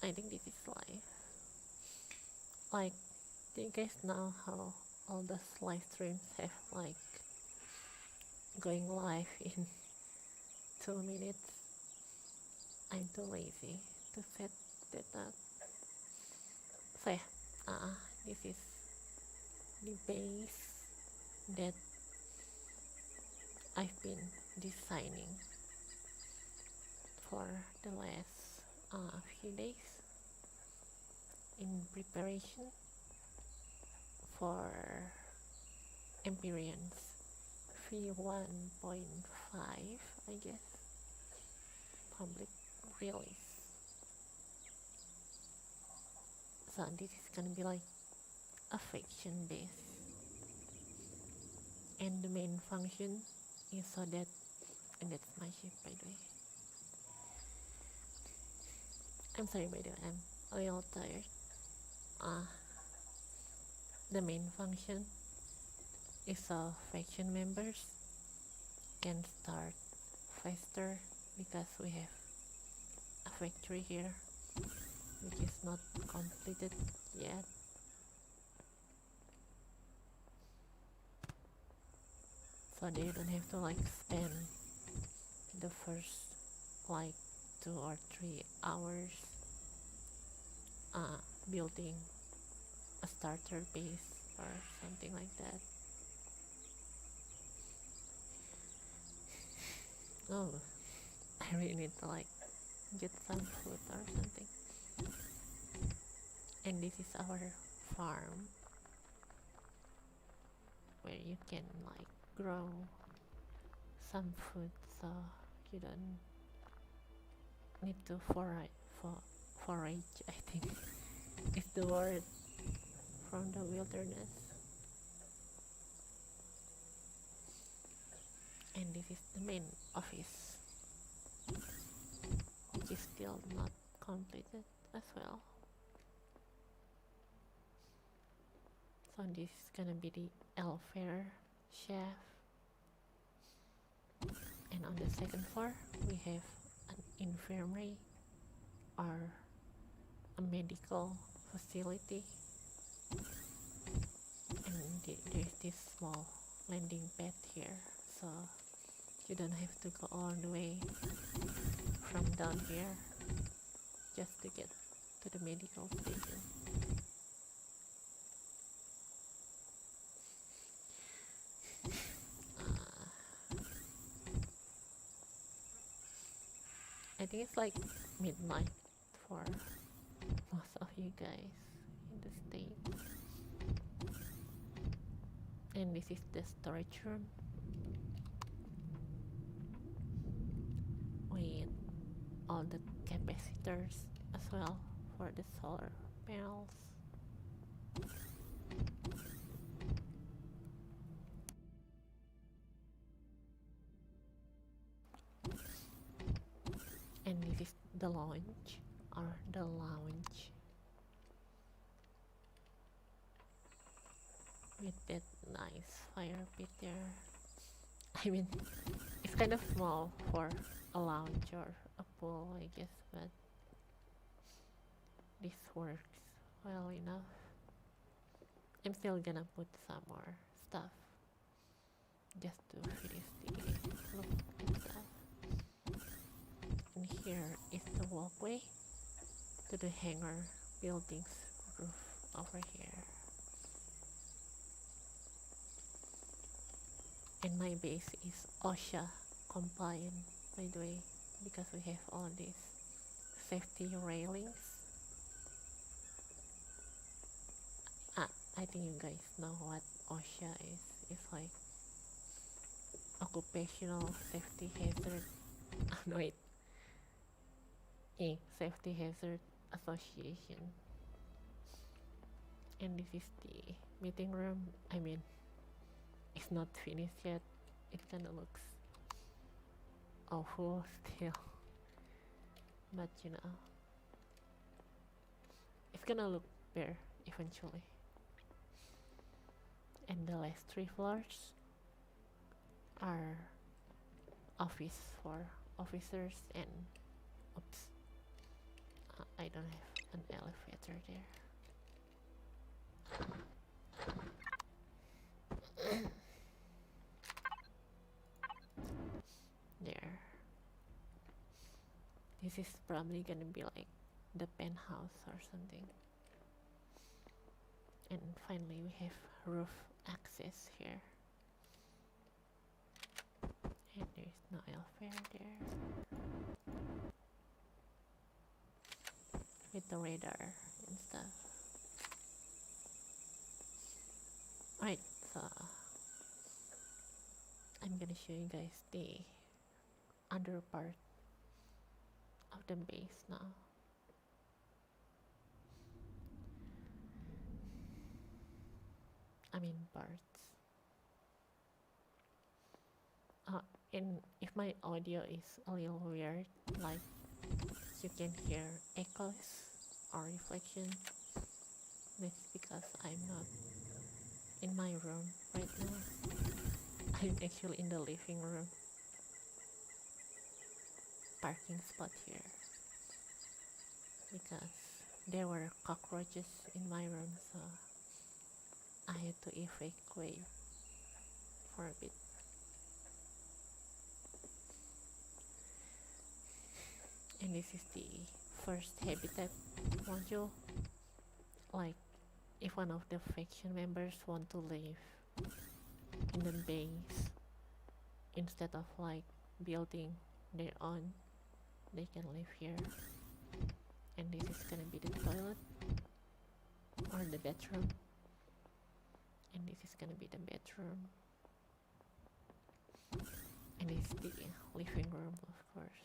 I think this is like do you guys know how all the live streams have like going live in 2 minutes? I'm too lazy to set that up. So yeah, this is the base that I've been designing for the last few days in preparation for Empyrion's v1.5, I guess, public release. So this is gonna be like a fiction base, and the main function is so that, and that's my ship by the way. I'm sorry by the way, I'm a little tired. The main function is so faction members can start faster because we have a factory here which is not completed yet. So they don't have to like spend the first like 2 or 3 hours building a starter base or something like that. Oh, I really need to like get some food or something. And this is our farm where you can like grow some food, so you don't need to forage, I think is the word, from the wilderness. And this is the main office, which is still not completed as well. So this is gonna be the welfare chef, and on the second floor we have an infirmary or a medical facility, and there's this small landing pad here, so you don't have to go all the way from down here just to get to the medical station. I think it's like midnight for most of you guys in the States. And this is the storage room with all the capacitors as well for the solar panels. And this is the lounge with that nice fire pit there. I mean, it's kind of small for a lounge or a pool, I guess, but this works well enough. I'm still gonna put some more stuff just to finish the look and stuff. And here is the walkway to the hangar building's roof over here. And my base is OSHA compliant, by the way, because we have all these safety railings. I think you guys know what OSHA is. It's like occupational safety hazard. No, wait. Safety Hazard Association. And this is the meeting room. I mean, it's not finished yet. It kind of looks awful still, but you know, it's gonna look better eventually. And the last 3 floors are office for officers and oops, I don't have an elevator there. There. This is probably gonna be like the penthouse or something. And finally we have roof access here. And there's no elevator there. With the radar and stuff. Alright, so I'm gonna show you guys the under part of the base now. I mean parts. And if my audio is a little weird, like you can hear echoes or reflection, that's because I'm not in my room right now. I'm actually in the living room. Parking spot here. Because there were cockroaches in my room, so I had to evacuate for a bit. And this is the first habitat module. Like, if one of the faction members want to live in the base, instead of like building their own, they can live here. And this is gonna be the toilet or the bedroom. And this is gonna be the bedroom. And this is the living room, of course.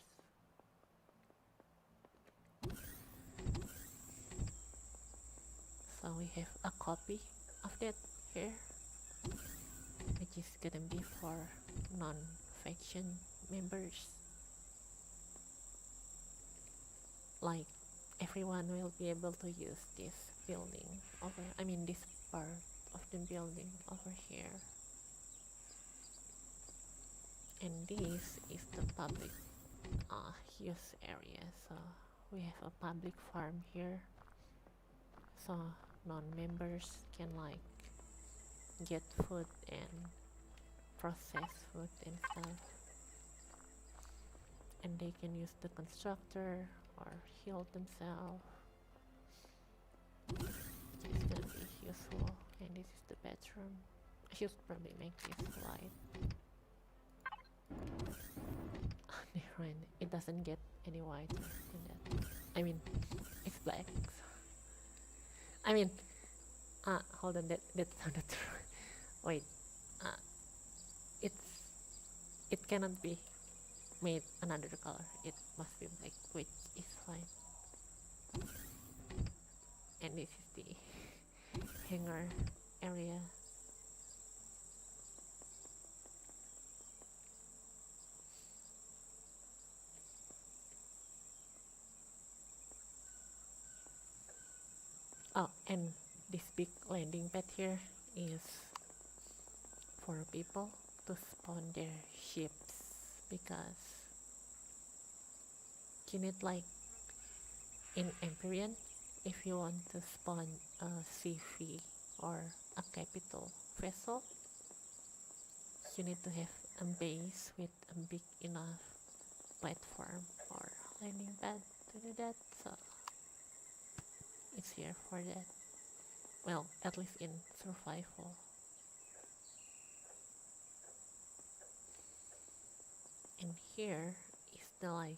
So we have a copy of that here, which is gonna be for non-faction members. Like, everyone will be able to use this building over, I mean this part of the building over here. And this is the public use area. So we have a public farm here, so non-members can like get food and process food and stuff, and they can use the constructor or heal themselves, which is gonna be useful. And this is the bedroom. I should probably make this light. Never mind, it doesn't get any whiter than that. I mean, it's black. So. I mean, hold on, that sounded true. Wait, it cannot be made another color. It must be black, which is fine. And this is the hanger area. Oh, and this big landing pad here is for people to spawn their ships, because you need, like in Empyrion, if you want to spawn a CV or a capital vessel, you need to have a base with a big enough platform or landing pad to do that. So it's here for that. Well, at least in survival. And here is the like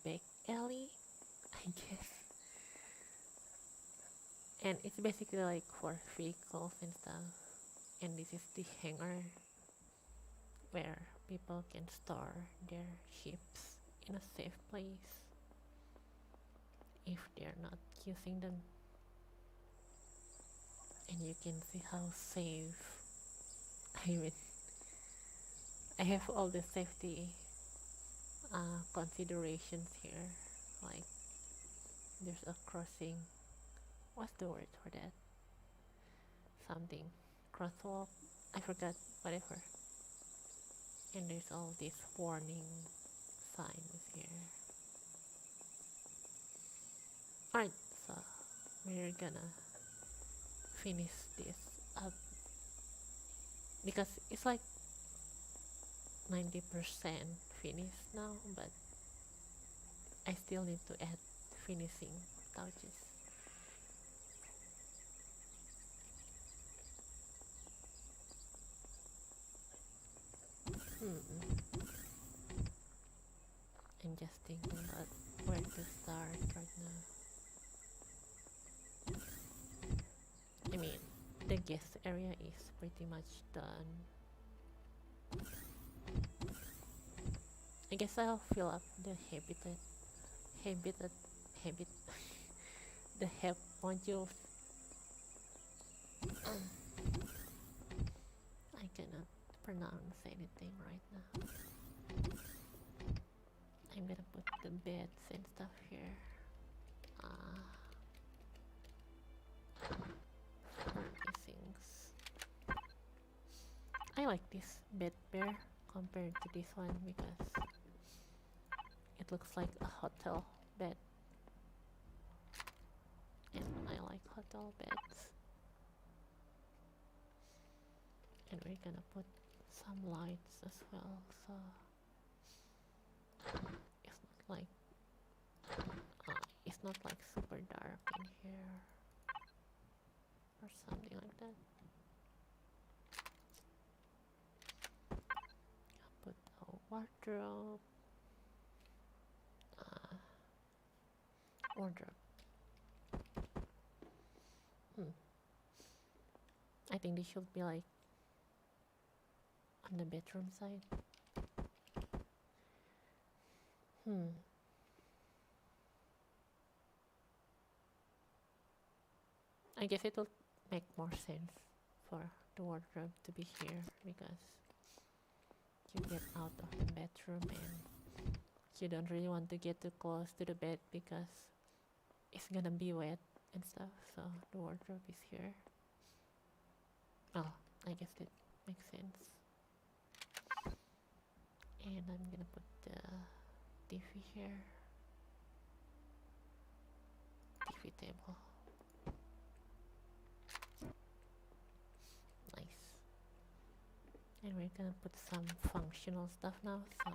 back alley, I guess. And it's basically like for vehicles and stuff. And this is the hangar where people can store their ships in a safe place if they're not using them. And you can see how safe, I mean, I have all the safety considerations here. Like, there's a crossing, what's the word for that? Something, crosswalk, I forgot, whatever. And there's all these warning signs here. Alright, so we're gonna finish this up because it's like 90% finished now, but I still need to add finishing touches. I'm just thinking about where to start right now. I mean, the guest area is pretty much done. I guess I'll fill up the habitat, habit, the help modules. I cannot pronounce anything right now. I'm gonna put the beds and stuff here. Furnishings. I like this bed pair compared to this one because it looks like a hotel bed, and I like hotel beds. And we're gonna put some lights as well, so it's not like super dark in here or something like that. I'll put a wardrobe. I think they should be like on the bedroom side. I guess it will make more sense for the wardrobe to be here because you get out of the bedroom and you don't really want to get too close to the bed because it's gonna be wet and stuff, so the wardrobe is here. Oh, I guess that makes sense. And I'm gonna put the TV here. TV table. Nice. And we're gonna put some functional stuff now, so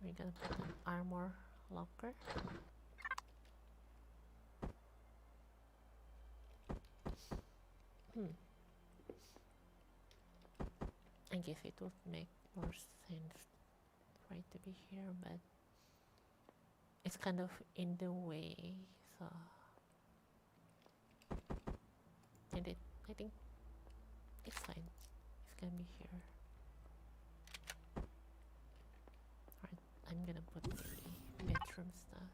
we're gonna put an armor locker. I guess it would make more sense for it to be here, but it's kind of in the way, so I think it's fine. It's gonna be here. Alright, I'm gonna put the bedroom stuff.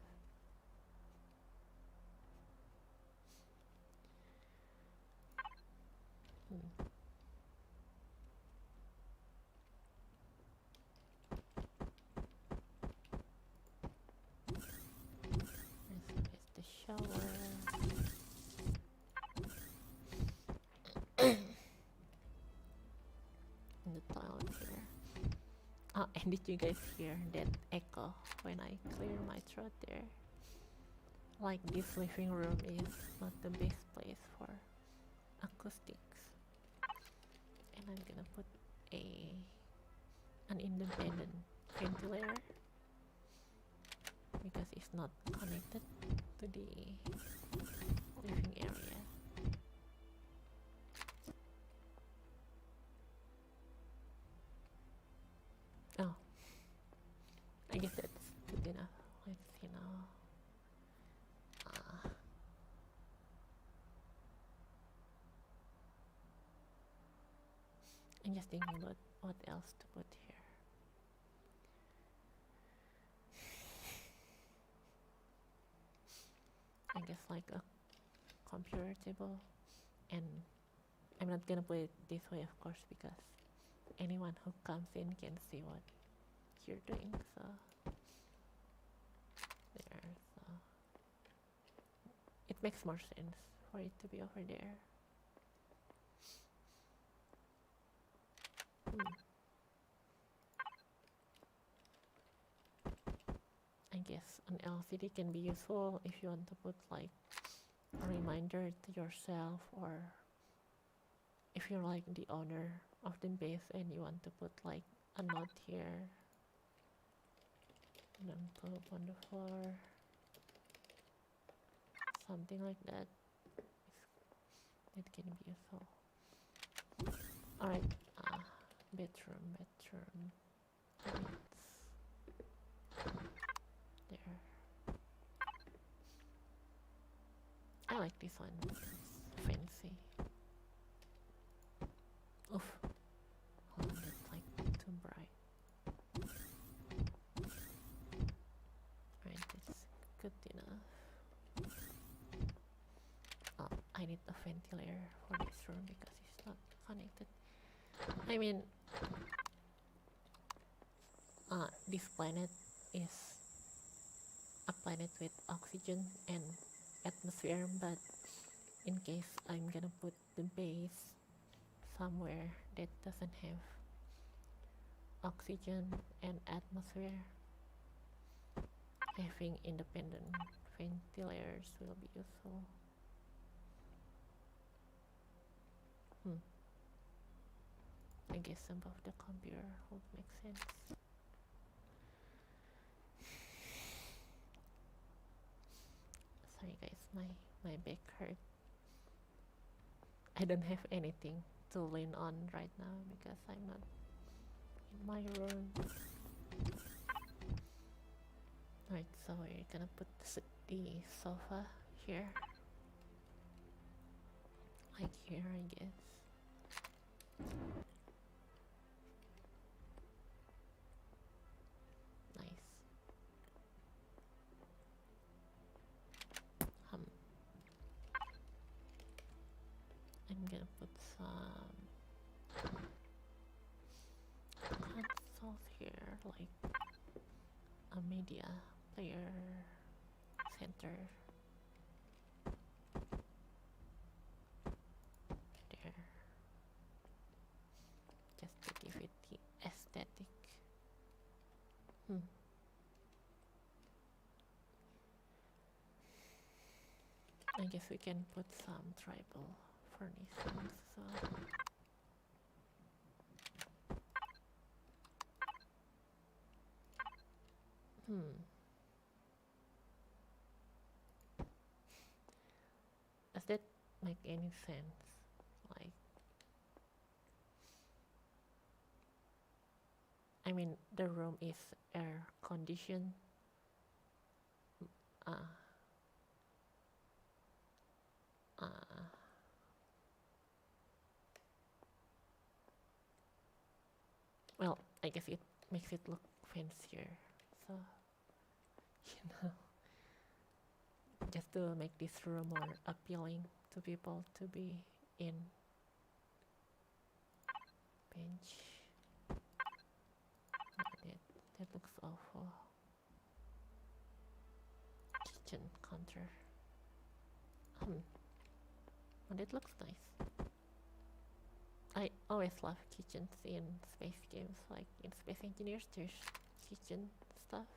This is the shower. And the toilet here. Oh, and did you guys hear that echo when I clear my throat there? Like, this living room is not the best place for acoustics. And I'm gonna put an independent ventilator because it's not connected to the living area. Oh, I guess that's good enough. Let's see now. I'm just thinking about what else to put here. I guess like a computer table, and I'm not gonna put it this way, of course, because anyone who comes in can see what you're doing, so there. So it makes more sense for it to be over there. I guess guess an LCD can be useful if you want to put like a reminder to yourself, or if you're like the owner of the base and you want to put like a note here, don't poop on the floor, something like that. It can be useful. Alright, bedroom. There. I like this one. It's fancy. Oof. Hold on, it's like too bright. Alright, it's good enough. Oh, I need a ventilator for this room because it's not connected. I mean, this planet is a planet with oxygen and atmosphere, but in case I'm gonna put the base somewhere that doesn't have oxygen and atmosphere, having independent ventilators will be useful. I guess above the computer would make sense. Sorry guys, my back hurt. I don't have anything to lean on right now because I'm not in my room. Alright, so we're gonna put the sofa here. Like here, I guess. Nice. I'm gonna put some consoles here, like a media player center. There. Just to give it the aesthetic. I guess we can put some tribal furnishings as well. Does that make any sense? Like, I mean, the room is air conditioned. Well, I guess it makes it look fancier. So, just to make this room more appealing to people to be in. Bench. That looks awful. Kitchen counter. Oh, that looks nice. I always love kitchens in space games, like in Space Engineers there's kitchen stuff.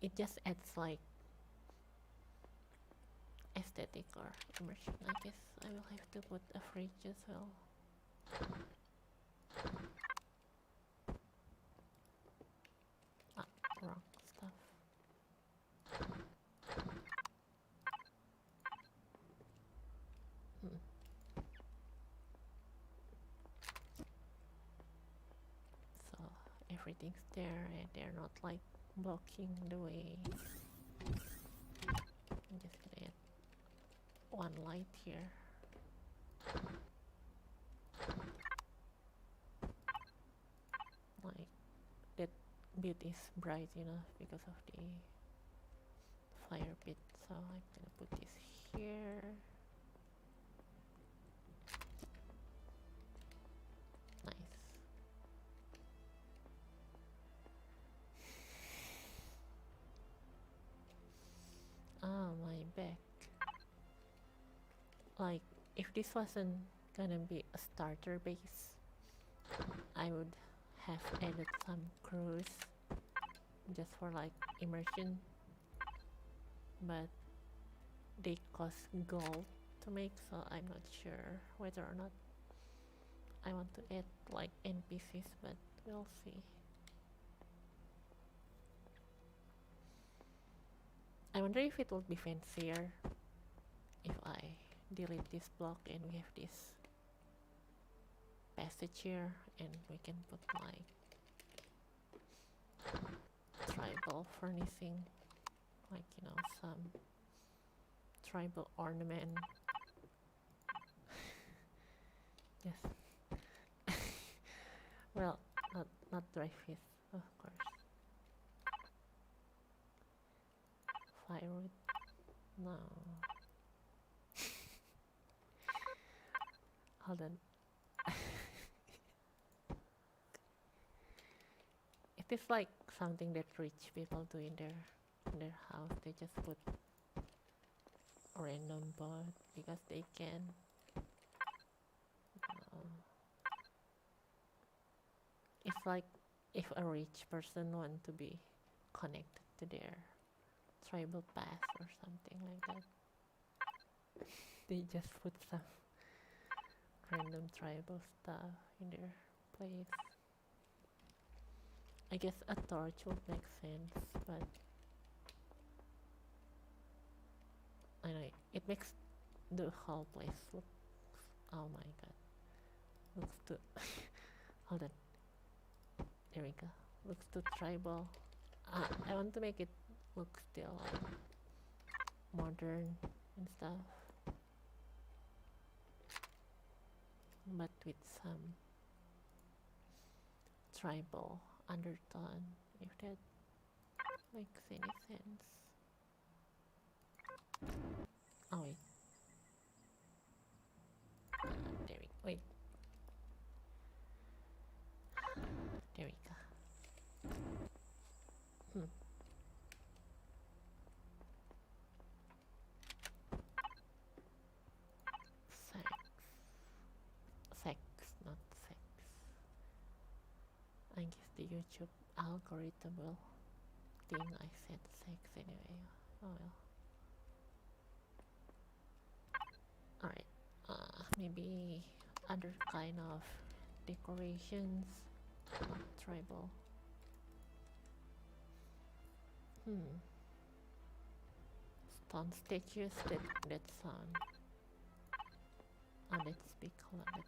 It just adds like aesthetic or immersion. I guess I will have to put a fridge as well. Wrong stuff. So everything's there and they're not like blocking the way. I'm just gonna add one light here. Like that bit is bright enough because of the fire pit, so I'm gonna put this here. Nice. My back. Like, if this wasn't gonna be a starter base, I would have added some crews just for like immersion, but they cost gold to make, so I'm not sure whether or not I want to add like NPCs, but we'll see. I wonder if it will be fancier if I delete this block and we have this passage here, and we can put like tribal furnishing, like, you know, some tribal ornament. Yes. Well, not dry fish, of course. Firewood, no. Hold on. It is like something that rich people do in their house. They just put a random pot because they can. It's like if a rich person want to be connected to their tribal past or something like that, they just put some random tribal stuff in their place. I guess a torch would make sense, but I know it makes the whole place look, oh my god, looks too hold on, there we go, looks too tribal. I want to make it look still like modern and stuff, but with some tribal undertone, if that makes any sense. Oh wait, there we go. Wait, there we go. Sex, not sex. I guess the YouTube algorithm will think I said sex anyway. Oh well. Alright, maybe other kind of decorations, tribal. Stone statues, that sound. Oh, that's big. Hold on,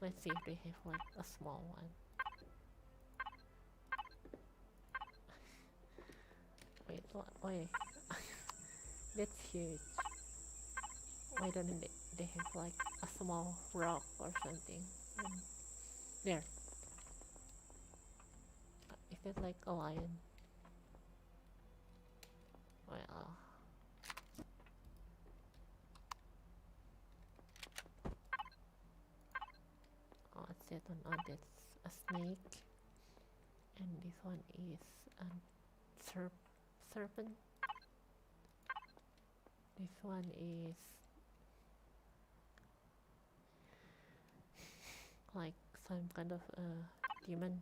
let's see if they have like a small one. Wait, what? Wait. That's huge. Why don't they have like a small rock or something? There. Is that like a lion? Well. Oh, what's that one? Oh, that's a snake. And this one is a serpent. This one is like some kind of demon.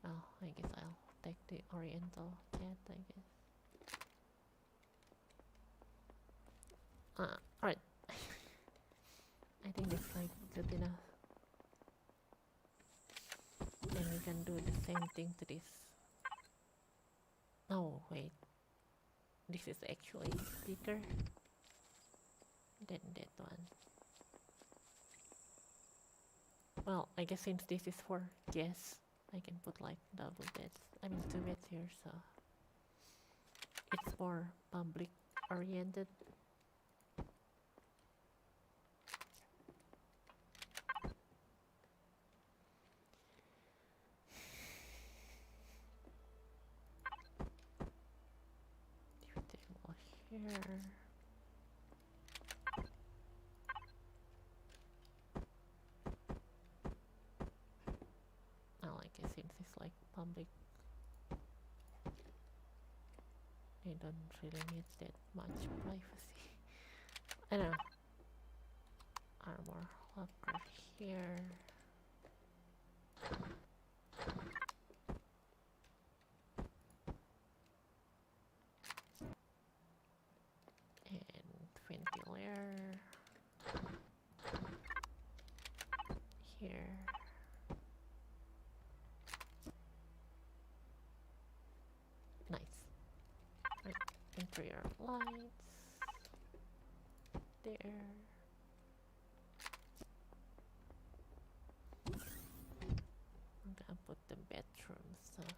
Well, I guess I'll take the oriental cat, I guess. Alright. I think that's like good enough. Then we can do the same thing to this. Oh, wait. This is actually bigger than that one. Well, I guess since this is for guests, I can put like double beds. I mean 2 beds here, so it's more public oriented. Table here. I like it since it's like public. They don't really need that much privacy. I don't know. Armor locker here. And ventilator here. Nice. Right. Interior lights there. I'm gonna put the bedroom stuff.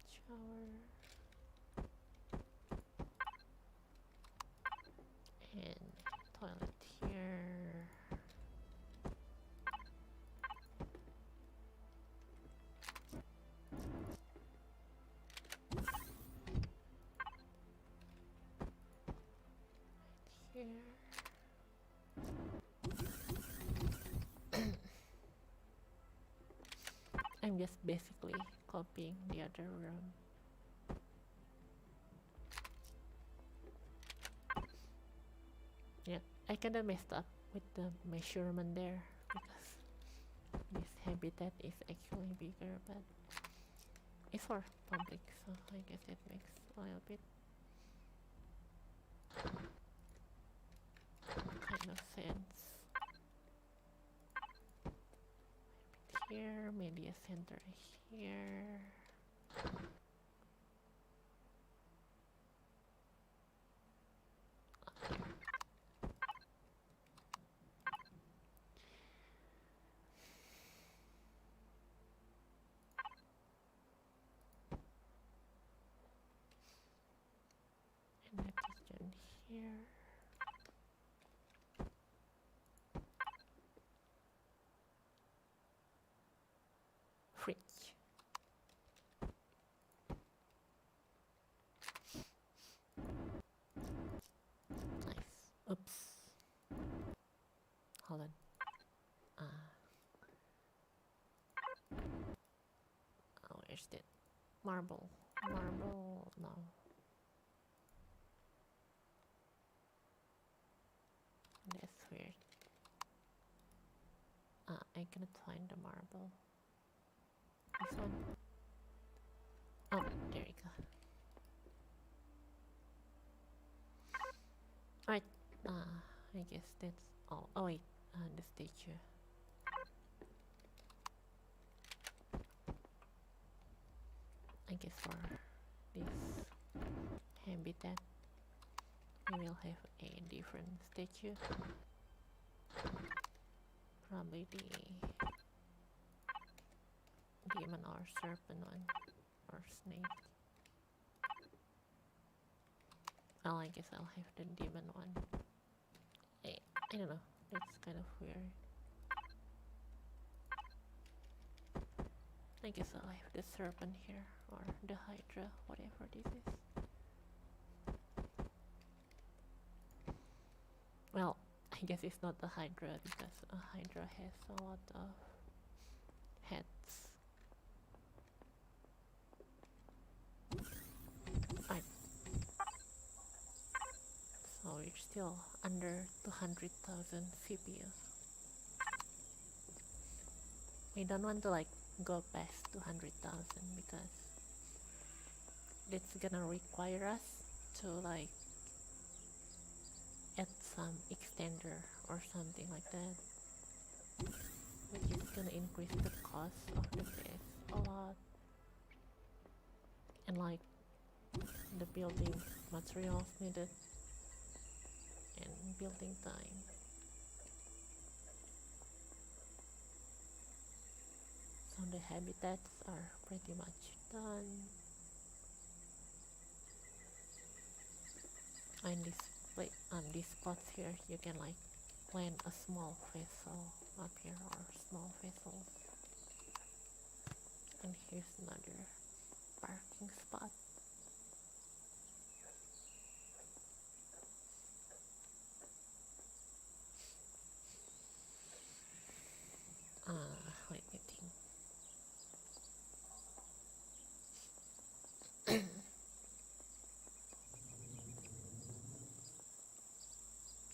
Shower. And toilet here. Here. I'm just basically copying the other room. Yeah, I kinda messed up with the measurement there because this habitat is actually bigger, but it's for public, so I guess it makes a little bit kind of sense. Here, media center here. Here. And that is done here. Fridge. Nice. Oops. Hold on. Oh, where's that? Marble. Marble. No. That's weird. I cannot find the marble. This one. Oh, there you go. Alright. I guess that's all. Oh wait, the statue. I guess for this habitat we will have a different statue. Probably the demon or serpent one, or snake. Oh, I guess I'll have the demon one. I don't know, that's kind of weird. I guess I'll have the serpent here, or the hydra, whatever this is. Well, I guess it's not the hydra because a hydra has a lot of heads. Right. So we're still under 200,000 CPUs. We don't want to like go past 200,000 because that's gonna require us to like add some extender or something like that, which is gonna increase the cost of the base a lot, and like the building materials needed and building time. So the habitats are pretty much done. And these spots here, you can like plant a small vessel up here, or small vessels. And here's another parking spot. Let me think.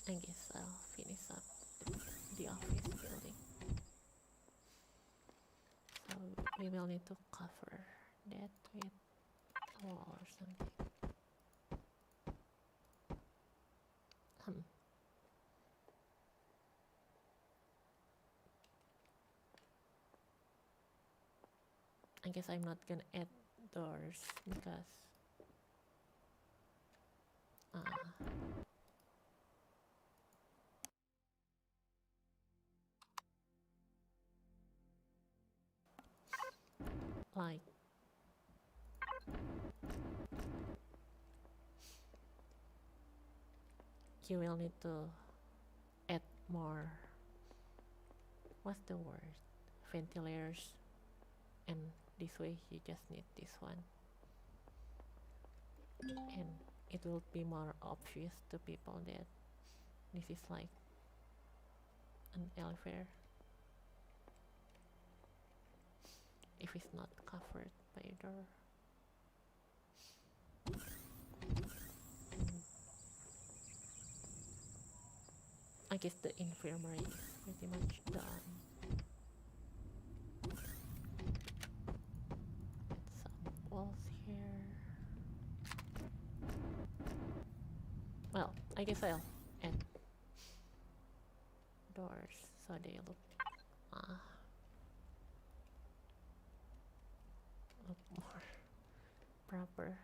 I guess I'll finish up the office building. need to cover that with a wall or something. I guess I'm not gonna add doors because like you will need to add more, what's the word, ventilators, and this way you just need this one, and it will be more obvious to people that this is like an elevator if it's not covered by a door. And I guess the infirmary is pretty much done. Some walls here. Well, I guess I'll add doors so they look more proper.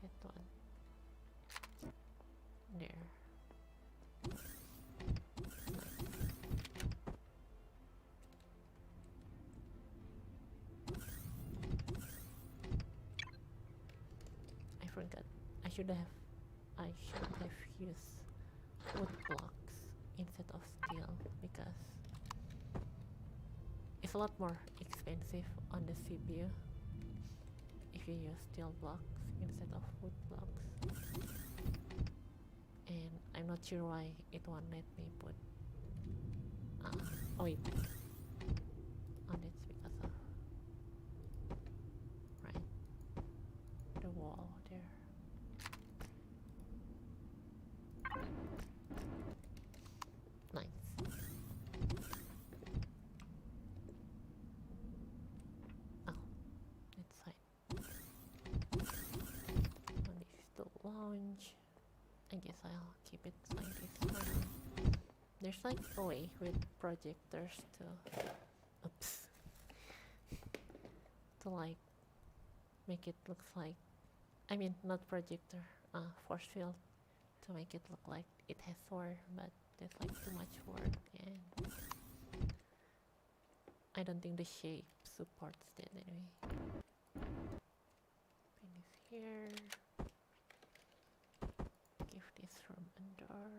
That one there. I forgot. I should have used wood blocks instead of steel because it's a lot more expensive on the CPU if you use steel blocks instead of wood blocks. And I'm not sure why it won't let me put oh wait, it's because of right the wall there. Nice. Oh, that's fine. And this is the lounge. I guess I'll keep it like this for now. There's like a way with projectors to like make it looks like, I mean not projector, force field, to make it look like it has sword, but that's like too much work and I don't think the shape supports that anyway. Finish here. Give this room a door.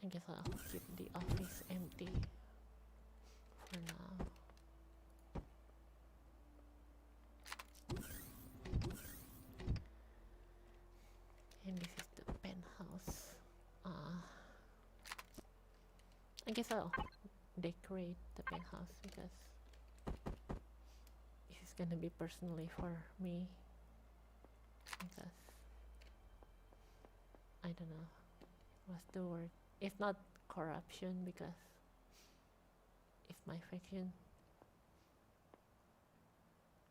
I guess I'll keep the office empty for now. And this is the penthouse. I guess I'll decorate the penthouse because this is gonna be personally for me. Because I don't know what's the word. It's not corruption because it's my fiction.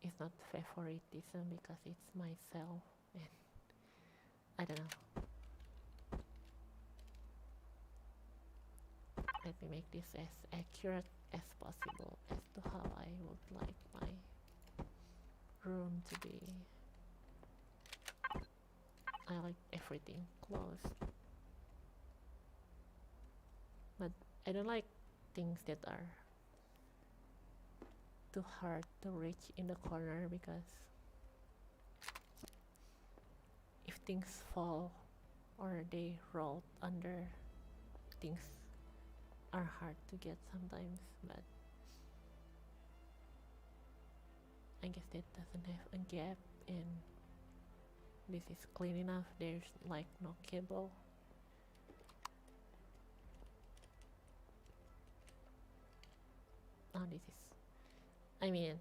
It's not favoritism because it's myself and I don't know. Let me make this as accurate as possible as to how I would like my room to be. I like everything closed. But I don't like things that are too hard to reach in the corner because if things fall or they roll under, things are hard to get sometimes, but I guess that doesn't have a gap and this is clean enough. There's like no cable this is, I mean,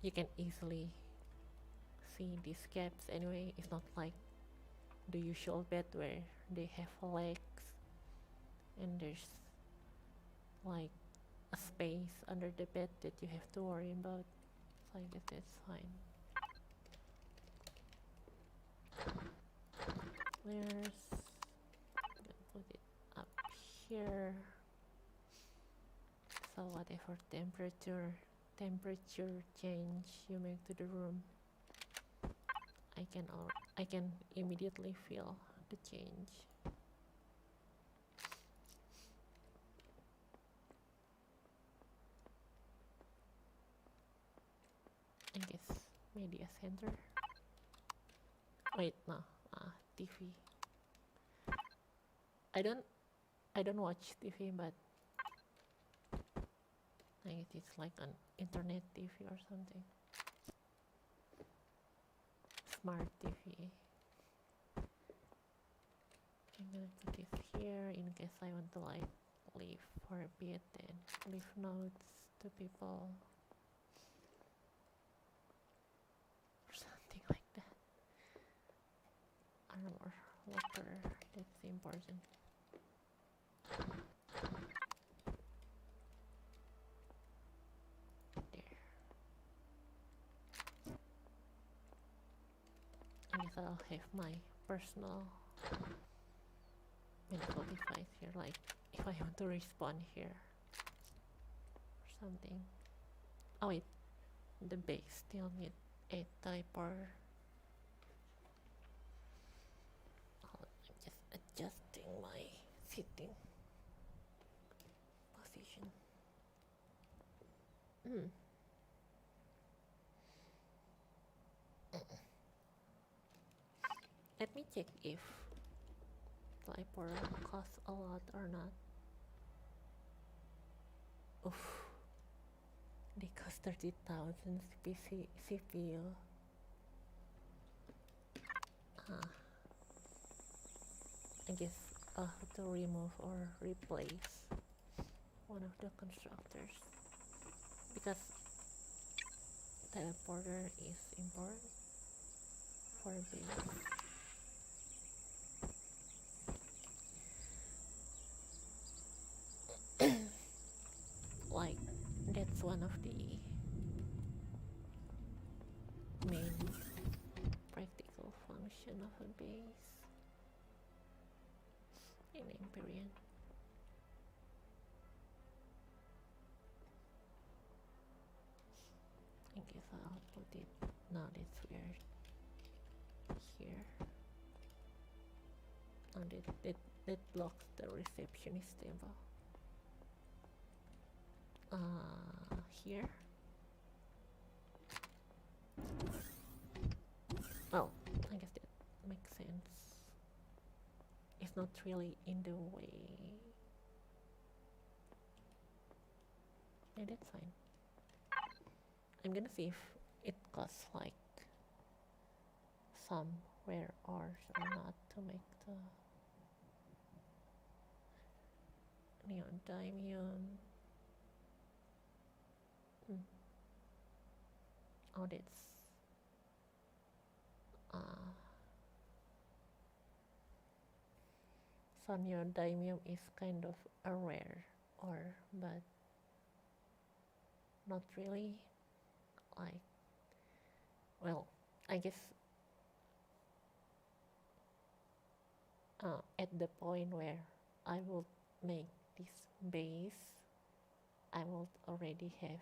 you can easily see these gaps anyway. It's not like the usual bed where they have legs and there's like a space under the bed that you have to worry about. So I guess that's fine. Put it up here. So whatever temperature change you make to the room, I can immediately feel the change. I guess media center. Wait, no, TV. I don't watch TV, but I guess it's like an internet TV or something. Smart TV. I'm gonna put this here in case I want to like leave for a bit and leave notes to people or something like that. Armor locker, that's important. There. I guess I'll have my personal medical device here, like if I want to respawn here or something. Oh wait, the base still need a diaper. I'm just adjusting my sitting position. Let me check if diaper costs a lot or not. Oof, they cost 30,000 CPU. I guess I'll have to remove or replace one of the constructors because teleporter is important for base. Like that's one of the main practical function of a base in Empyrion. I guess I'll put it, no, that's weird, here. Oh, that blocks the receptionist table. Here. Oh, I guess that makes sense. It's not really in the way. Yeah, that's fine. I'm gonna see if it costs like some rare ores or not to make the neodymium. Oh, that's so neodymium is kind of a rare ore, but not really. Like, well, I guess at the point where I will make this base, I will already have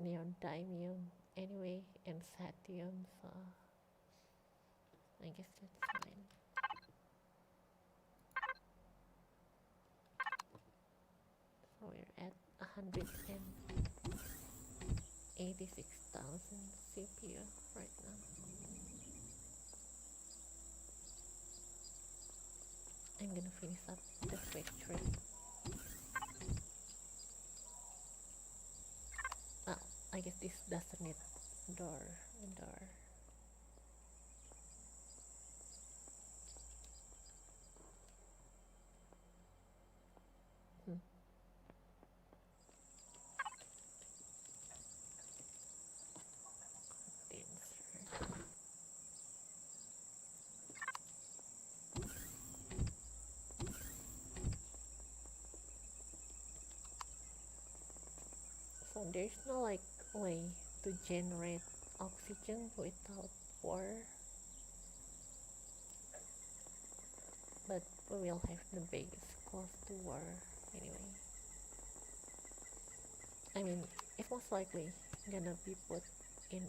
neodymium anyway and satium, so I guess that's fine. So we're at 186,000 CPU right now. I'm gonna finish up the factory. Well, I guess this doesn't need door. there's no like way to generate oxygen without water, but we will have the base close to water anyway. I mean, it's most likely gonna be put in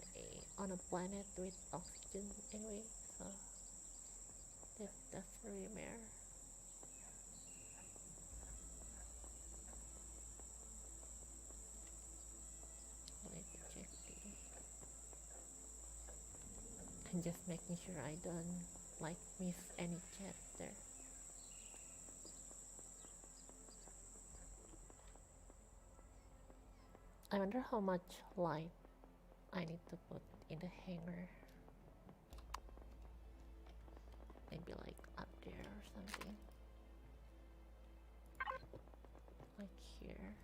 on a planet with oxygen anyway, so that's really rare. Let me check I'm just making sure I don't like miss any chat there. I wonder how much light I need to put in the hanger. Maybe like up there or something. Like here.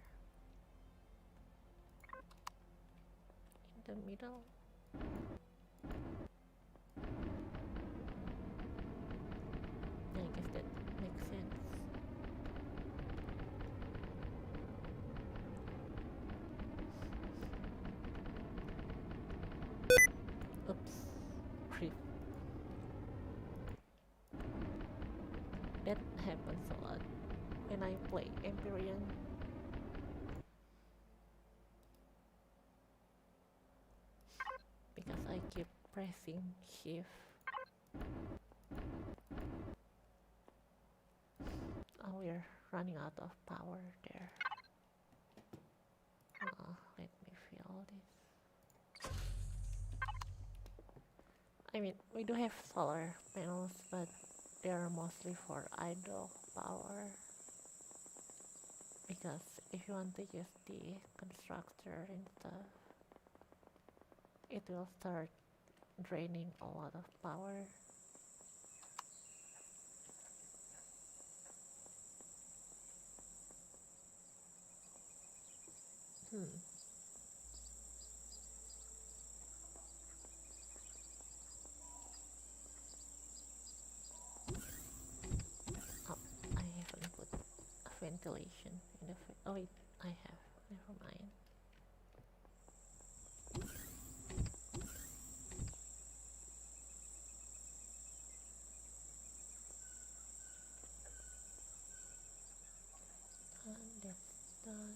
In the middle. I guess that makes sense. Oops. Creep. That happens a lot when I play Empyrion. Because I keep pressing shift. Oh, we're running out of power there. Let me fill this. I mean, we do have solar panels, but they are mostly for idle power. Because if you want to use the constructor and stuff, it will start draining a lot of power. Oh, I haven't put a ventilation in the oh wait, I have. Never mind. And that's done.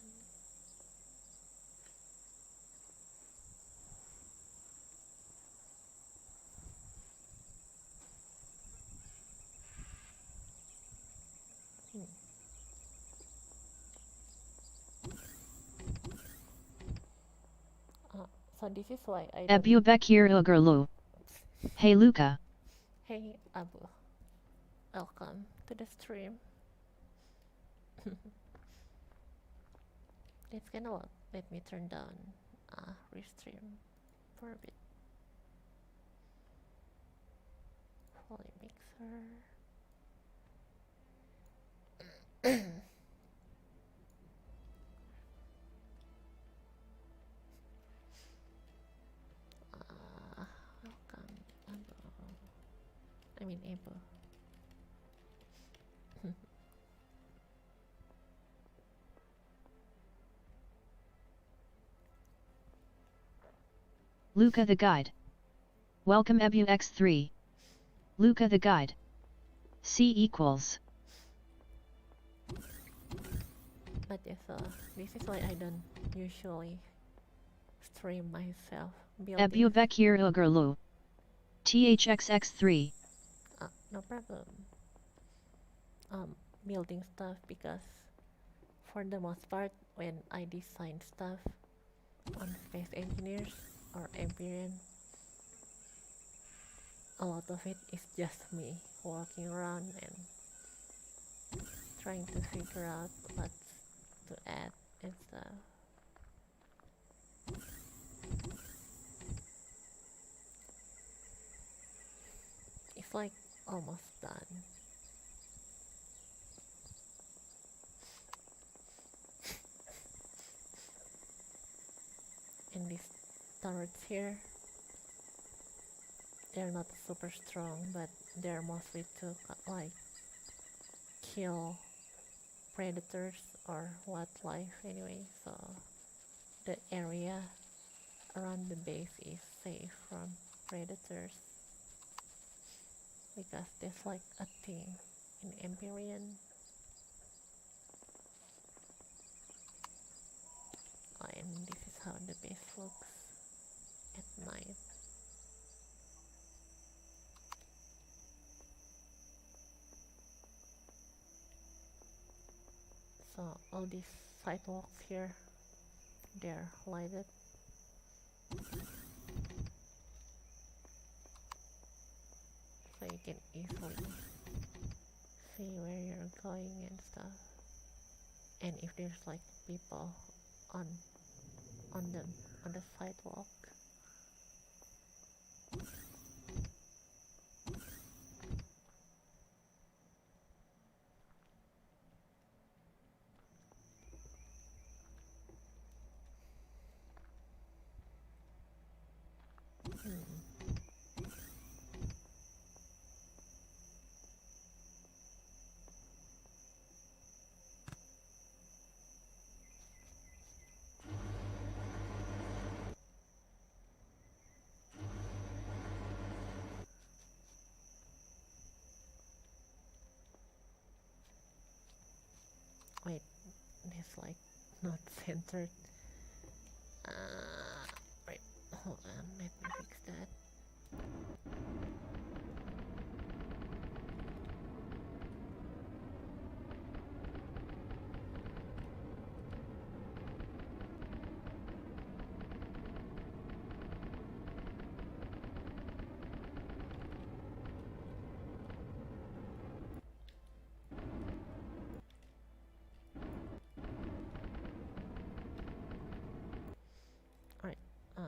So this is why I Abu Bekir Ugerlu. Hey Luca. Hey Abu. Welcome to the stream. It's gonna work. Let me turn down restream for a bit. Volume mixer. Welcome, Abu. I mean Abu. Luca the Guide. Welcome Ebu X3. Luca the Guide. C equals. But yes, this is why I don't usually stream myself building. Abu Bekir Ugerlu. THXX3. No problem. Building stuff, because for the most part when I design stuff on Space Engineers or Empyrion, a lot of it is just me walking around and trying to figure out what to add and stuff. It's like almost done. And these turrets here, they're not super strong, but they're mostly to like kill predators or wildlife anyway, so the area around the base is safe from predators, because there's like a thing in Empyrion. And this is how the base looks at night. So all these sidewalks here, they're lighted. So you can easily see where you're going and stuff. And if there's like people on the sidewalk. Wait, it's like not centered. Right, hold on, let me fix that. Alright, oh.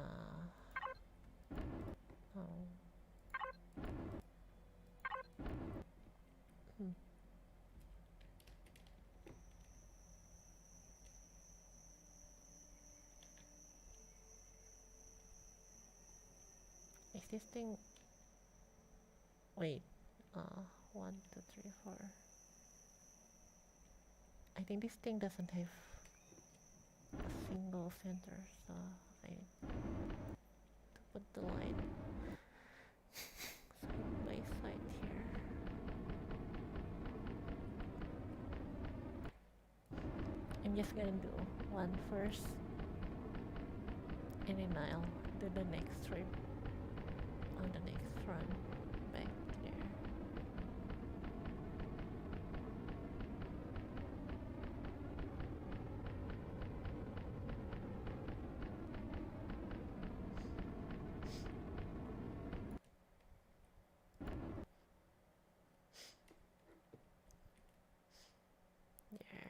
Is this thing, wait, 1, 2, 3, 4. I think this thing doesn't have a single center, so I need to put the light side by side here. I'm just gonna do one first, and then I'll do the next strip on the next run back there. There.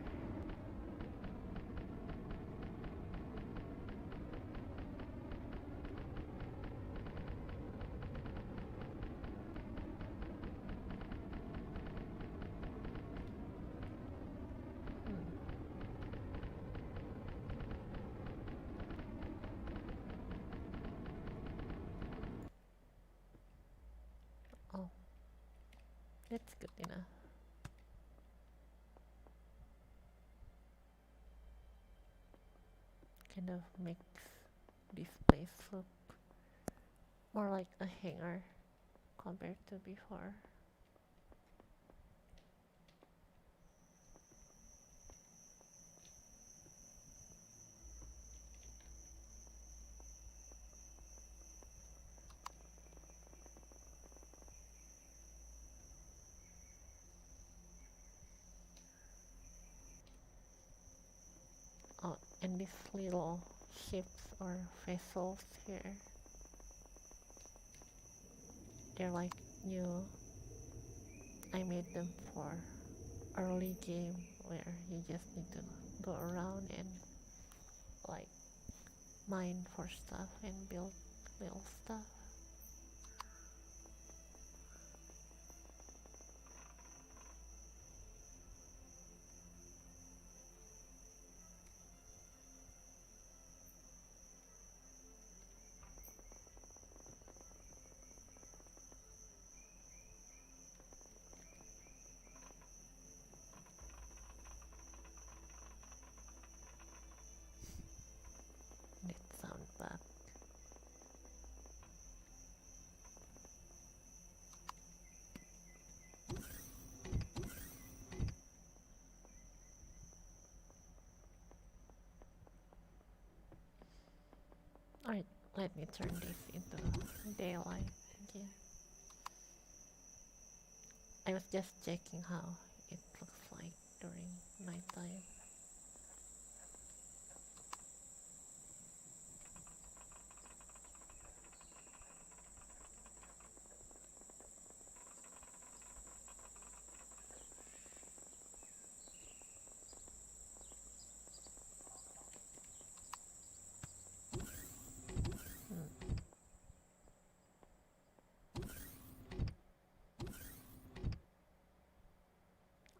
Oh, that's good enough. Kind of makes this place look more like a hangar compared to before. Oh, and these little ships or vessels here, they're like new. I made them for early game where you just need to go around and like mine for stuff and build little stuff. Let me turn this into daylight again. I was just checking how it looks like during nighttime. Hmm.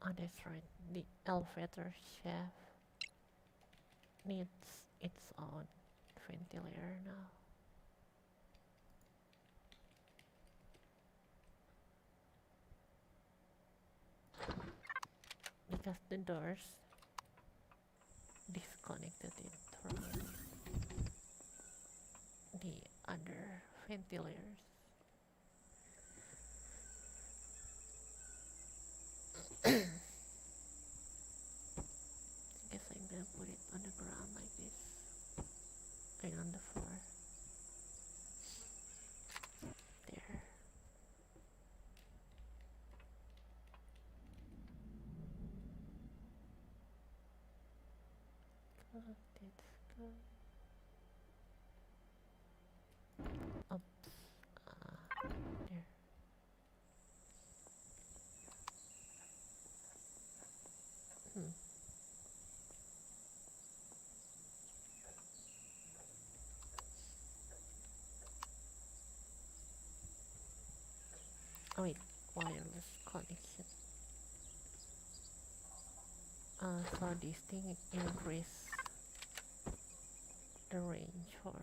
Oh, that's right. The elevator shaft needs its own ventilator now. Because the doors disconnected it from the other ventilators. I guess I'm gonna put it on the ground like this. And on the floor. There. Good, that's good. Oops. There. Hmm. Oh wait, wireless connection. So this thing increase the range for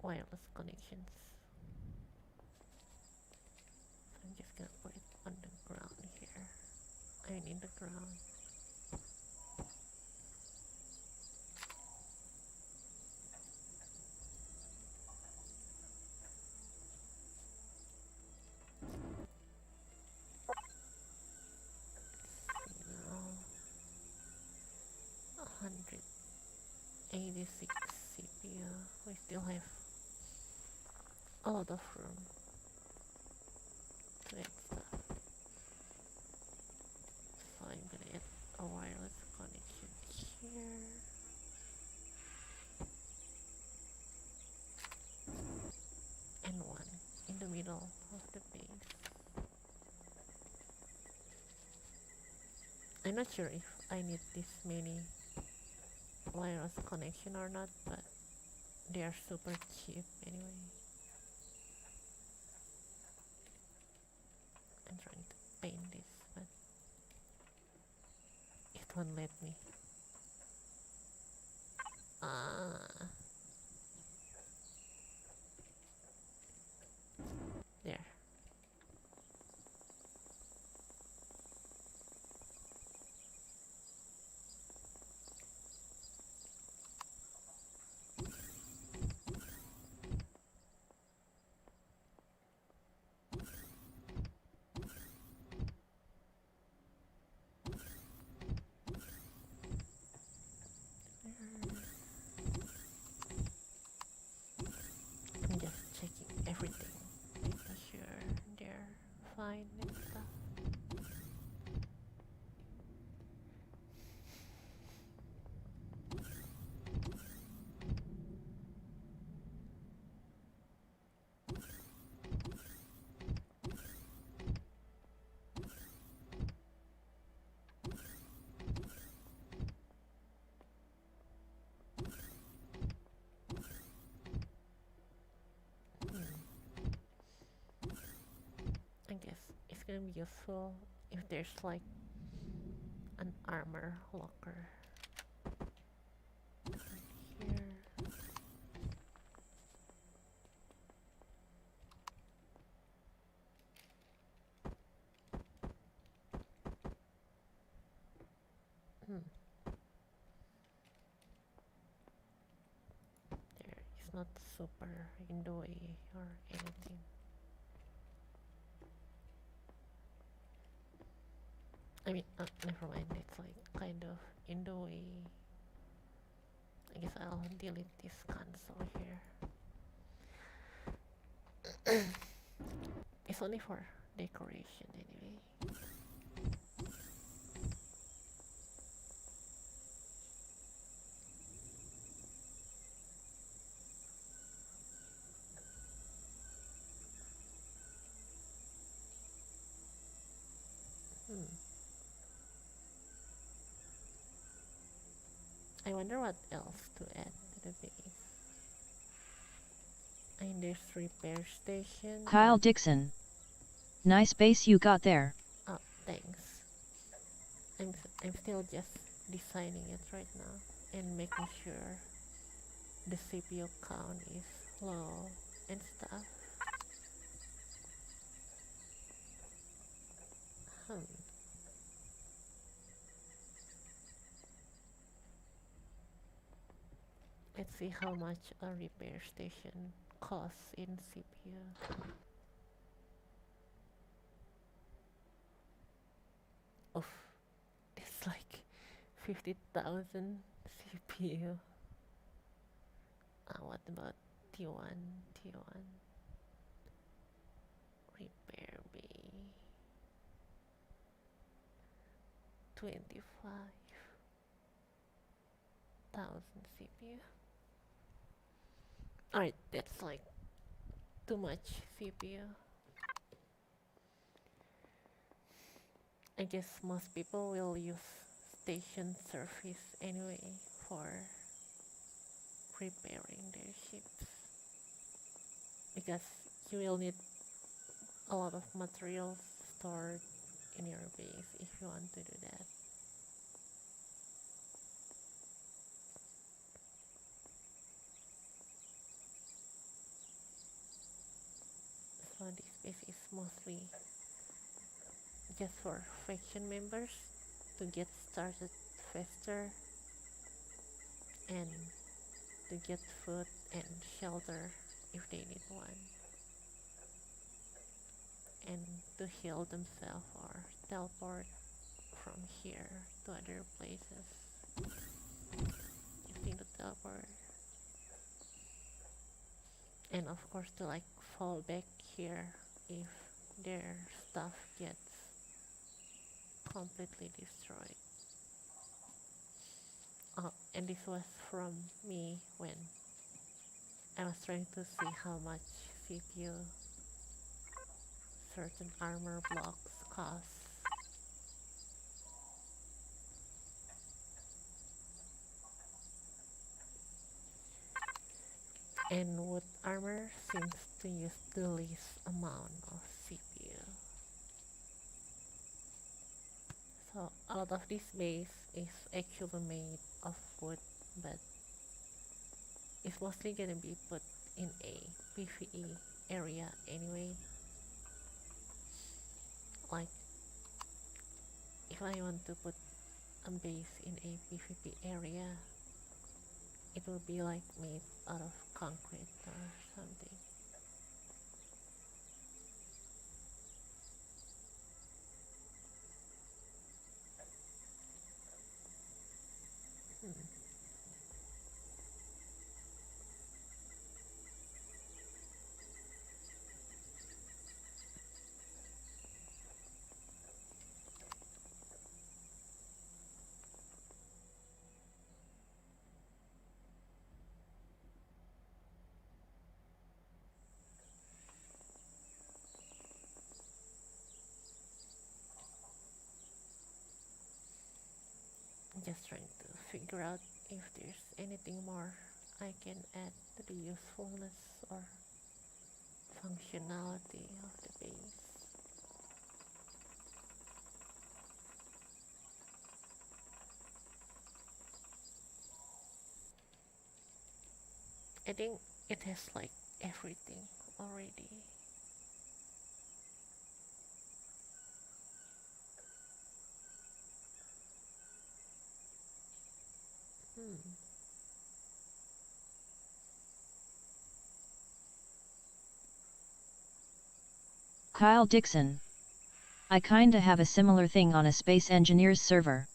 wireless connections. So I'm just gonna put it on the ground here. I mean in the ground. You know, 186 CPU. We still have a lot of room to add stuff. So I'm gonna add a wireless connection here. And one in the middle of the base. I'm not sure if I need this many wireless connection or not, but they are super cheap anyway. I'm trying to paint this, but it won't let me. Ah, there. I'm just checking everything, making sure they're fine and stuff. Hmm. I guess it's gonna be useful if there's like an armor locker here. Hmm. There, it's not super in the way or anything. I mean, never mind. It's like kind of in the way. I guess I'll delete this console here. It's only for decoration anyway. I wonder what else to add to the base. And there's repair station. Kyle Dixon. Nice base you got there. Oh, thanks. I'm still just designing it right now and making sure the CPU count is low and stuff. Let's see how much a repair station costs in CPU. Oof, it's like 50,000 CPU. What about T1? T1 repair bay 25,000 CPU. Alright, that's like too much CPU. I guess most people will use station service anyway for repairing their ships, because you will need a lot of materials stored in your base if you want to do that. So this base is mostly just for faction members to get started faster and to get food and shelter if they need one, and to heal themselves or teleport from here to other places using the teleport, and of course to like fall back here if their stuff gets completely destroyed. Oh, and this was from me when I was trying to see how much CPU certain armor blocks cost. And wood armor seems to use the least amount of CPU. So a lot of this base is actually made of wood, but it's mostly gonna be put in a PvE area anyway. Like if I want to put a base in a PvP area, it will be like made out of concrete or something. Just trying to figure out if there's anything more I can add to the usefulness or functionality of the base. I think it has like everything already. Kyle Dixon. I kinda have a similar thing on a Space Engineers server.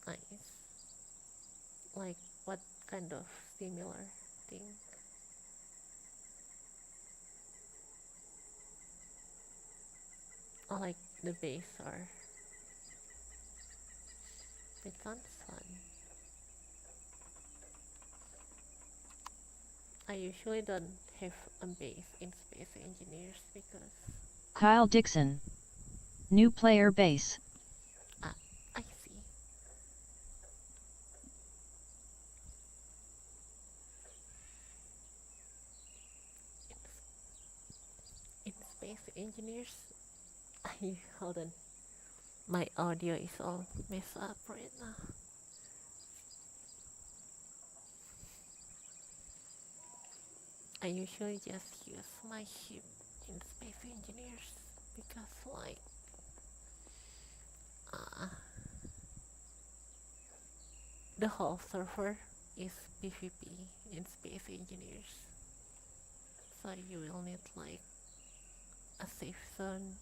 Nice. Like what kind of similar thing. I like the base or it sounds fun. I usually don't have a base in Space Engineers because Kyle Dixon. New player base. I see. In Space Engineers, hold on. My audio is all messed up right now. I usually just use my ship in Space Engineers because like the whole server is PvP in Space Engineers. So you will need like a safe zone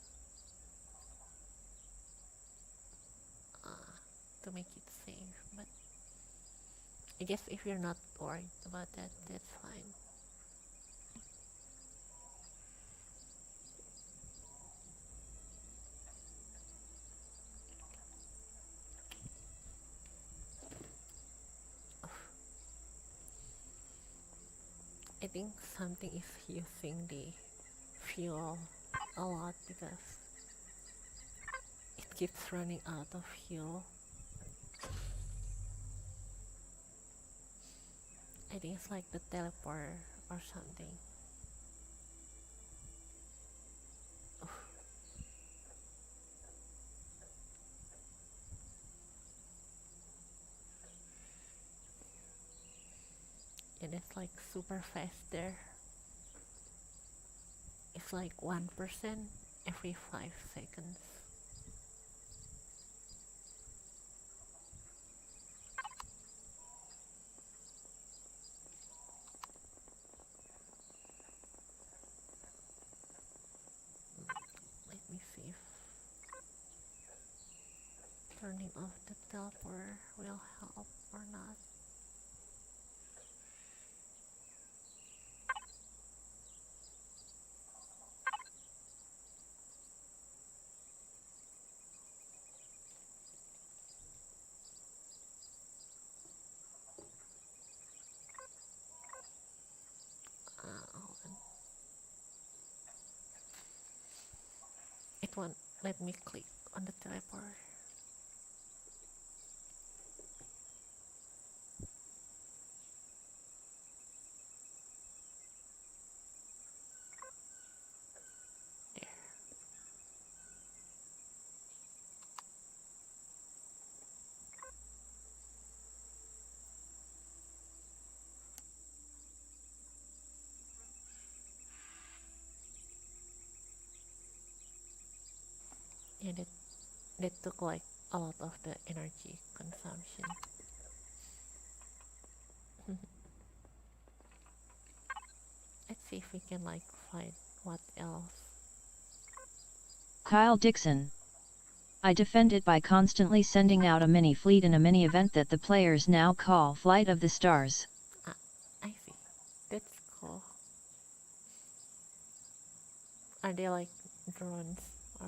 to make it safe. But I guess if you're not worried about that, that's fine. I think something is using the fuel a lot because it keeps running out of fuel. I think it's like the teleporter or something. And it's like super fast there. It's like 1% every 5 seconds. Let me see if turning off the teleporter will help or not. Hold on. It won't let me click on the teleporter. There. Yeah, that took like a lot of the energy consumption. Let's see if we can like find what else. Kyle Dixon. I defend it by constantly sending out a mini fleet in a mini event that the players now call Flight of the Stars. I see. That's cool. Are they like drones or?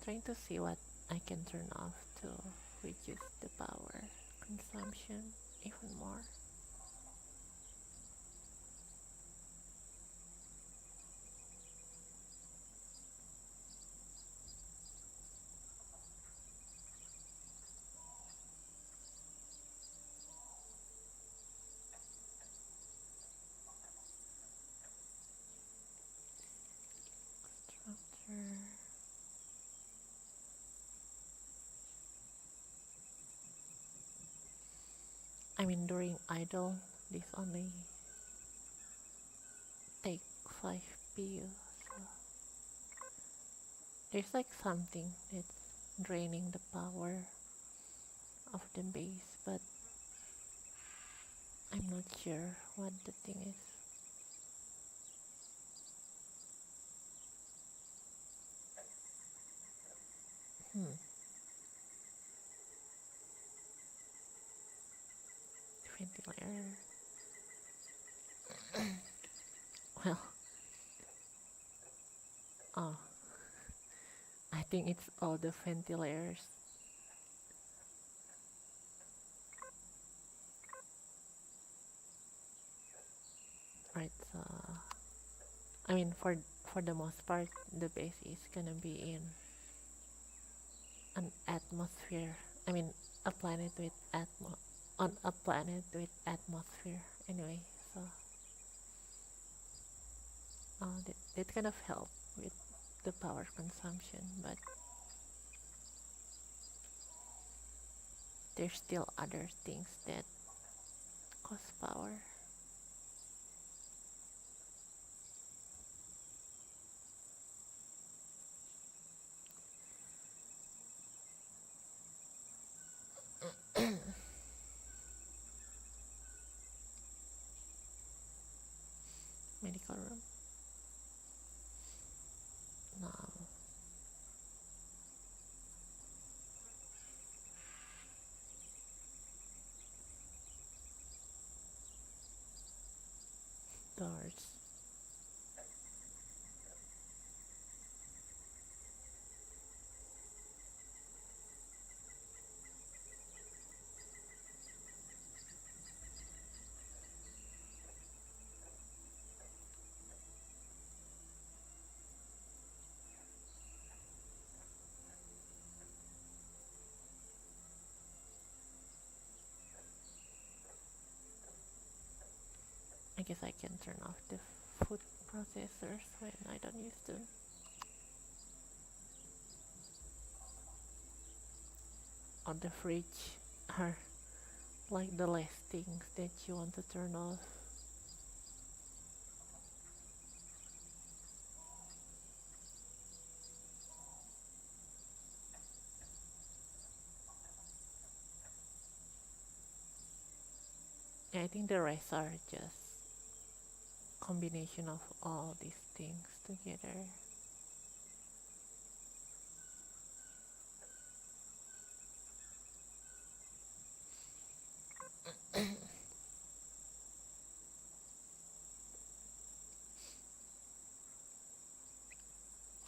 I'm trying to see what I can turn off to reduce the power consumption even more. I mean, during idle, this only take 5 PU. So there's like something that's draining the power of the base, but I'm not sure what the thing is. Ventilator. Well, oh, I think it's all the ventilators. Right, so I mean, for the most part, the base is gonna be in an atmosphere. I mean, a planet with on a planet with atmosphere. Anyway, so that kind of help with the power consumption, but there's still other things that cost power. Medical room. No. Doors. I guess I can turn off the food processors when I don't use them. On the fridge are like the last things that you want to turn off. I think the rest are just combination of all these things together.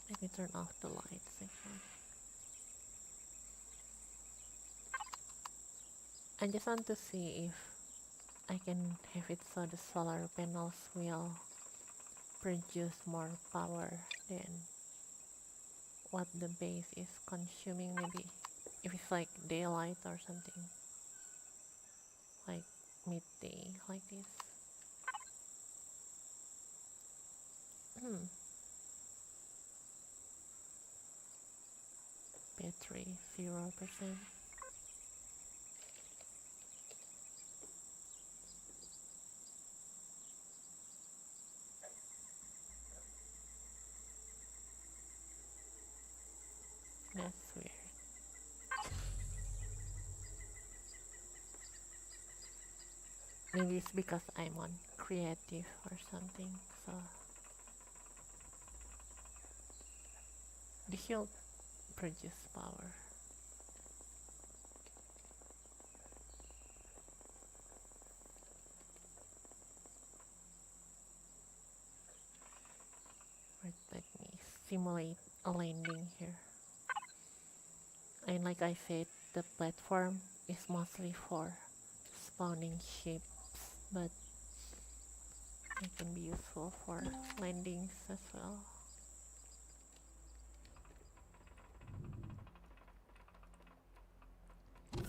Let me turn off the lights actually. I just want to see if I can have it so the solar panels will produce more power than what the base is consuming. Maybe if it's like daylight or something, like midday like this. Battery 0%. That's weird. Maybe it's because I'm on creative or something, so the shield produce power. Right, let me simulate a landing here. And like I said, the platform is mostly for spawning ships, but it can be useful for landings as well. It's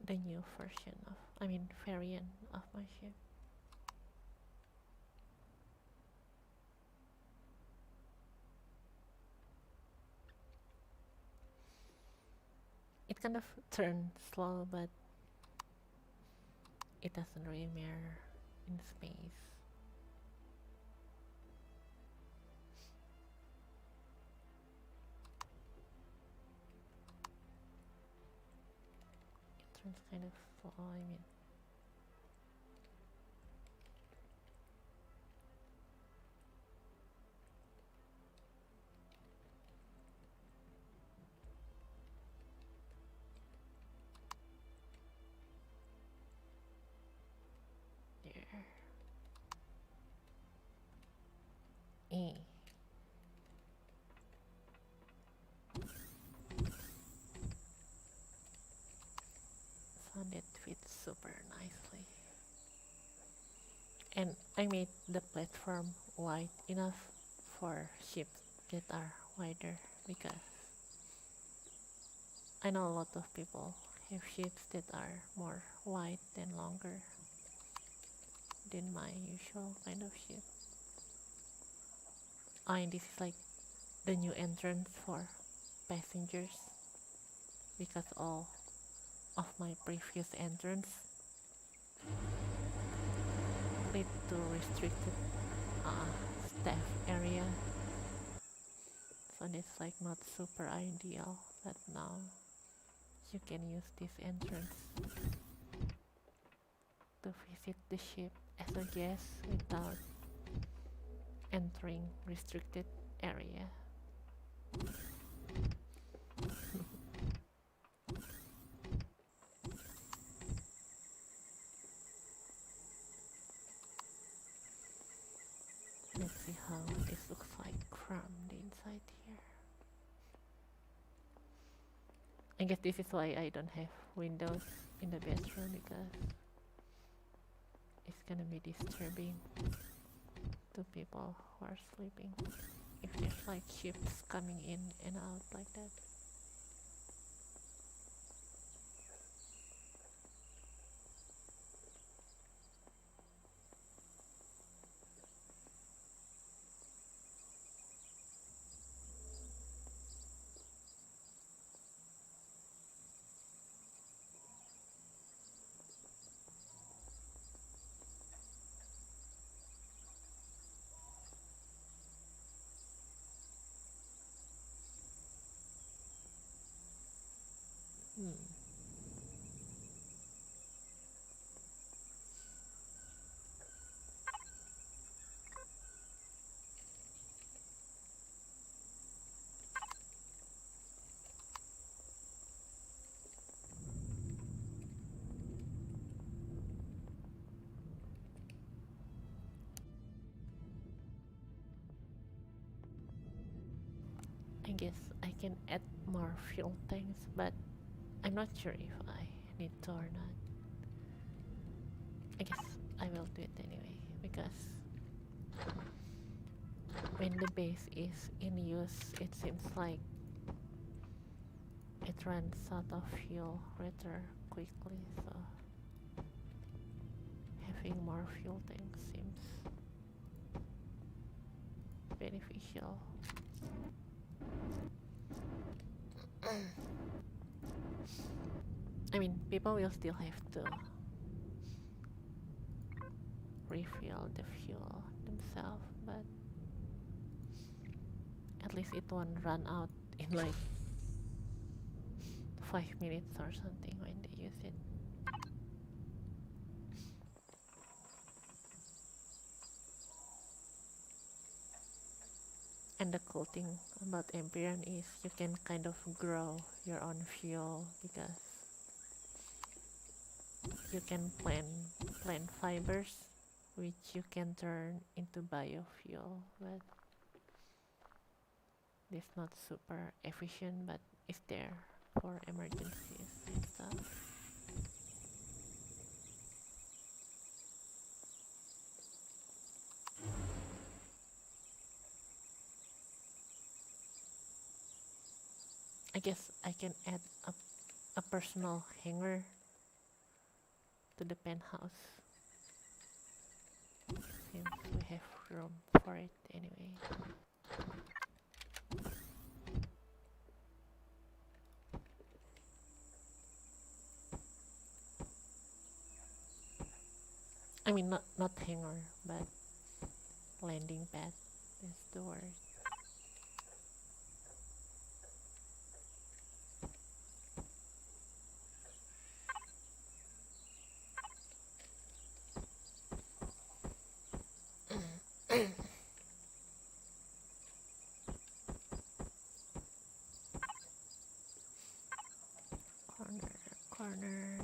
like the new version of, I mean, variant of my ship. It kind of turns slow, but it doesn't really mirror in space. It turns kind of slow, I mean. There. So that fits super nicely. And I made the platform wide enough for ships that are wider, because I know a lot of people have ships that are more wide than longer than my usual kind of ship. And this is like the new entrance for passengers, because all of my previous entrance lead to restricted staff area, so it's like not super ideal, but now you can use this entrance to visit the ship as a guest without entering restricted area. Let's see how this looks like from the inside here. I guess this is why I don't have windows in the bedroom, because it's gonna be disturbing to people who are sleeping if there's like ships coming in and out like that. I guess I can add more fuel tanks, but I'm not sure if I need to or not. I guess I will do it anyway, because when the base is in use, it seems like it runs out of fuel rather quickly, so having more fuel tanks seems beneficial. I mean, people will still have to refill the fuel themselves, but at least it won't run out in like 5 minutes or something when they use it. And the cool thing about Empyrion is you can kind of grow your own fuel, because you can plant fibers which you can turn into biofuel, but it's not super efficient, but it's there for emergencies and stuff. I guess I can add a personal hangar to the penthouse, since we have room for it anyway. I mean, not hanger, but landing pad is the word. Corner, corner.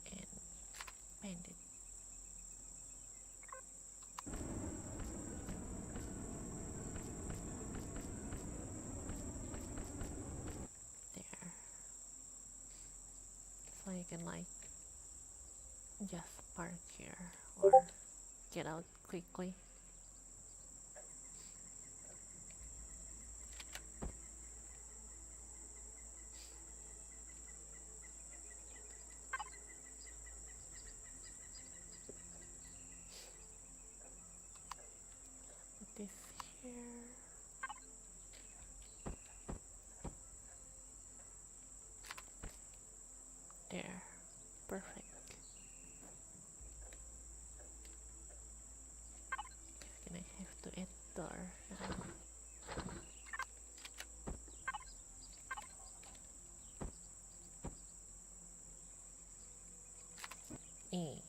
And bend it. There. So you can like just park here or get out quickly. Put this here. There. Perfect. Gonna have to add door now. E.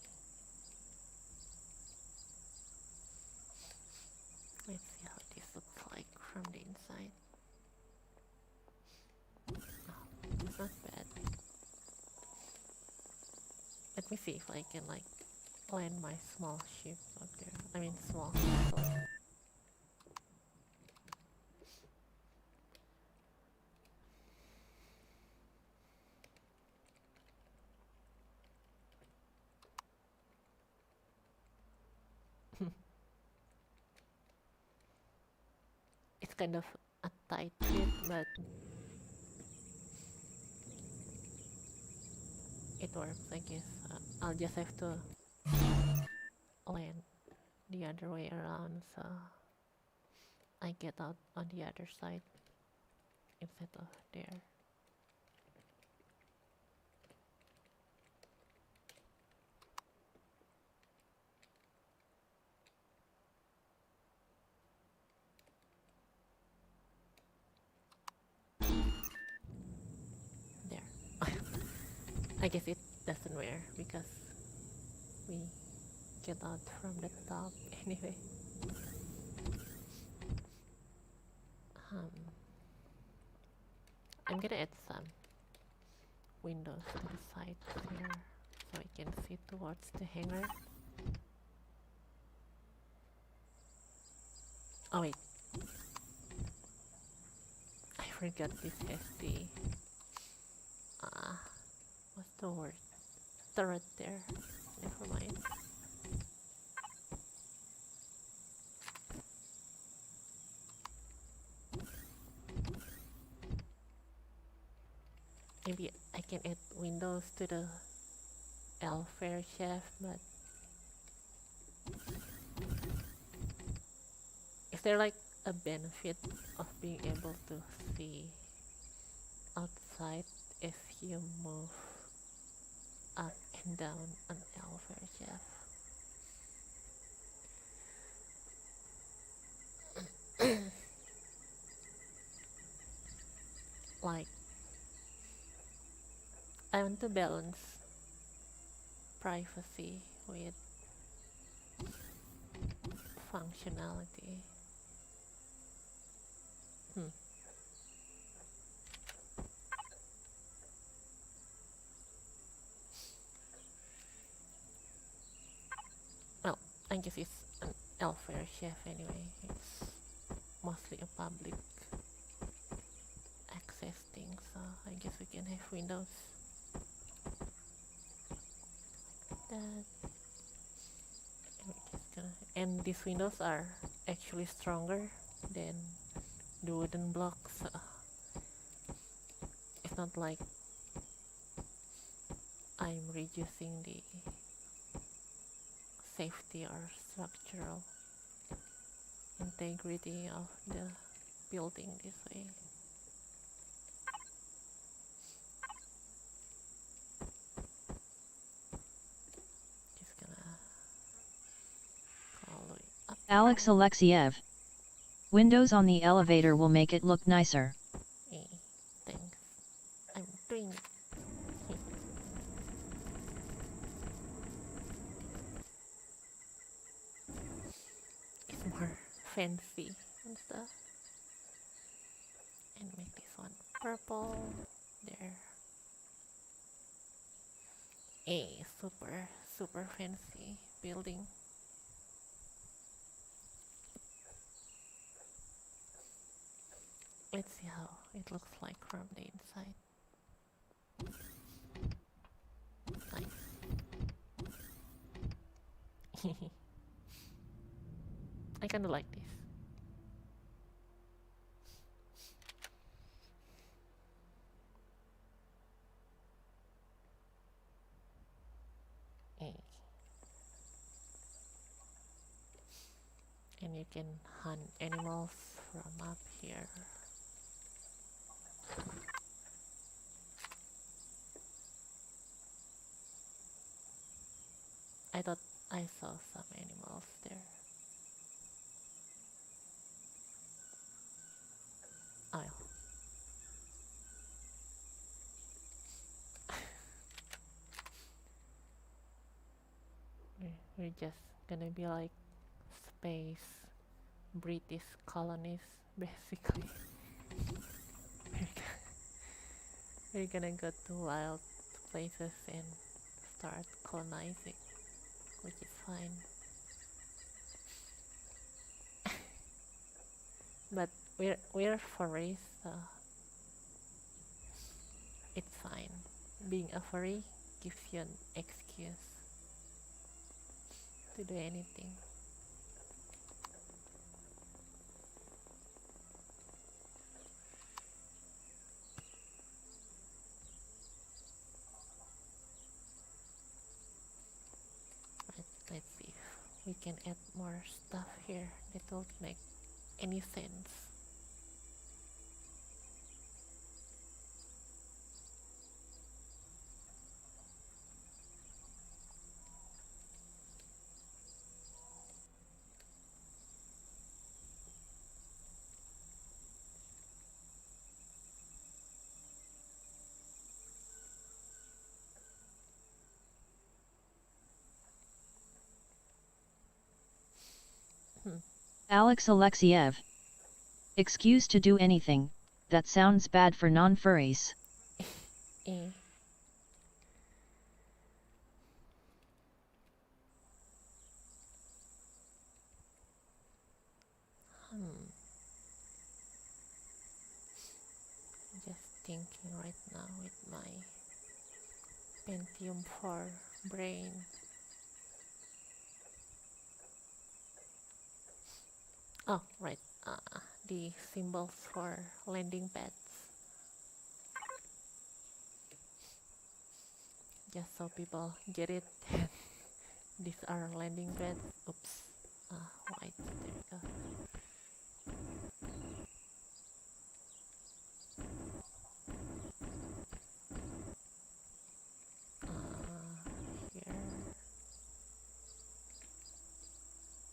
Let's see how this looks like from the inside. Oh, it's not bad. Let me see if I can like land my small ship up there. I mean small castle. It's kind of a tight fit, but it works, I guess. I'll just have to land the other way around so I get out on the other side instead of there. There. I guess it doesn't wear because we get out from the top anyway. I'm gonna add some windows to the sides here so I can see towards the hangar. Oh wait, I forgot this has the what's the word? Turret there. Never mind. Maybe I can add windows to the Elfair shaft, but is there like a benefit of being able to see outside if you move up and down an Elfair shaft? Like, I want to balance privacy with functionality. Well, I guess it's an Elfair chef anyway. It's mostly a public access thing, so I guess we can have windows like that. And these windows are actually stronger than the wooden blocks. So it's not like I'm reducing the safety or structural integrity of the building this way. Just gonna go all the way up. Alex Alexiev. Windows on the elevator will make it look nicer. Hey, thanks. I'm doing it. It's more fancy and stuff. And make this one purple. There. A super fancy building. Let's see how it looks like from the inside. Nice. I kinda like this. And you can hunt animals from up here. I thought I saw some animals there. Oh, we're just gonna be like space British colonies, basically. We're gonna go to wild places and start colonizing, which is fine. But we're furries, so it's fine. Being a furry gives you an excuse to do anything. Let's see if we can add more stuff here that will make any sense. Alex Alexiev. Excuse to do anything, that sounds bad for non-furries. Just thinking right now with my Pentium 4 brain. Oh, right. The symbols for landing pads. Just so people get it. These are landing pads. Oops. White. There we go. Here.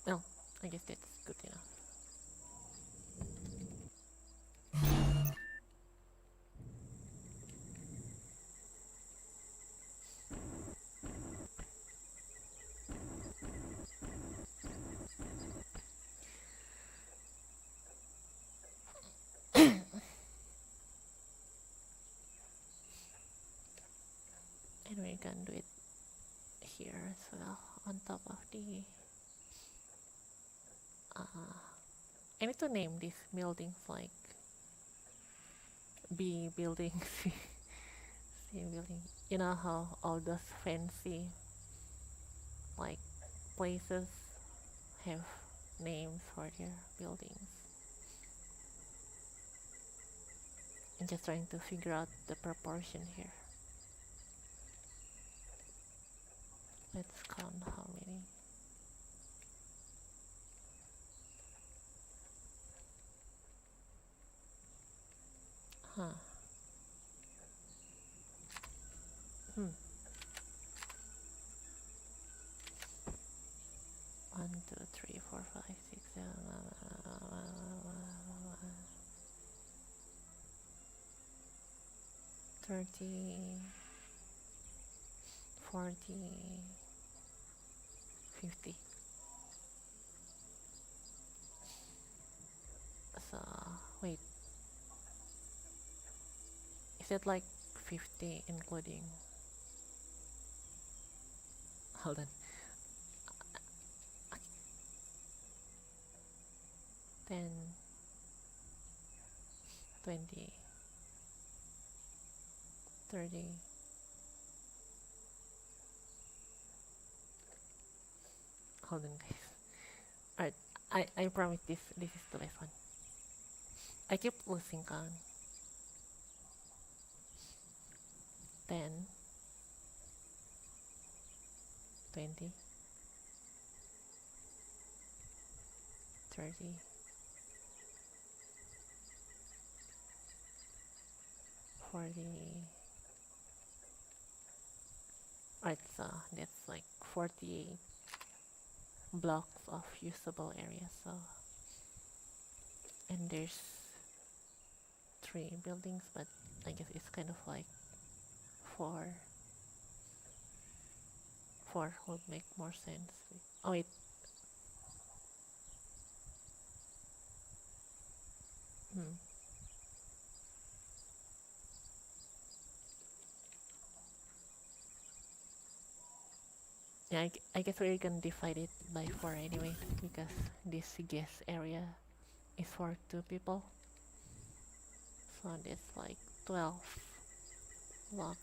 No, I guess that's good enough. And we're gonna do it here as well, on top of the I need to name these buildings like B buildings. C building. You know how all those fancy like places have names for their buildings. I'm just trying to figure out the proportion here. Let's count how many. Huh. Hmm. 1, 2, 3, 4, 5, 6, 7, 30, 40, 50. So, wait, is it like 50 including? Hold on. 10, 20, 30. Hold on, guys. Alright, I promise this is the last one. I keep losing count. 10, 20, 30, 40. Alright, so that's like 48 blocks of usable area. So, and there's 3 buildings, but I guess it's kind of like 4. 4 would make more sense. Oh wait. Hmm. Yeah, I guess we're gonna divide it by 4 anyway, because this guest area is for 2 people. So that's like 12 blocks.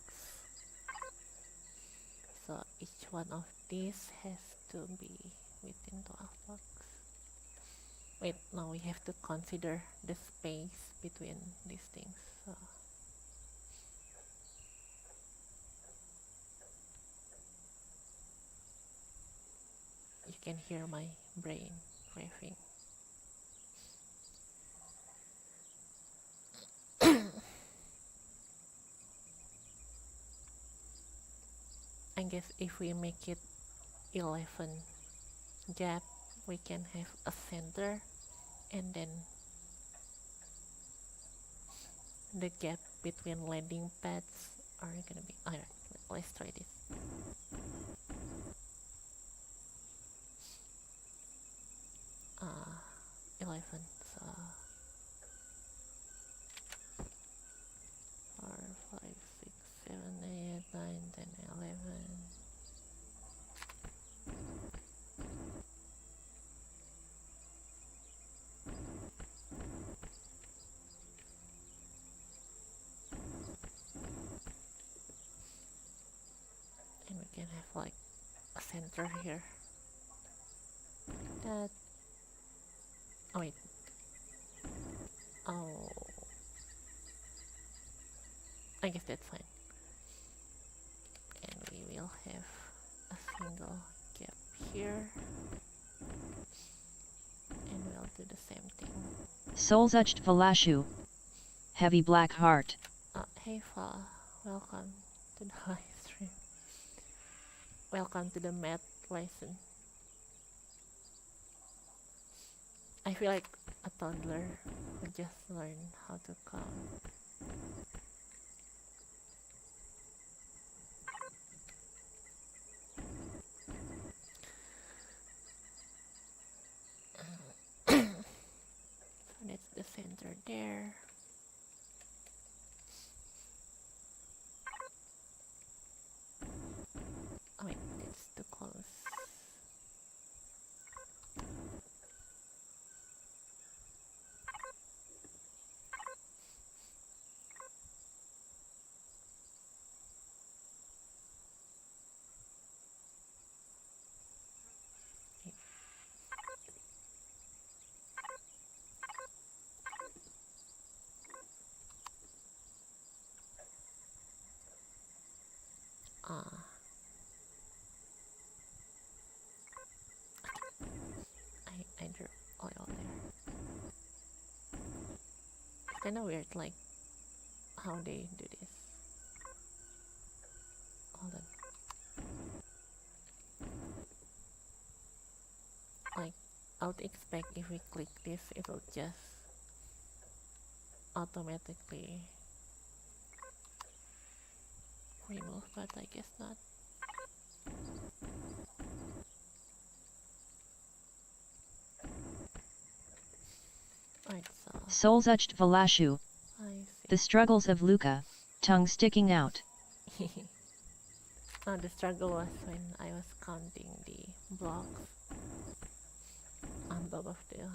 So each one of these has to be within 12 blocks. Wait, now we have to consider the space between these things. So you can hear my brain racing. I guess if we make it 11 gap, we can have a center, and then the gap between landing pads are gonna be alright. Let's try this. 11. So 4, 5, 6, 7, 8, 9, 10, 11. And we can have like a center here. That. Oh wait. Oh. I guess that's fine. And we will have a single gap here. And we'll do the same thing. Solzucht Valashu. Heavy Black Heart. Hey Fa, welcome to the live stream. Welcome to the math lesson. I feel like a toddler who just learned how to count. So that's the center there. Oh wait, that's too close. I drew oil there. It's kind of weird, like how they do this. Hold on. Like, I would expect if we click this, it will just automatically remove, but I guess not. Alright, so Solzucht Velashu. I The struggles of Luca, tongue sticking out. see. Oh, the struggle was when I was counting the blocks on top of the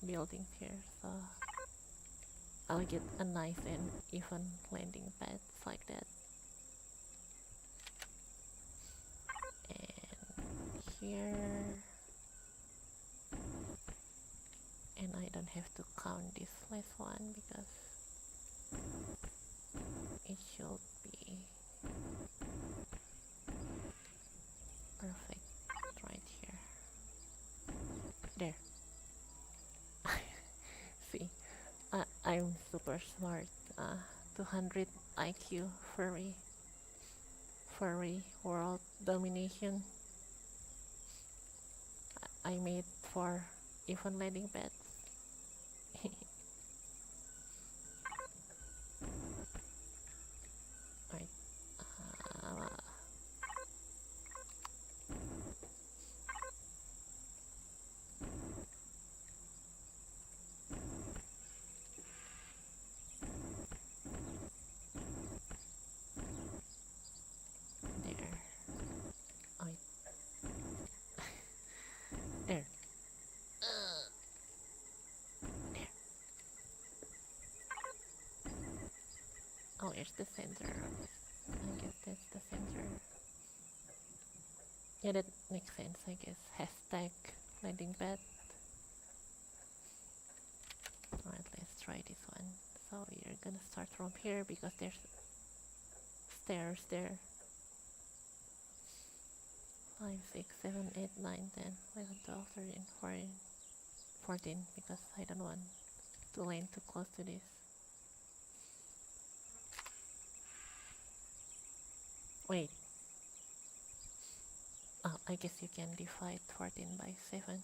building here, so I'll get a nice and even landing pads like that. And here, and I don't have to count this last one because it should be perfect right here. There. See, I'm super smart. 200 IQ furry world domination. I made 4 even landing pads. Right. There. Right. There. There. Oh, here's the center. I guess that's the center. Yeah, that makes sense, I guess. Hashtag landing pad. Alright, let's try this one. So you're gonna start from here because there's stairs there. 5, 6, 7, 8, 9, 10, 11, 12, 13, 14, 14 because I don't want to land too close to this. Wait. Oh, I guess you can divide 14 by 7.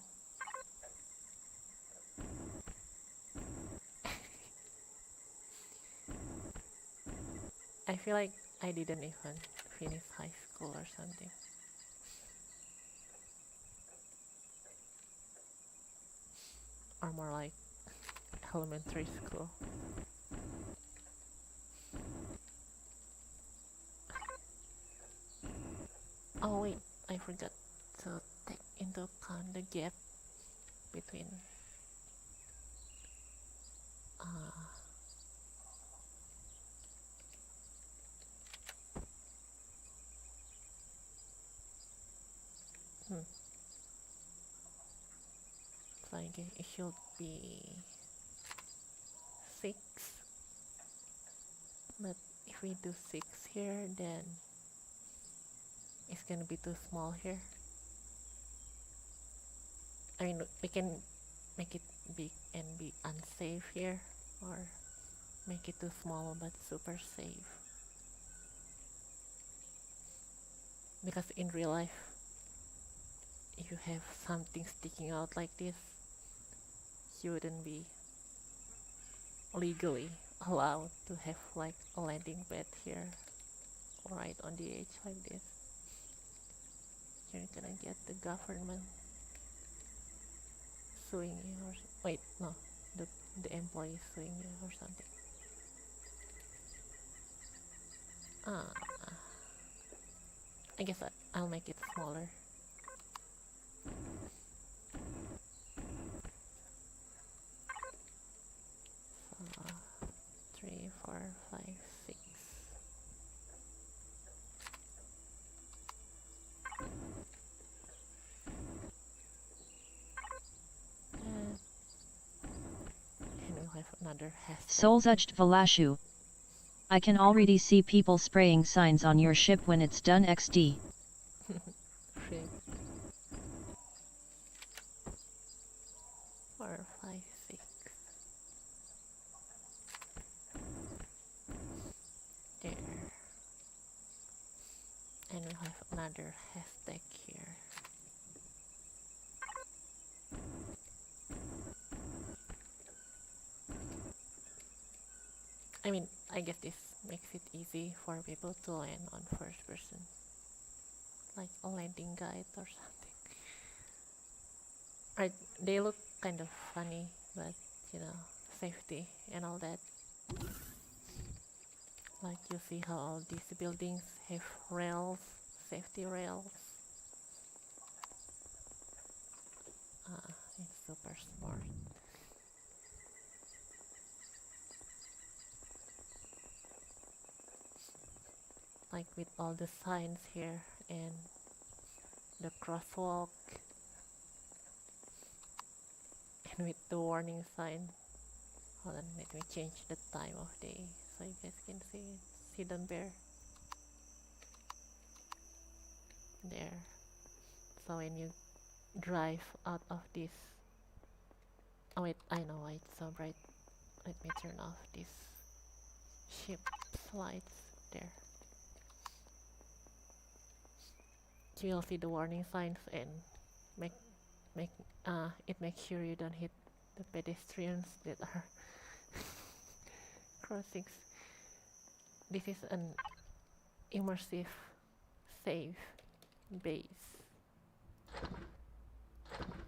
I feel like I didn't even finish high school or something. Or more like elementary school. Oh wait, I forgot to take into account the gap between so I guess it should be 6, but if we do 6 here, then it's gonna be too small here. I mean, we can make it big and be unsafe here, or make it too small but super safe. Because in real life, if you have something sticking out like this, you wouldn't be legally allowed to have like a landing pad here right on the edge like this. You're gonna get the government suing you or wait, no, the employee suing you or something. I guess I'll make it smaller. So 3, 4, 5, 6. And we'll have another hashtag. Solzucht Velashu. I can already see people spraying signs on your ship when it's done XD. 3, 4, 5, 6. another hashtag here. I mean, I guess this makes it easy for people to land on first person, like a landing guide or something. Right, they look kind of funny, but you know, safety and all that. Like you see how all these buildings have rails, safety rails. It's super smart. Like with all the signs here and the crosswalk and with the warning sign. Hold on, let me change the time of day so you guys can see it. Hidden bear. There. So when you drive out of this, oh wait, I know why it's so bright. Let me turn off this ship lights there. You will see the warning signs and make it makes sure you don't hit the pedestrians that are crossings. This is an immersive, safe base.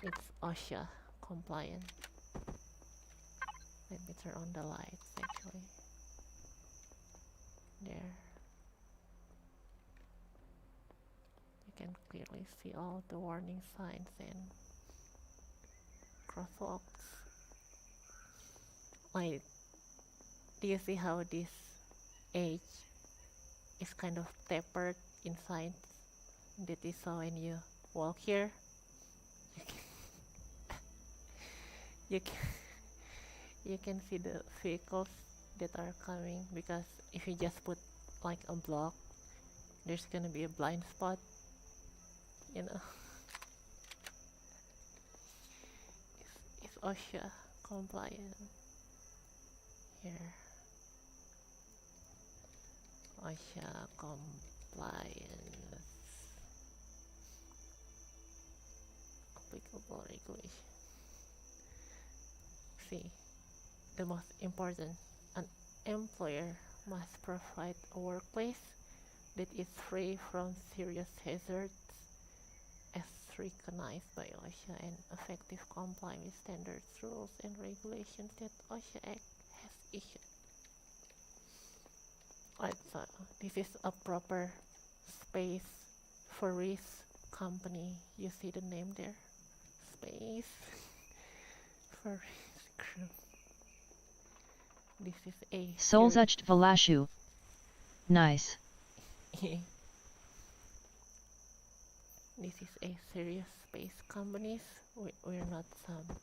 It's OSHA compliant. Let me turn on the lights actually. There. You can clearly see all the warning signs and crosswalks. Like, do you see how this edge is kind of tapered inside? That is so when you walk here, you can, you can see the vehicles that are coming, because if you just put like a block, there's gonna be a blind spot, you know. It's OSHA compliant here. OSHA compliance. Applicable regulation. See, the most important, an employer must provide a workplace that is free from serious hazards as recognized by OSHA and effective comply with standards, rules, and regulations that OSHA Act has issued. Right, so this is a proper space for risk company. You see the name there? Space for risk group. This is a Solzucht Velashu. Nice. This is a serious space companies. We're not some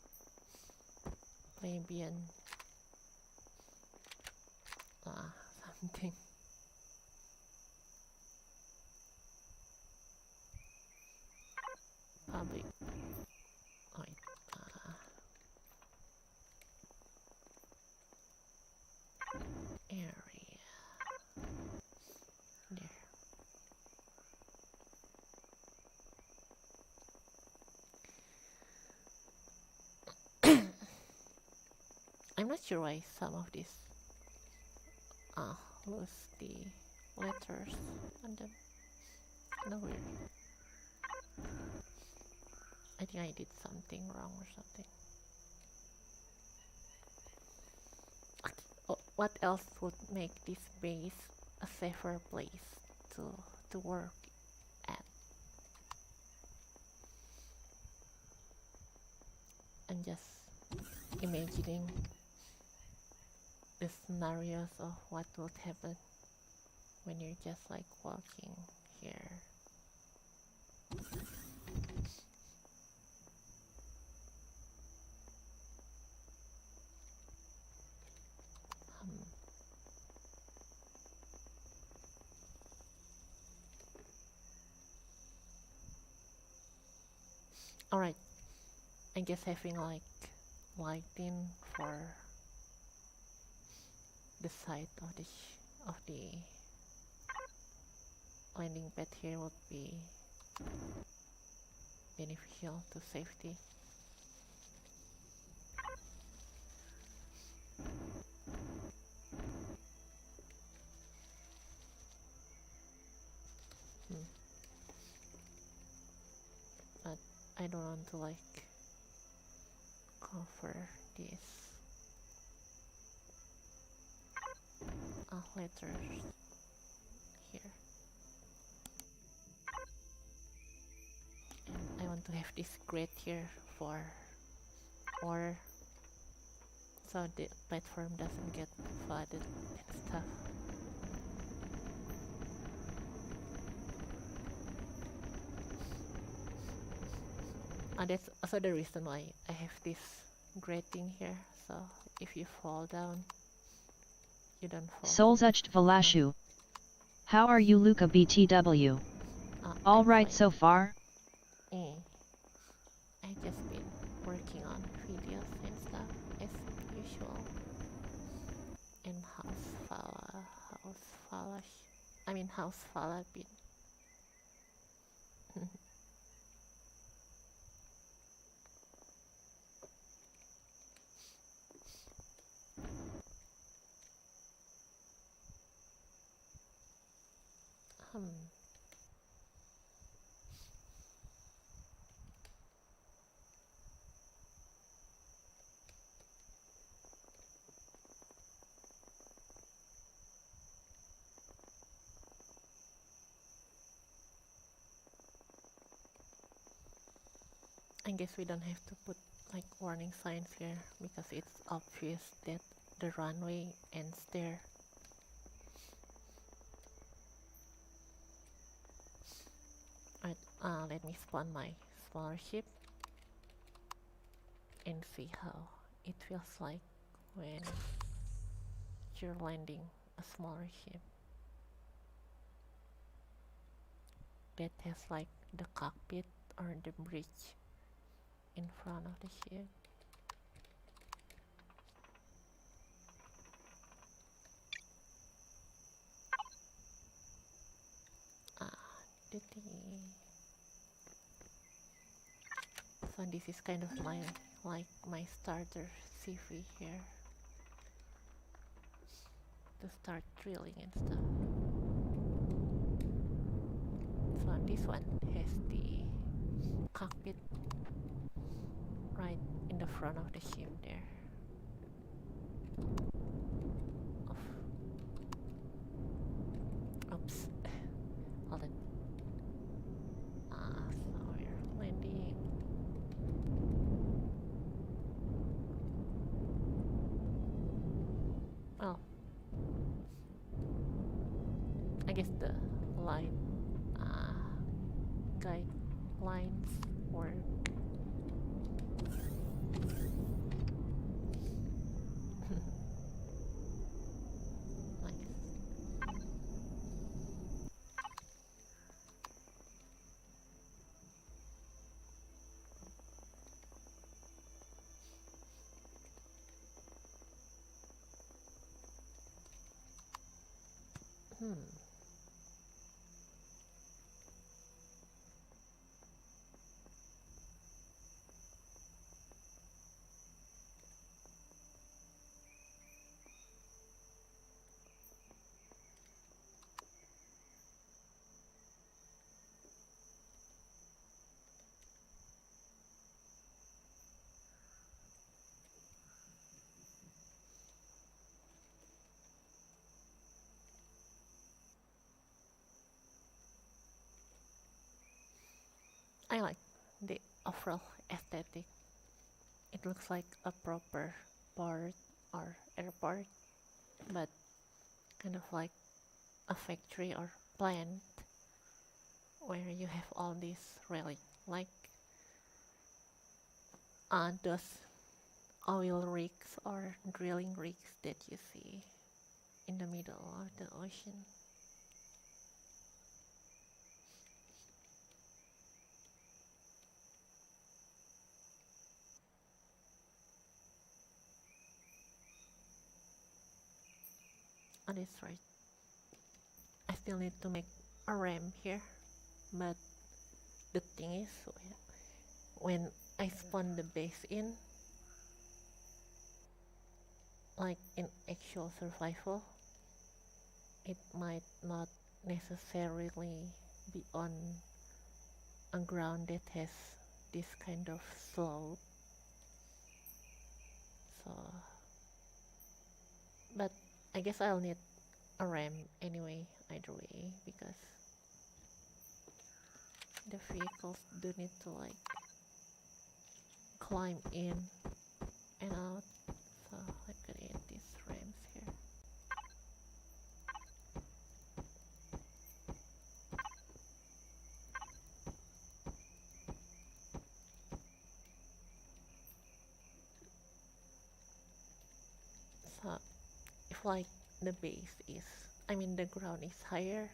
plebeian something. Public. Wait, area. There. I'm not sure why some of these lose the letters on them. No weird. I think I did something wrong or something. What else would make this base a safer place to work at? I'm just imagining the scenarios of what would happen when you're just like walking here. Alright, I guess having like lighting for the side of the landing pad here would be beneficial to safety. But I don't want to like cover this letters here, and I want to have this grate here for ore, so the platform doesn't get flooded and stuff. And that's also the reason why I have this grating here, so if you fall down, you don't fall. Solzucht Velashu. How are you, Luca BTW? All right so far? I just been working on videos and stuff as usual. And house fala been. I guess we don't have to put like warning signs here because it's obvious that the runway ends there. Right, let me spawn my smaller ship and see how it feels like when you're landing a smaller ship that has like the cockpit or the bridge in front of the ship. So this is kind of my starter CV here to start drilling and stuff. So this one has the cockpit right in the front of the ship there. Oops. Hold it. So we're landing. Oh. I guess the light guidelines work. I like the overall aesthetic. It looks like a proper port or airport, but kind of like a factory or plant where you have all these relic, like those oil rigs or drilling rigs that you see in the middle of the ocean. Oh, that's right. I still need to make a ramp here, but the thing is, when I spawn the base in, like in actual survival, it might not necessarily be on a ground that has this kind of slope. So, but I guess I'll need a ramp anyway, either way, because the vehicles do need to like climb in and out. So I'm gonna add these ramps here. So if like the base is, I mean the ground is higher,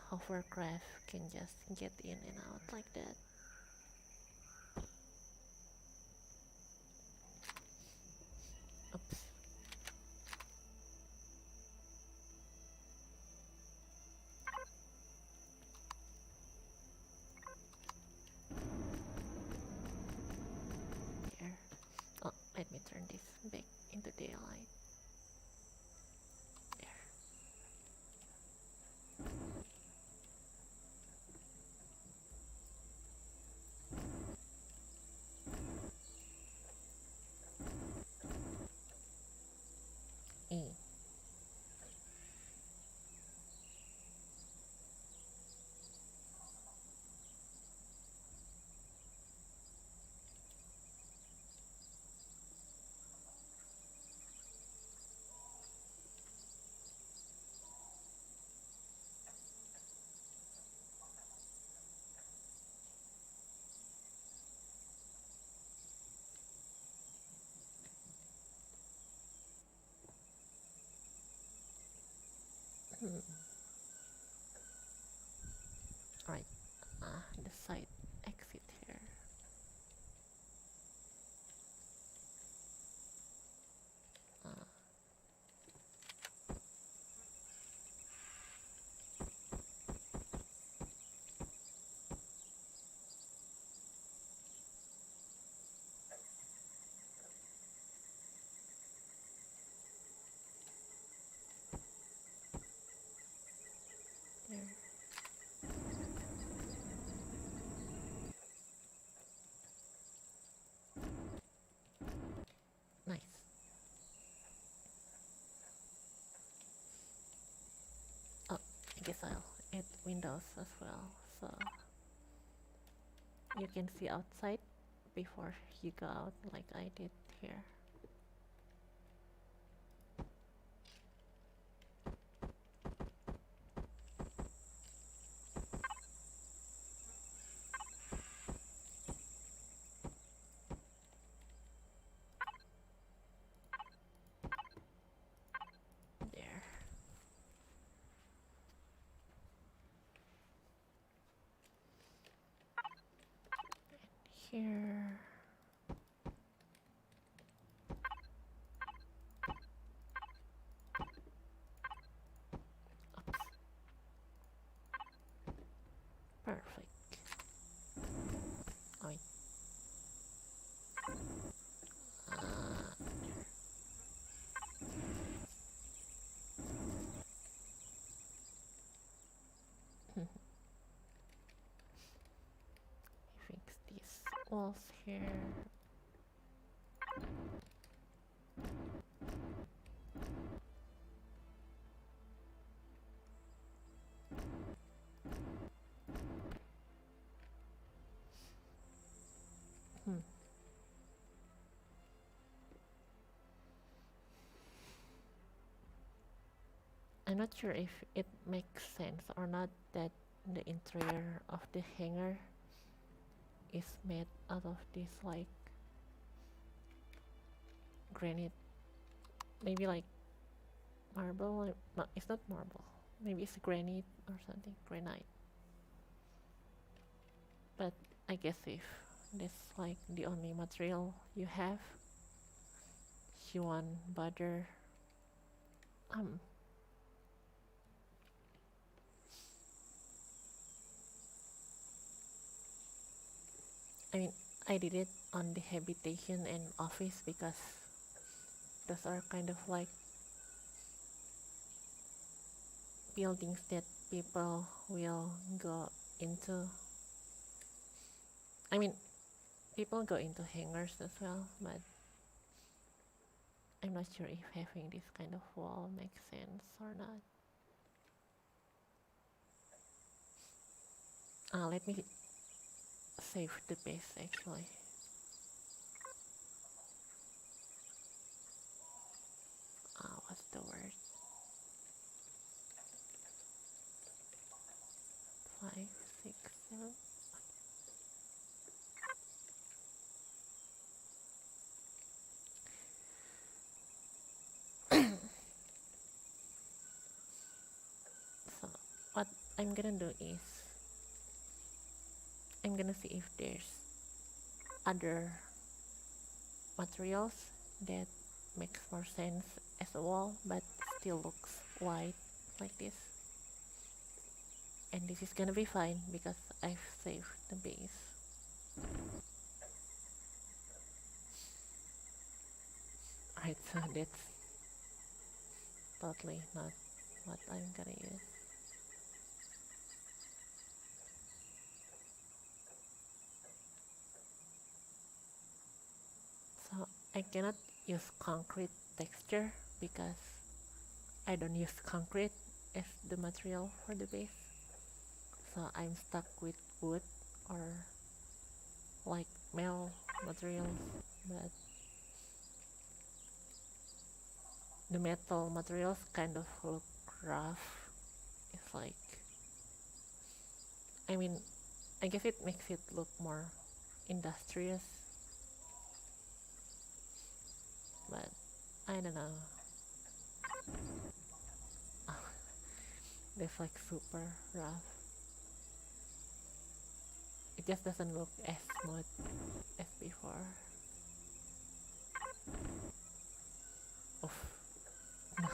hovercraft can just get in and out like that. Oops. There. Oh, let me turn this back into daylight. There. E. Right. The side exit here. Uh, there. Nice. Oh, I guess I'll add windows as well, so you can see outside before you go out like I did here. There. Here. Oops. Perfect. Wait. Fix these walls here. I'm not sure if it makes sense or not that the interior of the hangar is made out of this like granite, maybe like marble. No, it's not marble. Maybe it's granite or something, granite. But I guess if that's like the only material you have, you won't bother I mean, I did it on the habitation and office because those are kind of like buildings that people will go into. I mean, people go into hangars as well, but I'm not sure if having this kind of wall makes sense or not. Let me save the base actually. What's the word? 5, 6, 7. So what I'm gonna do is I'm gonna see if there's other materials that makes more sense as a wall but still looks white like this, and this is gonna be fine because I've saved the base. Right, so that's totally not what I'm gonna use. So I cannot use concrete texture because I don't use concrete as the material for the base. So I'm stuck with wood or like metal materials, but the metal materials kind of look rough. It's like, I mean, I guess it makes it look more industrious, but I don't know. That's like super rough. It just doesn't look as smooth as before. Oof. No.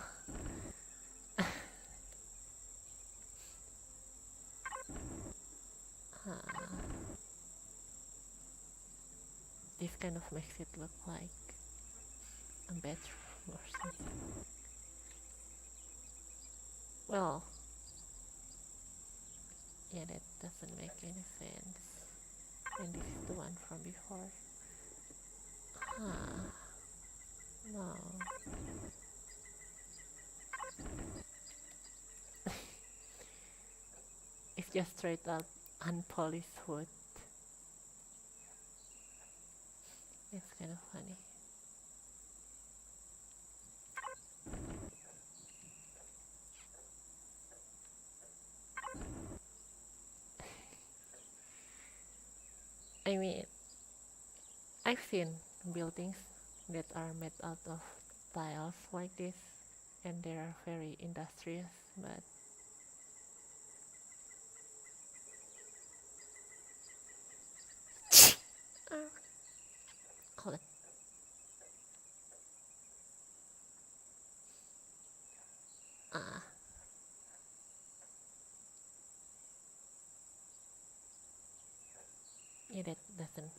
This kind of makes it look like a bedroom or something. Well, yeah, that doesn't make any sense. And this is the one from before. No. It's just straight up unpolished wood. It's kind of funny. I mean, I've seen buildings that are made out of tiles like this, and they are very industrious, but hold on. Ah, yeah, that doesn't.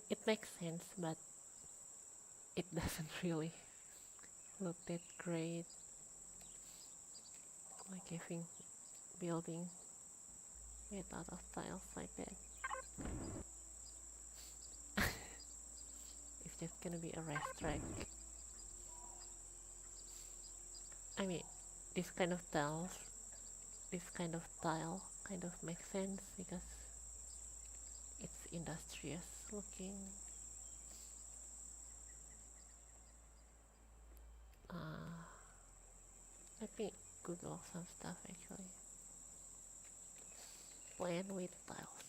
It makes sense, but it doesn't really look that great. Like having building made out of tiles like that. It's just gonna be a racetrack. I mean, this kind of tiles, this kind of tile kind of makes sense because it's industrious looking. Let me Google some stuff actually. Plan with tiles.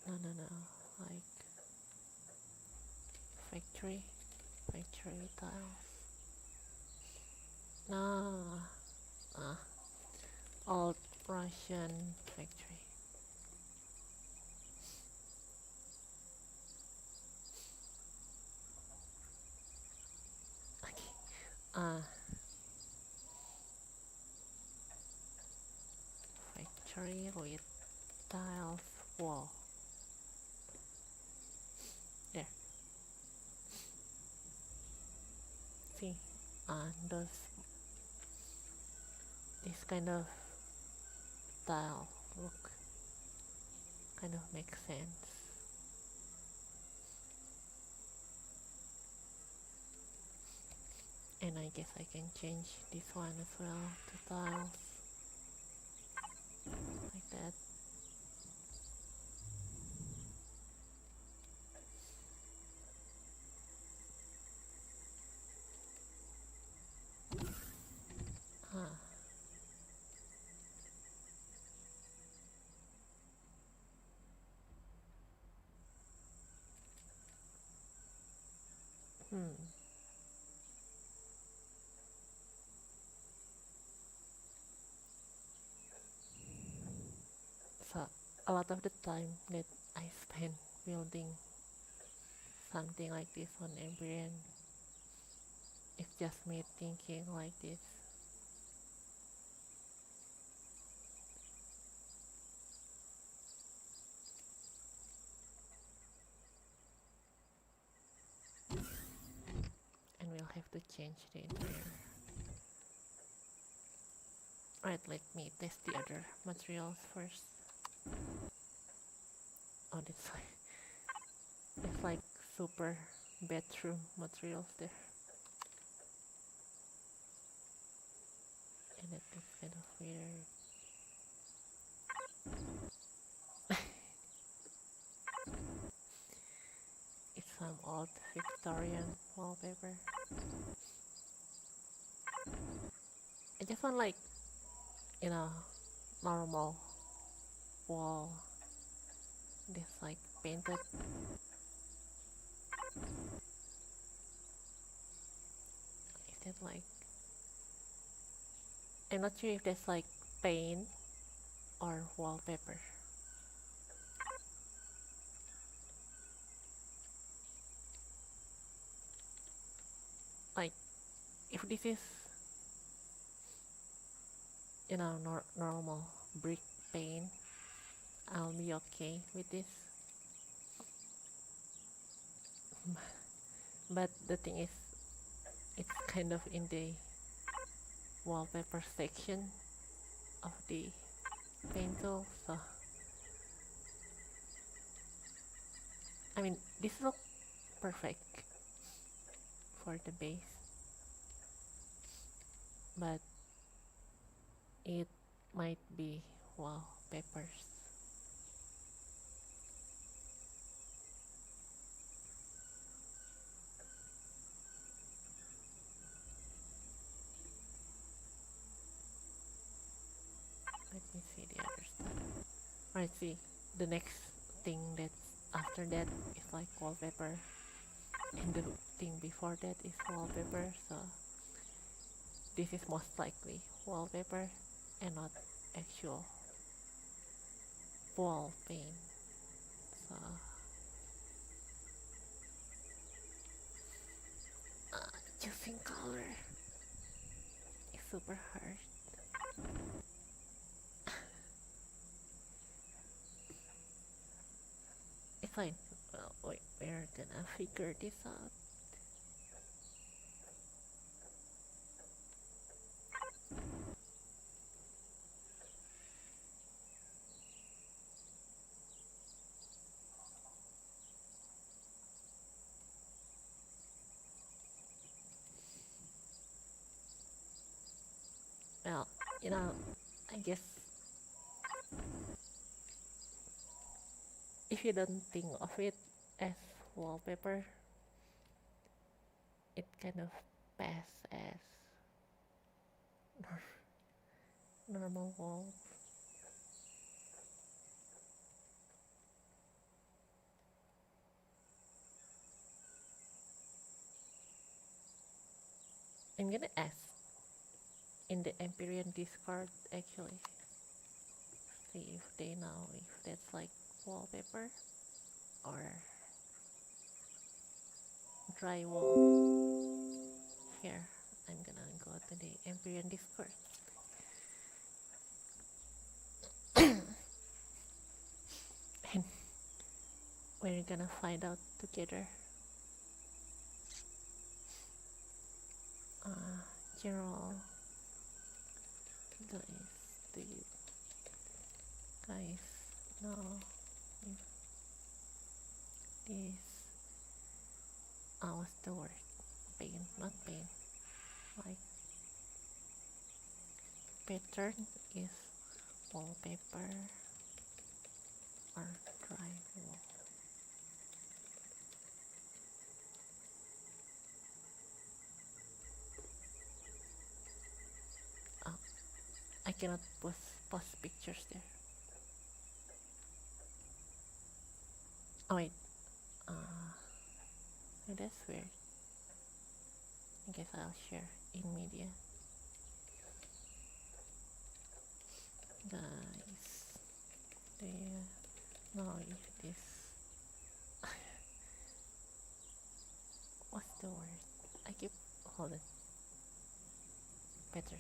No, like factory tiles. No, old Russian factory. Okay. tree with tiles wall. There. See, those this kind of tile look kind of makes sense. And I guess I can change this one as well to tiles like that. Huh. Hmm. So a lot of the time that I spend building something like this on Empyrion, it's just me thinking like this. And we'll have to change the interior. Alright, let me test the other materials first. Oh, it's like super bedroom materials there. And it looks kind of weird. It's some old Victorian wallpaper. I just want like, normal wall. This like painted. Is that like, I'm not sure if that's like paint or wallpaper. Like, if this is, normal brick paint, I'll be okay with this. But the thing is, it's kind of in the wallpaper section of the paint tool, so I mean, this looks perfect for the base, but it might be wallpapers. Let me see the other stuff. Alright, see, the next thing that's after that is like wallpaper, and the thing before that is wallpaper, so this is most likely wallpaper and not actual wall paint. So choosing color is super hard. It's fine. Well, wait, we're gonna figure this out. Well, I guess if you don't think of it as wallpaper, it kind of pass as normal wall. I'm gonna ask in the Empyrion Discord actually, see if they know if that's like wallpaper or drywall. Here, I'm gonna go to the Empyrion Discord. We're gonna find out together. General, guys, do you guys know if this, what's the word? Paint, not paint, like pattern is wallpaper or drywall. Oh, I cannot post pictures there. Oh wait, that's weird. I guess I'll share in media. Guys, do you know if this, what's the word? I keep, hold it, pattern.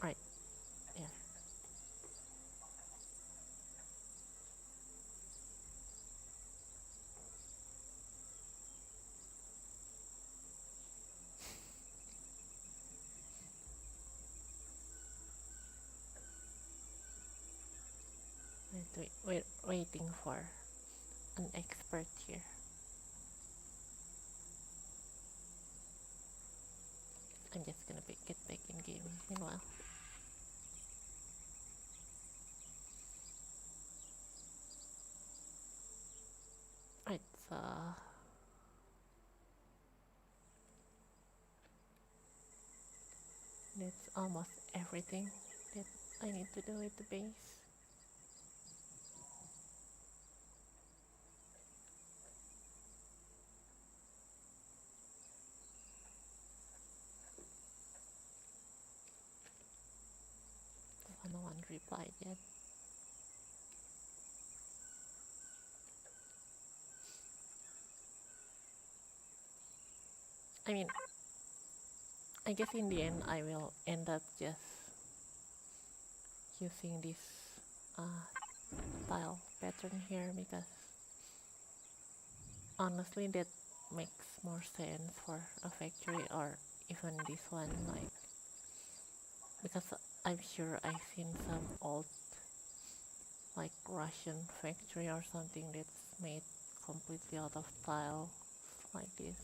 Right, yeah. We're waiting for an expert here. I'm just gonna get back in game meanwhile. Right, so that's almost everything that I need to do with the base. No one replied yet. I mean, I guess in the end I will end up just using this tile pattern here because honestly that makes more sense for a factory or even this one, like, because I'm sure I've seen some old like Russian factory or something that's made completely out of tile like this.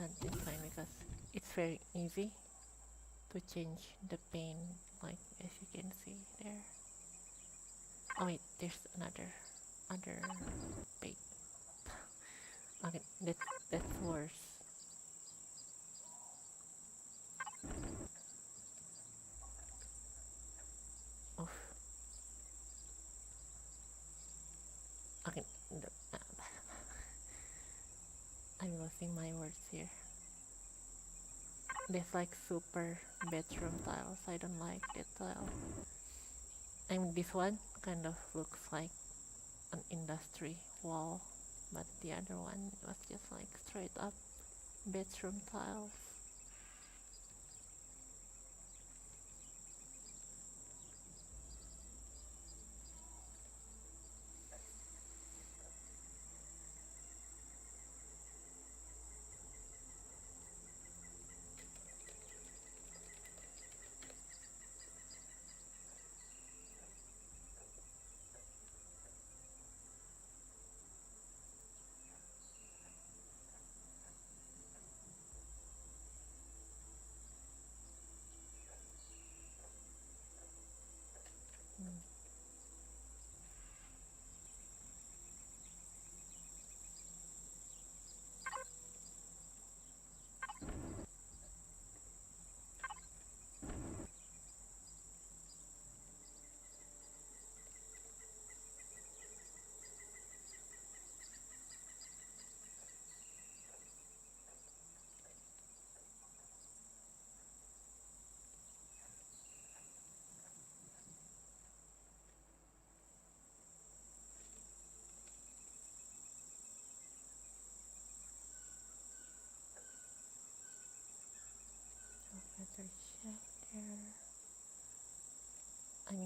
And it's fine because it's very easy to change the paint, like as you can see there. Oh wait, there's other paint. Okay, that's worse. Oof. Okay, I'm losing my words here. There's like super bedroom tiles. I don't like that tile. I mean, this one kind of looks like an industry wall, but the other one was just like straight up bedroom tiles.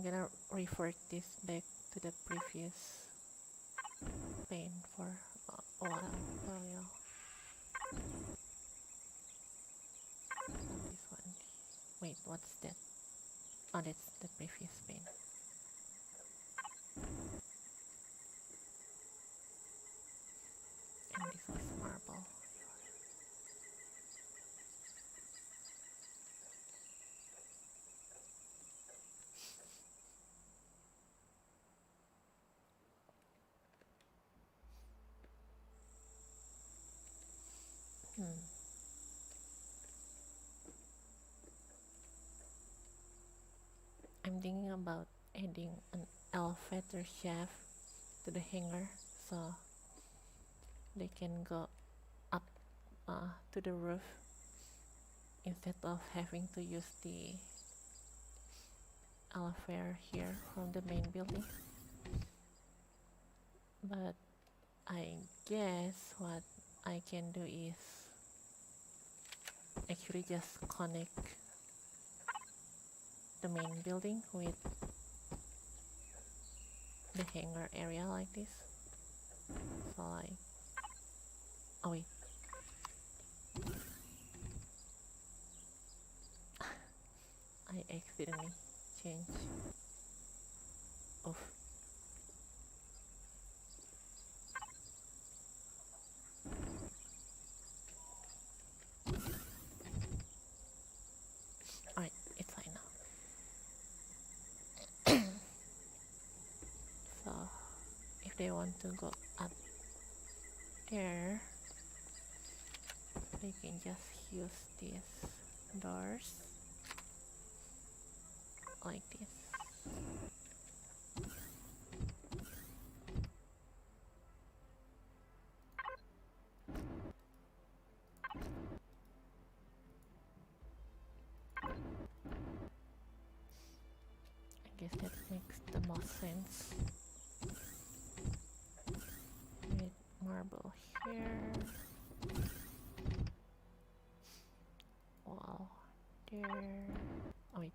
I'm gonna revert this back to the previous pane for a while. So yeah. So this one. Wait, what's that? Oh, that's the previous pane. And this was marble. I'm thinking about adding an elevator shaft to the hanger so they can go up to the roof instead of having to use the elevator here from the main building. But I guess what I can do is actually just connect the main building with the hangar area like this. So like, oh wait, I accidentally changed. Oof. Alright, it's fine now. So if they want to go up there, they can just use these doors like this. I guess that makes the most sense. With marble here. Wall there. Oh wait.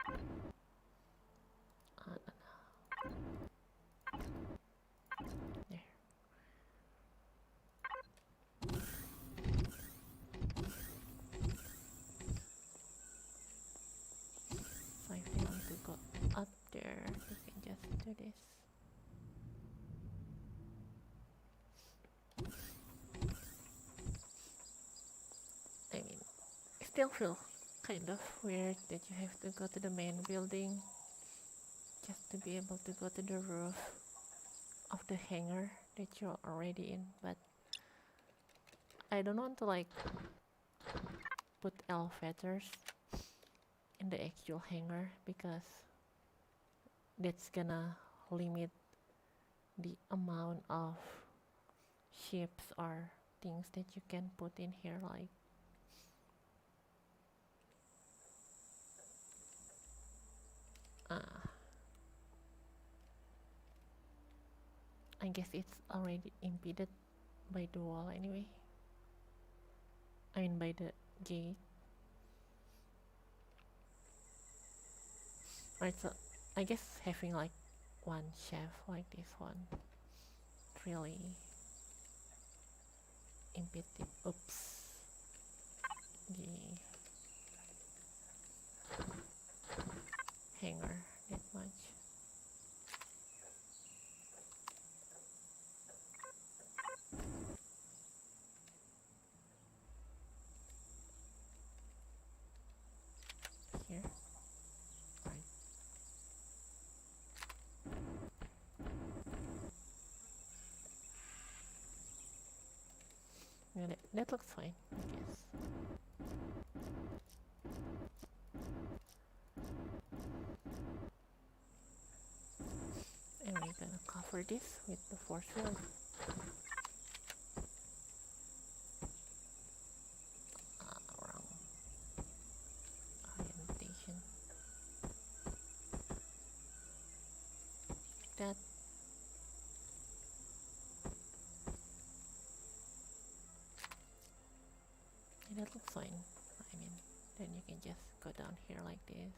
No. There. So if they want to go up there, they can just do this. I mean, it still feel kind of weird that you have to go to the main building just to be able to go to the roof of the hangar that you're already in, but I don't want to like put elevators in the actual hangar because that's gonna limit the amount of ships or things that you can put in here, like I guess it's already impeded by the wall anyway. I mean by the gate. Right, so I guess having like one shaft like this one really impede the hanger that much. Here. Right. Yeah, that looks fine, I guess. And we're gonna cover this with the force field. Wrong orientation. Like that. that looks fine. I mean, then you can just go down here like this.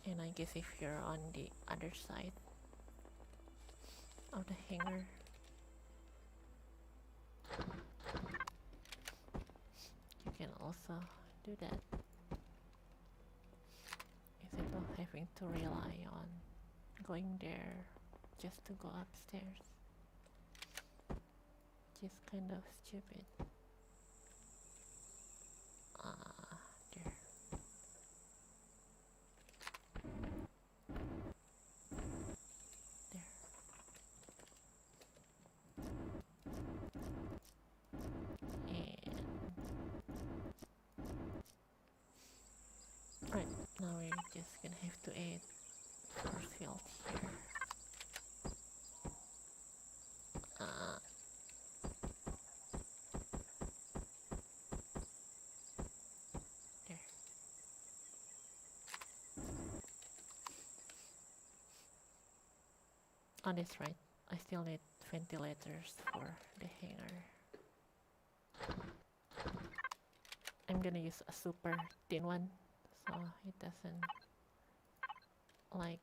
And I guess if you're on the other side of the hanger, you can also do that instead of having to rely on going there just to go upstairs, which is kind of stupid. There. There. And right, now we're just gonna have to add force field here. There. Oh, that's right. I still need ventilators for the hanger. I'm gonna use a super thin one so it doesn't like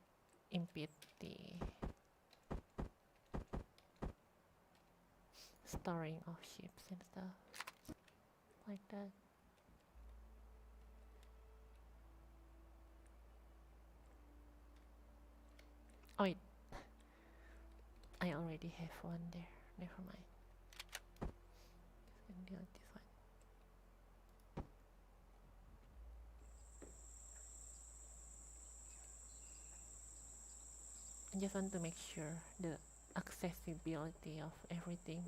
impede the storing of ships and stuff like that. Oh wait, I already have one there. Never mind. Just gonna delete this one. I just want to make sure the accessibility of everything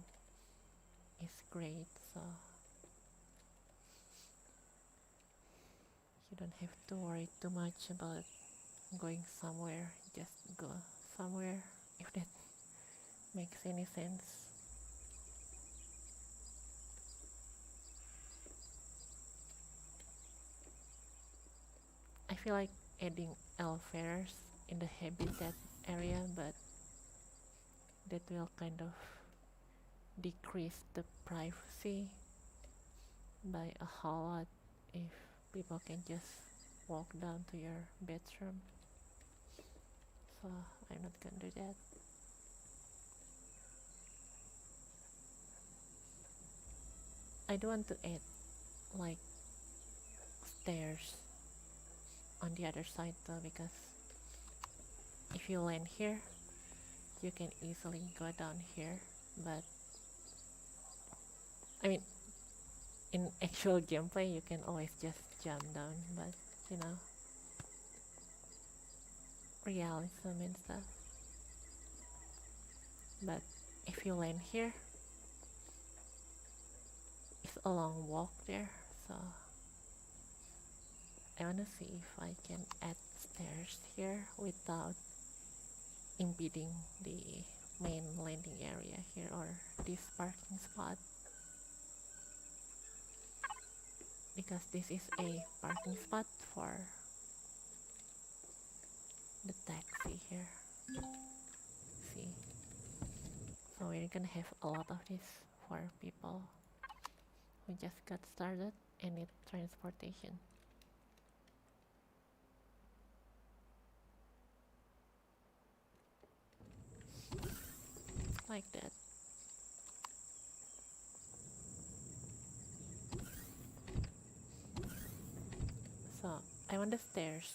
is great, so you don't have to worry too much about going somewhere. Just go somewhere, if that makes any sense. I feel like adding elevators in the habitat area, but that will kind of decrease the privacy by a whole lot if people can just walk down to your bedroom. So I'm not gonna do that. I do want to add like stairs on the other side though, because if you land here you can easily go down here, but I mean in actual gameplay you can always just jump down, but you know, realism and stuff. But if you land here, it's a long walk there, so I wanna see if I can add stairs here without impeding the main landing area here or this parking spot, because this is a parking spot for the taxi here. See, so we're gonna have a lot of this for people who just got started and need transportation. Like that. So I want the stairs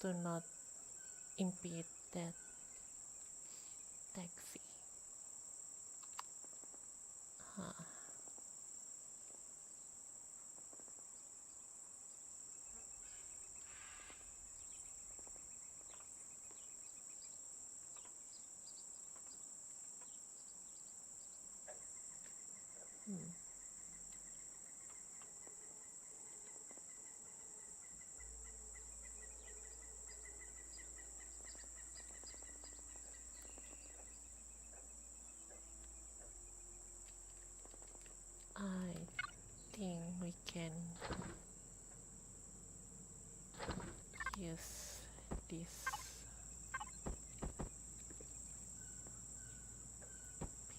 to not impede that taxi. Huh. I think we can use this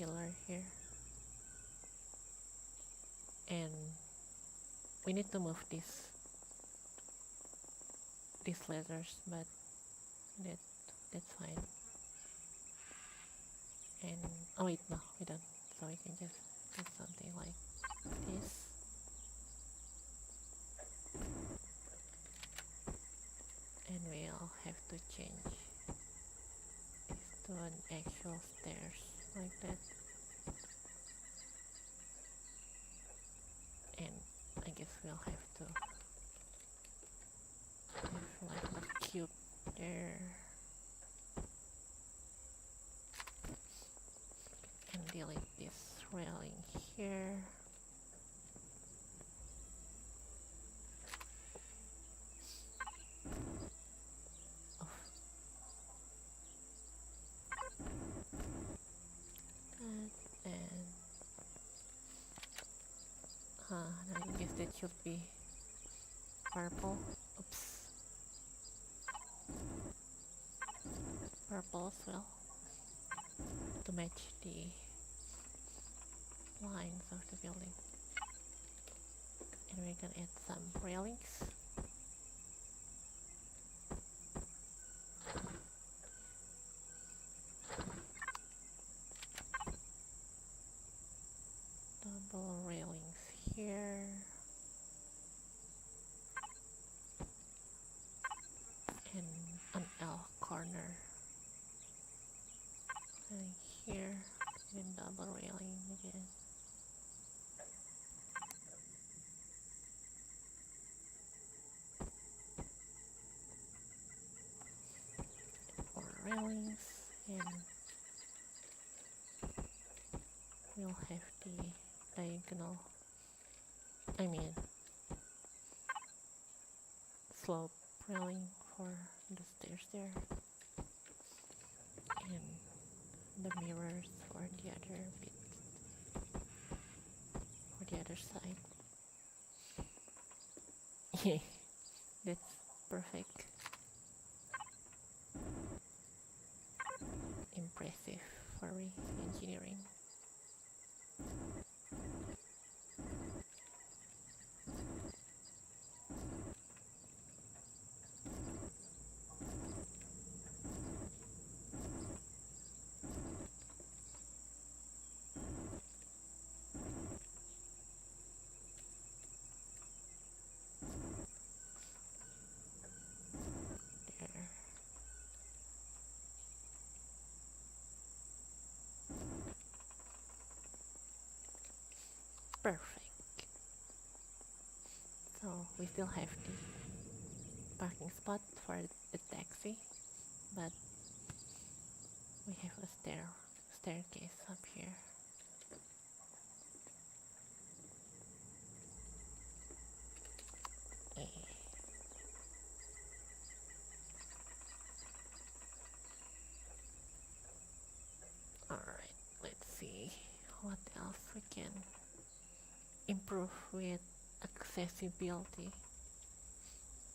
pillar here, and we need to move these letters, but that that's fine. And oh wait, no, we don't. So we can just do something like this. And we'll have to change this to an actual stairs like that. And I guess we'll have to have like a cube there. And delete this railing here. I guess that should be purple. Oops. Purple as well to match the lines of the building. And we're gonna add some railings. Double railings here. And an L corner. And here, and double railing again. More railings, and we'll have the diagonal, I mean slope railing for the stairs there, and the mirrors for the other bit, for the other side. That's perfect. Impressive for engineering. There. Perfect. So we still have the parking spot for the taxi, but we have a staircase up here. Eh. Alright, let's see what else we can improve with accessibility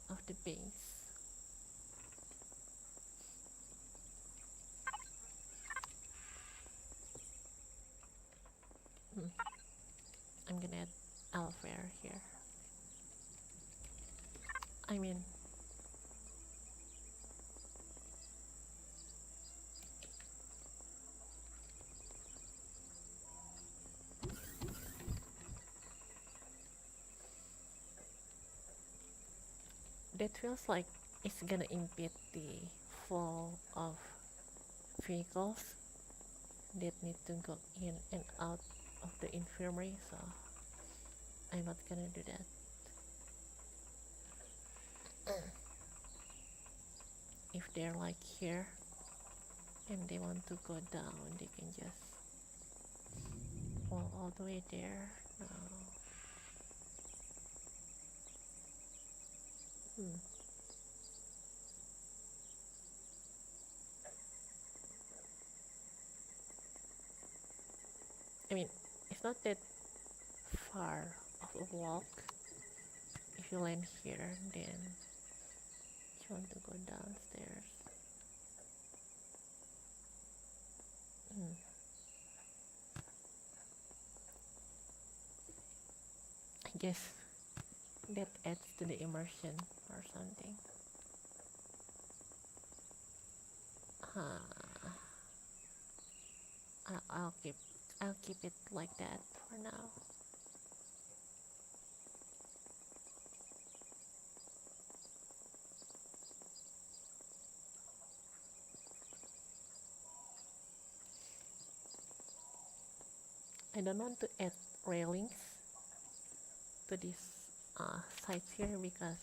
of the base. I'm gonna add Alfair here. I mean, that feels like it's gonna impede the flow of vehicles that need to go in and out of the infirmary, so I'm not gonna do that. If they're like here and they want to go down, they can just fall all the way there. No. I mean, it's not that far of a walk. If you land here, then you want to go downstairs. guess that adds to the immersion or something. I'll keep it like that for now. I don't want to add railings to this sides here because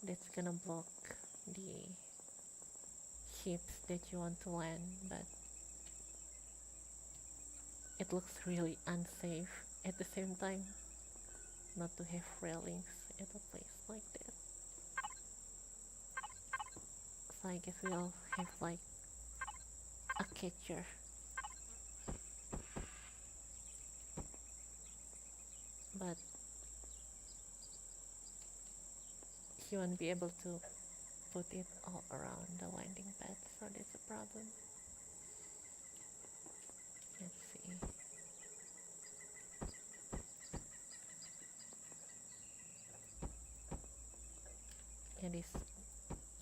that's gonna block the ships that you want to land, but it looks really unsafe at the same time not to have railings at a place like that. So I guess we'll have like a catcher. But he won't be able to put it all around the landing pad, so that's a problem. Let's see. Yeah, this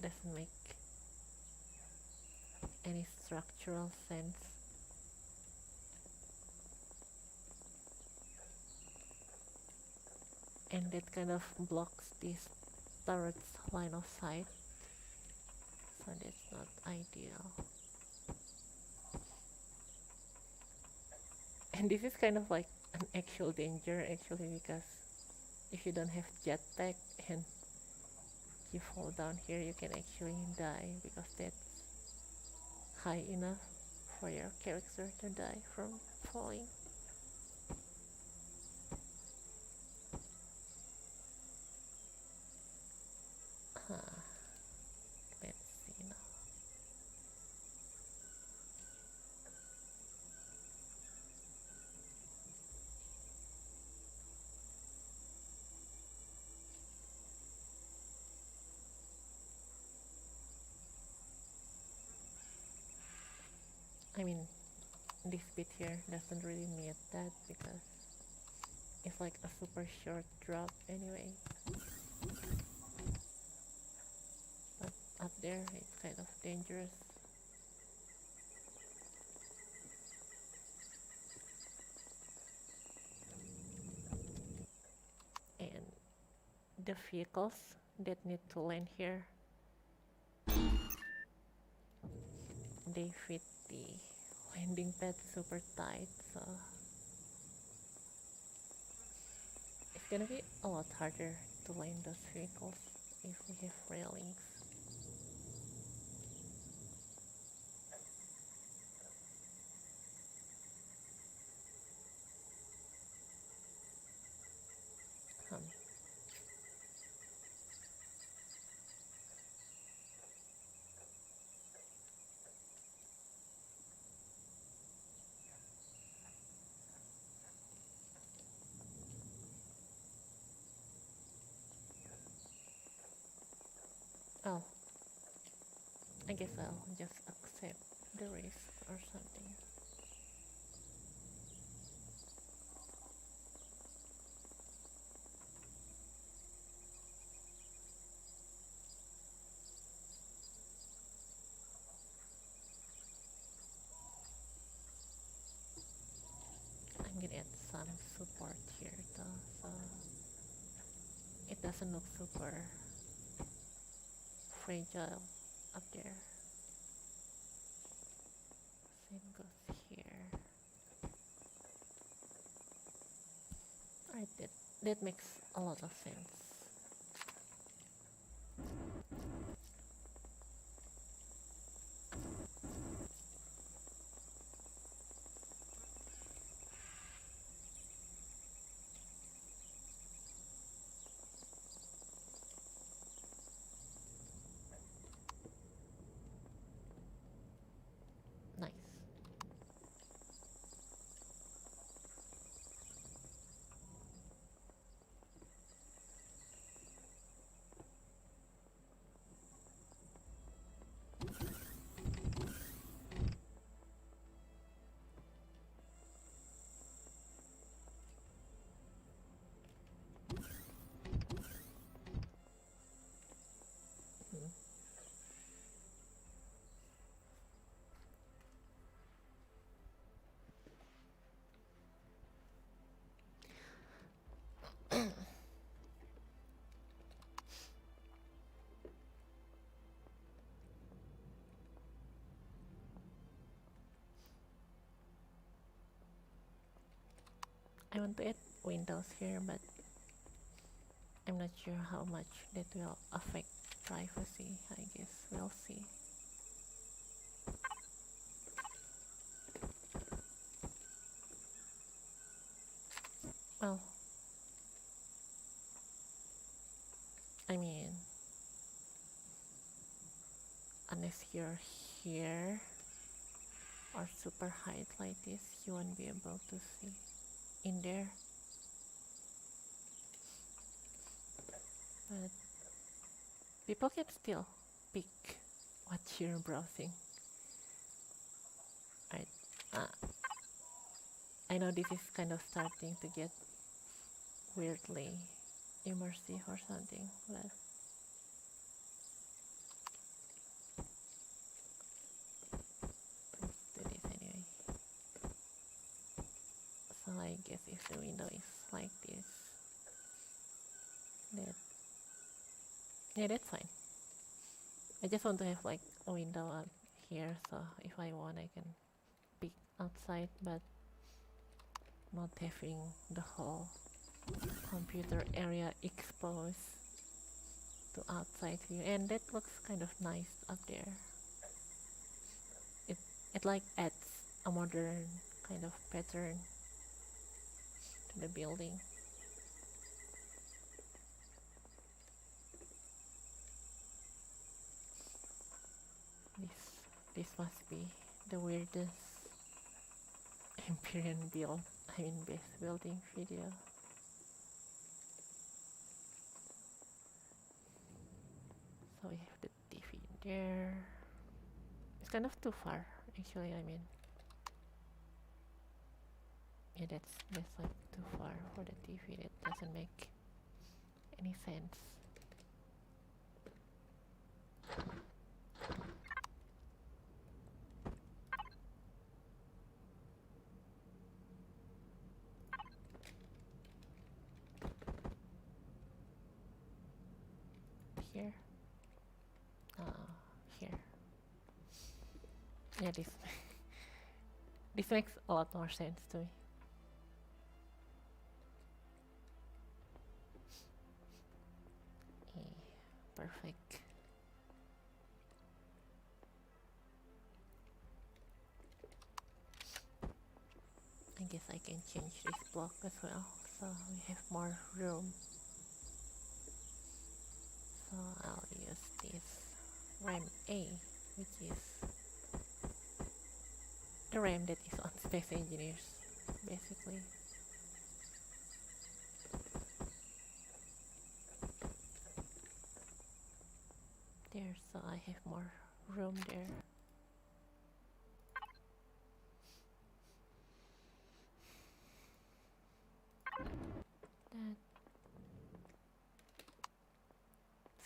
doesn't make any structural sense. And that kind of blocks this turret's line of sight, so that's not ideal. And this is kind of like an actual danger actually, because if you don't have jetpack and you fall down here, you can actually die because that's high enough for your character to die from falling. Let's see now. I mean, this bit here doesn't really meet that because it's like a super short drop anyway. But up there, it's kind of dangerous. And the vehicles that need to land here, they fit the landing pad super tight, so it's gonna be a lot harder to land those vehicles if we have railings. Oh, I guess I'll just accept the risk or something. I'm gonna add some support here though, so it doesn't look super fragile up there. Same goes here. Alright, that makes a lot of sense. Nice. I want to add windows here, but I'm not sure how much that will affect privacy. I guess we'll see. Well, I mean, unless you're here or super height like this, you won't be able to see in there. But people can still pick what you're browsing. Right. I know this is kind of starting to get weirdly immersive or something, but let's do this anyway. So I guess if the window is like this, that yeah, that's fine. I just want to have like a window out here, so if I want I can peek outside, but not having the whole computer area exposed to outside view. And that looks kind of nice up there. It like adds a modern kind of pattern to the building. This must be the weirdest Empyrion build, base building video. So we have the TV in there. It's kind of too far, actually. Yeah, that's like too far for the TV. That doesn't make any sense. Here. Here. Yeah, this this makes a lot more sense to me. Perfect. I guess I can change this block as well, so we have more room. So I'll use this RAM A, which is the RAM that is on Space Engineers, basically. There, so I have more room there. That.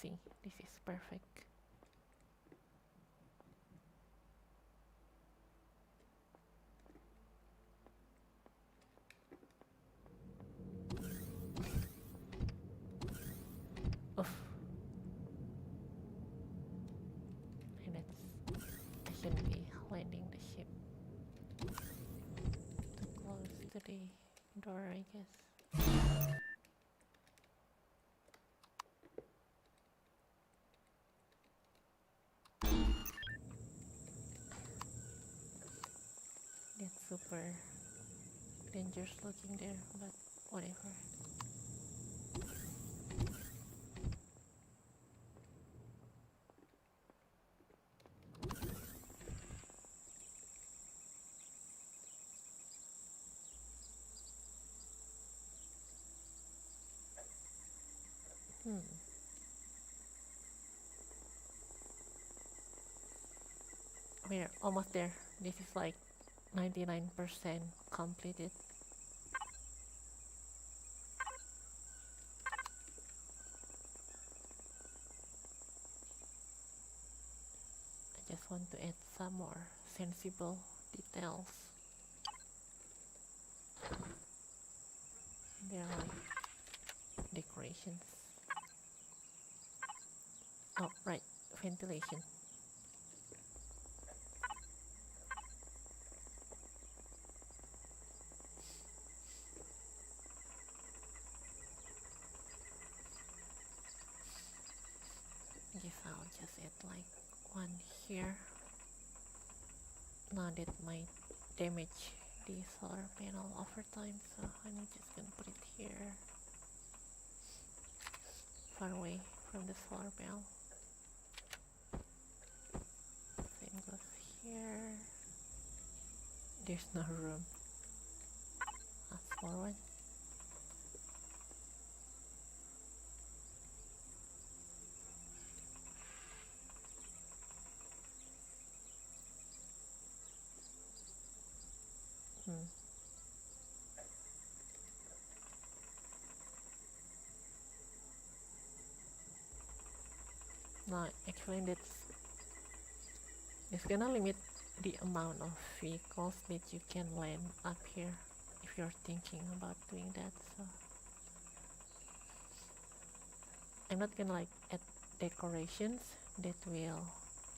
See, this is perfect. Oof. And I shouldn't be landing the ship too close to the door, I guess. That's super dangerous looking there, but whatever. We're almost there. This is like 99% completed. I just want to add some more sensible details. They're like decorations. Oh, right, ventilation. I'll just add like one here. Now that might damage the solar panel over time, so I'm just gonna put it here, far away from the solar panel. Same goes here. There's no room. A small one. No, actually that's gonna limit the amount of vehicles that you can land up here if you're thinking about doing that. So I'm not gonna like add decorations that will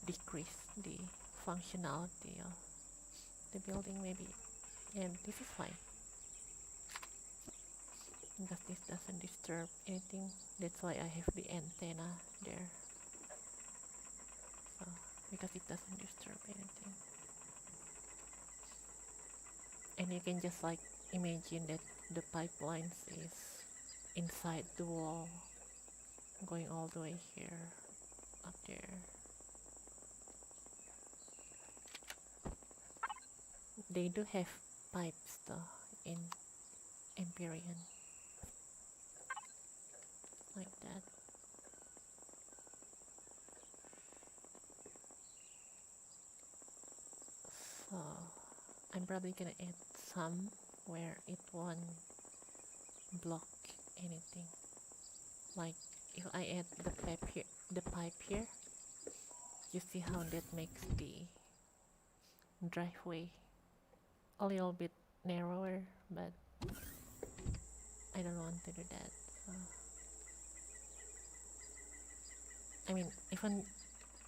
decrease the functionality of the building maybe. And this is fine because this doesn't disturb anything. That's why I have the antenna there. So because it doesn't disturb anything. And you can just like imagine that the pipelines is inside the wall, going all the way here, up there. They do have pipes though in Empyrion, like that. So I'm probably gonna add some where it won't block anything. Like if I add the pipe here, you see how that makes the driveway a little bit narrower, but I don't want to do that. So, I mean, even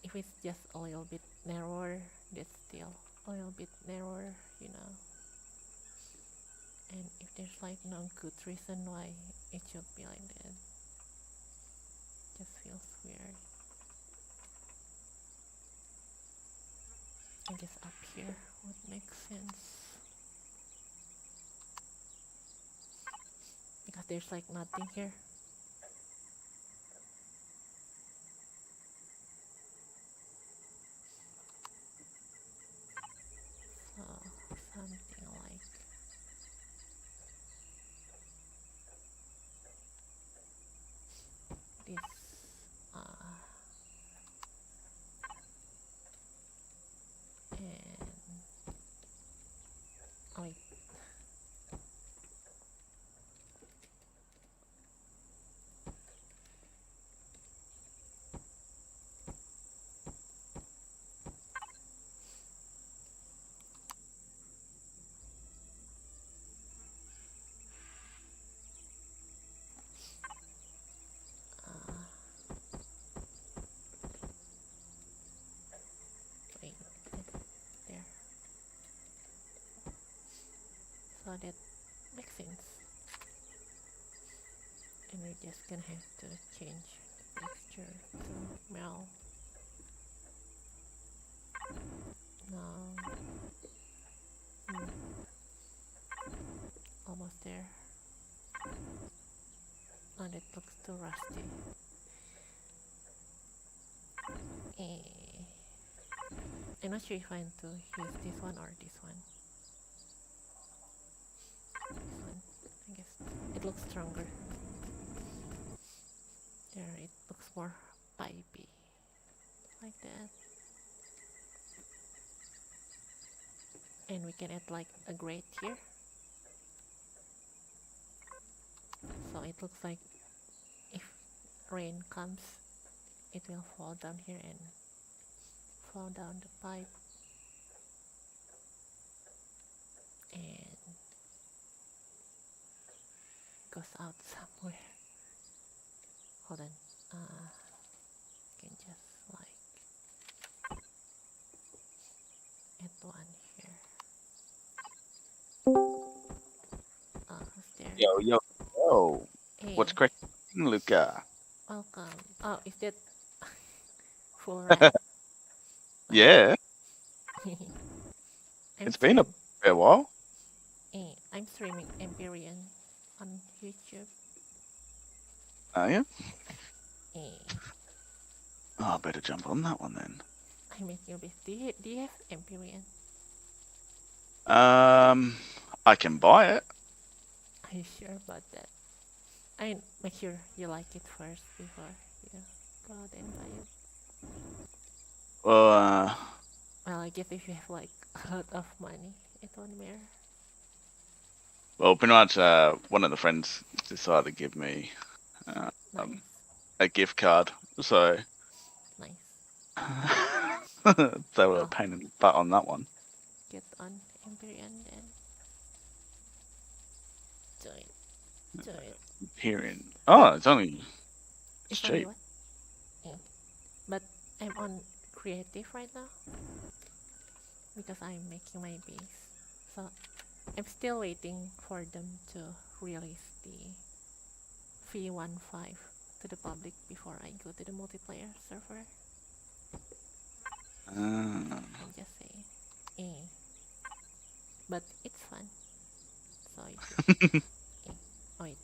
if it's just a little bit narrower, that's still a little bit narrower, you know. And if there's like no good reason why it should be like that, just feels weird. I guess up here would make sense because there's like nothing here. So something like this. And wait. Wait, there. So that makes sense. And we're just gonna have to change the texture to Mel. No. Almost there. Oh, that looks too rusty. I'm not sure if I want to use this one or this one. This one, I guess. It looks stronger. There, it looks more pipey. Like that. And we can add like a grate here. So it looks like if rain comes, it will fall down here and fall down the pipe. And goes out somewhere. Hold on. Can just like add one here. Who's there? Yo, yo, yo. Hey, What's cracking, Luca? welcome. Oh, is that Full rank. Yeah, I'm it's been a streaming. fair while. I'm streaming Empyrion on YouTube. Are you? Eh, Oh, I better jump on that one then. I make your best. Do you have Empyrean? I can buy it. Are you sure about that? I make sure you like it first before you go out and buy it. Well, Well, I guess if you have like a lot of money, it won't matter. pretty much, one of the friends decided to give me Nice, a gift card, so nice. they were a Well, pain in the butt on that one. get on Empyrean then. Do it. Do it. Hearing, oh, it's It's only cheap. what? But I'm on creative right now because I'm making my base. So I'm still waiting for them to release the v1.5 to the public before I go to the multiplayer server. I'm just saying. But it's fun. So you should. Oh wait,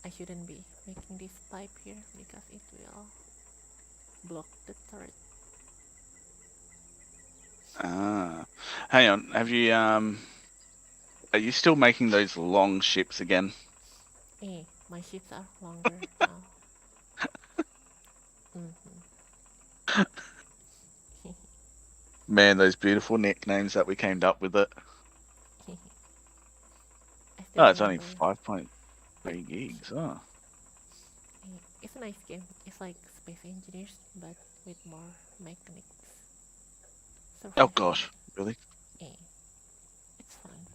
I shouldn't be making this pipe here because it will block the turret. Hang on, have you are you still making those long ships again? My ships are longer now. Man, those beautiful nicknames that we came up with it. I still Oh, it's only remember. 5.3 gigs. Oh. It's a nice game. It's like Space Engineers, but with more mechanics. Oh Survival. gosh, really? It's fun.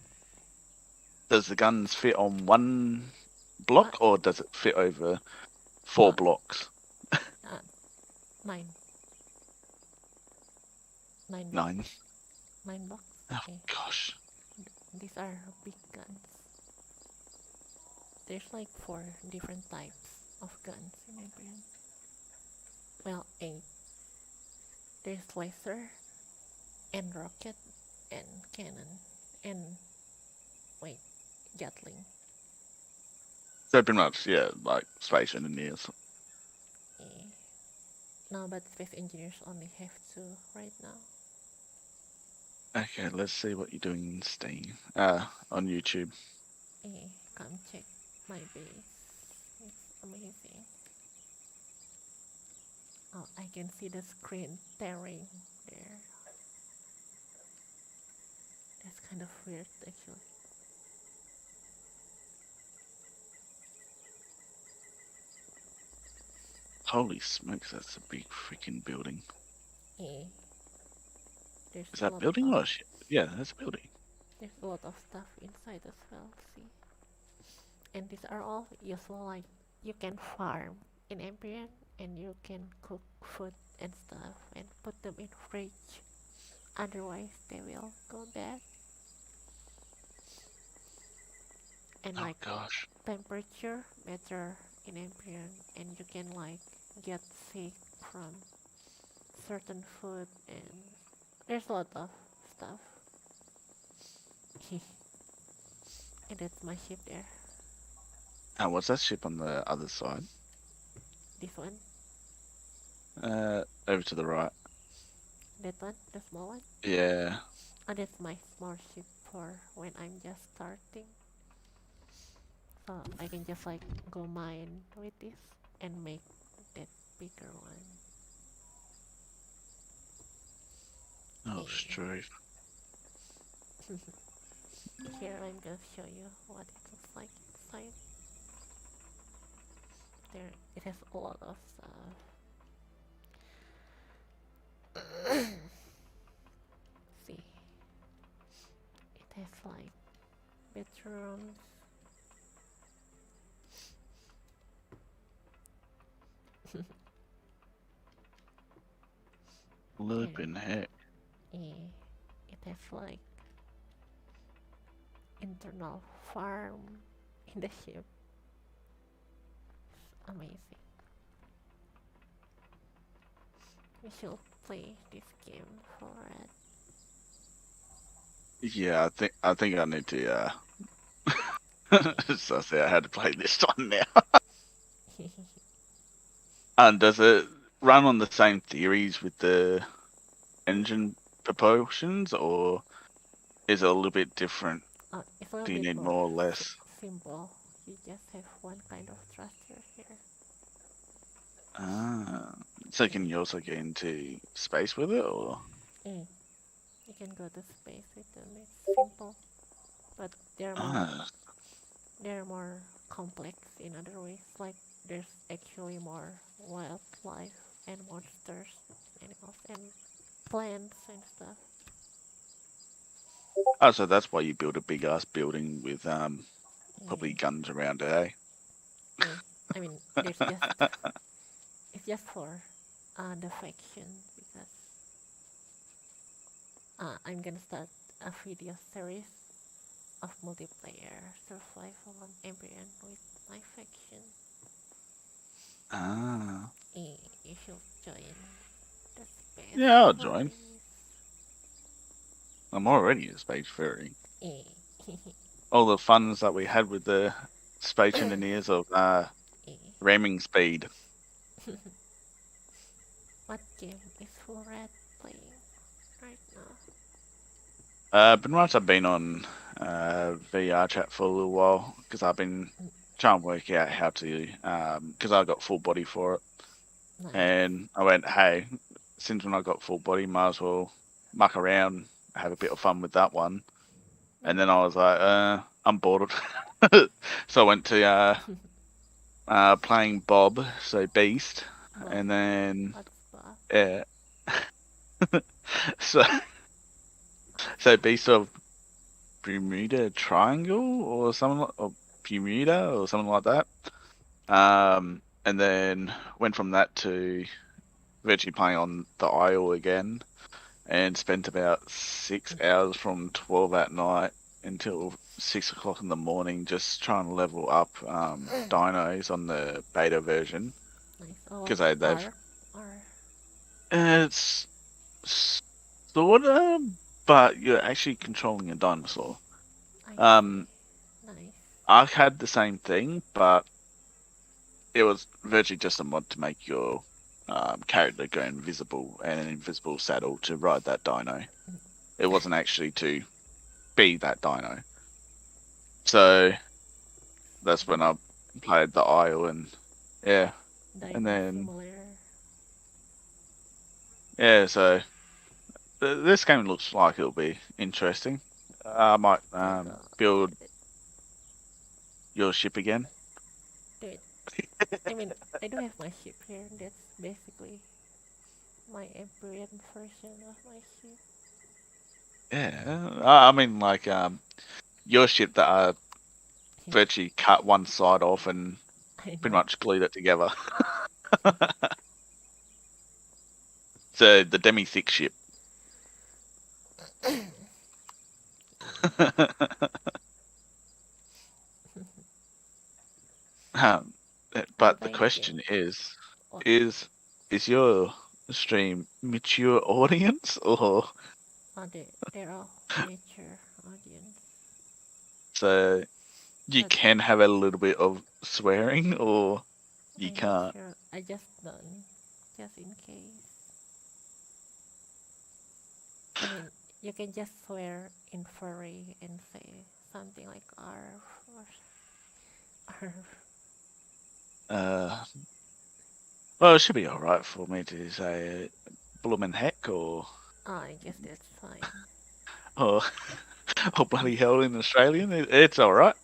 Does the guns fit on one block, or does it fit over 4 blocks? 9. 9 blocks. 9. 9 blocks. Oh gosh. These are big guns. There's like 4 different types of guns in Empyrion. Well, 8. There's laser, and rocket, and cannon, and wait, gatling. So pretty much, yeah, like Space Engineers. No, but Space Engineers only have 2 right now. Okay, let's see what you're doing in Steam. On YouTube. Come check my base. It's amazing. Oh, I can see the screen tearing there. That's kind of weird, actually. Holy smokes, that's a big freaking building. There's Is that building or shit? Yeah, that's a building. There's a lot of stuff inside as well, see? And these are all useful, like, you can farm in Empyrean, and you can cook food and stuff, and put them in fridge. Otherwise, they will go bad. And like, gosh. temperature better in Empyrean, and you can like get sick from certain food, and there's a lot of stuff. And that's my ship there. What's that ship on the other side? This one? Over to the right. That one? The small one? Yeah. Oh, that's my small ship for when I'm just starting. So I can just like go mine with this and make that bigger one. Oh, struth. Here I'm gonna show you what it looks like inside. There, it has a lot of stuff. See, it has like bedrooms. Flippin' heck. It has like internal farm in the ship. It's amazing. We should play this game for Yeah, I think I need to it. so say I had to play this one now. And does it run on the same theories with the engine proportions, or is it a little bit different? It's a little Do you bit need more more or less? simple. You just have one kind of thruster here. Ah, so can you also get into space with it, or? Mm. You can go to space with them. It's simple, but Ah, they're more complex in other ways. Like there's actually more wildlife and monsters, animals and plants and stuff. so that's why you build a big ass building with probably Yeah. guns around it, I mean, eh? it's just for the faction because I'm gonna start a video series of multiplayer survival on Empyrion with my faction. Ah, You should join the space yeah, I'll join. furries. I'm already a space furry. Eh. All the funs that we had with the space engineers of Eh. ramming speed. What game is Full Red playing right now? Pretty much I've been on VR chat for a little while because I've been trying to work out how to because I got full body for it, Nice. and I went, hey, since when I got full body, might as well muck around, have a bit of fun with that one. And then I was like, I'm bored. So I went to playing Bob, so Beast, Bob. and then What's Bob? yeah, so so Beast of Bermuda Triangle or something or Bermuda or something like that. And then went from that to virtually playing on the Isle again, and spent about 6 hours from 12 at night until 6 o'clock in the morning just trying to level up dinos on the beta version Nice. Oh, because what's they've art? Or it's sort of, but you're actually controlling a dinosaur. I see. Um, Nice. I had the same thing, but it was virtually just a mod to make your character go invisible and an invisible saddle to ride that dino. It wasn't actually to be that dino. So that's when I played the Isle, and yeah, and Dino then Simulator. yeah. So this game looks like it'll be interesting. I might Take a look build at it. your ship again. Dude, I mean, I do have my ship here. That's basically my Empyrean version of my ship. Yeah, I mean like your ship that I virtually cut one side off and I pretty know. much glued it together. So the demi thick ship. Um, I'm but the playing the question game. What? is is your stream mature audience, or Oh, they're all mature audience. so you But can have a little bit of swearing, or you I'm not can't? sure. I just done. Just in case. I mean, you can just swear in furry and say something like arf or arf. Uh, well, it should be all right for me to say bloomin' heck Oh, I guess that's fine. or or bloody hell in Australian. It's all right.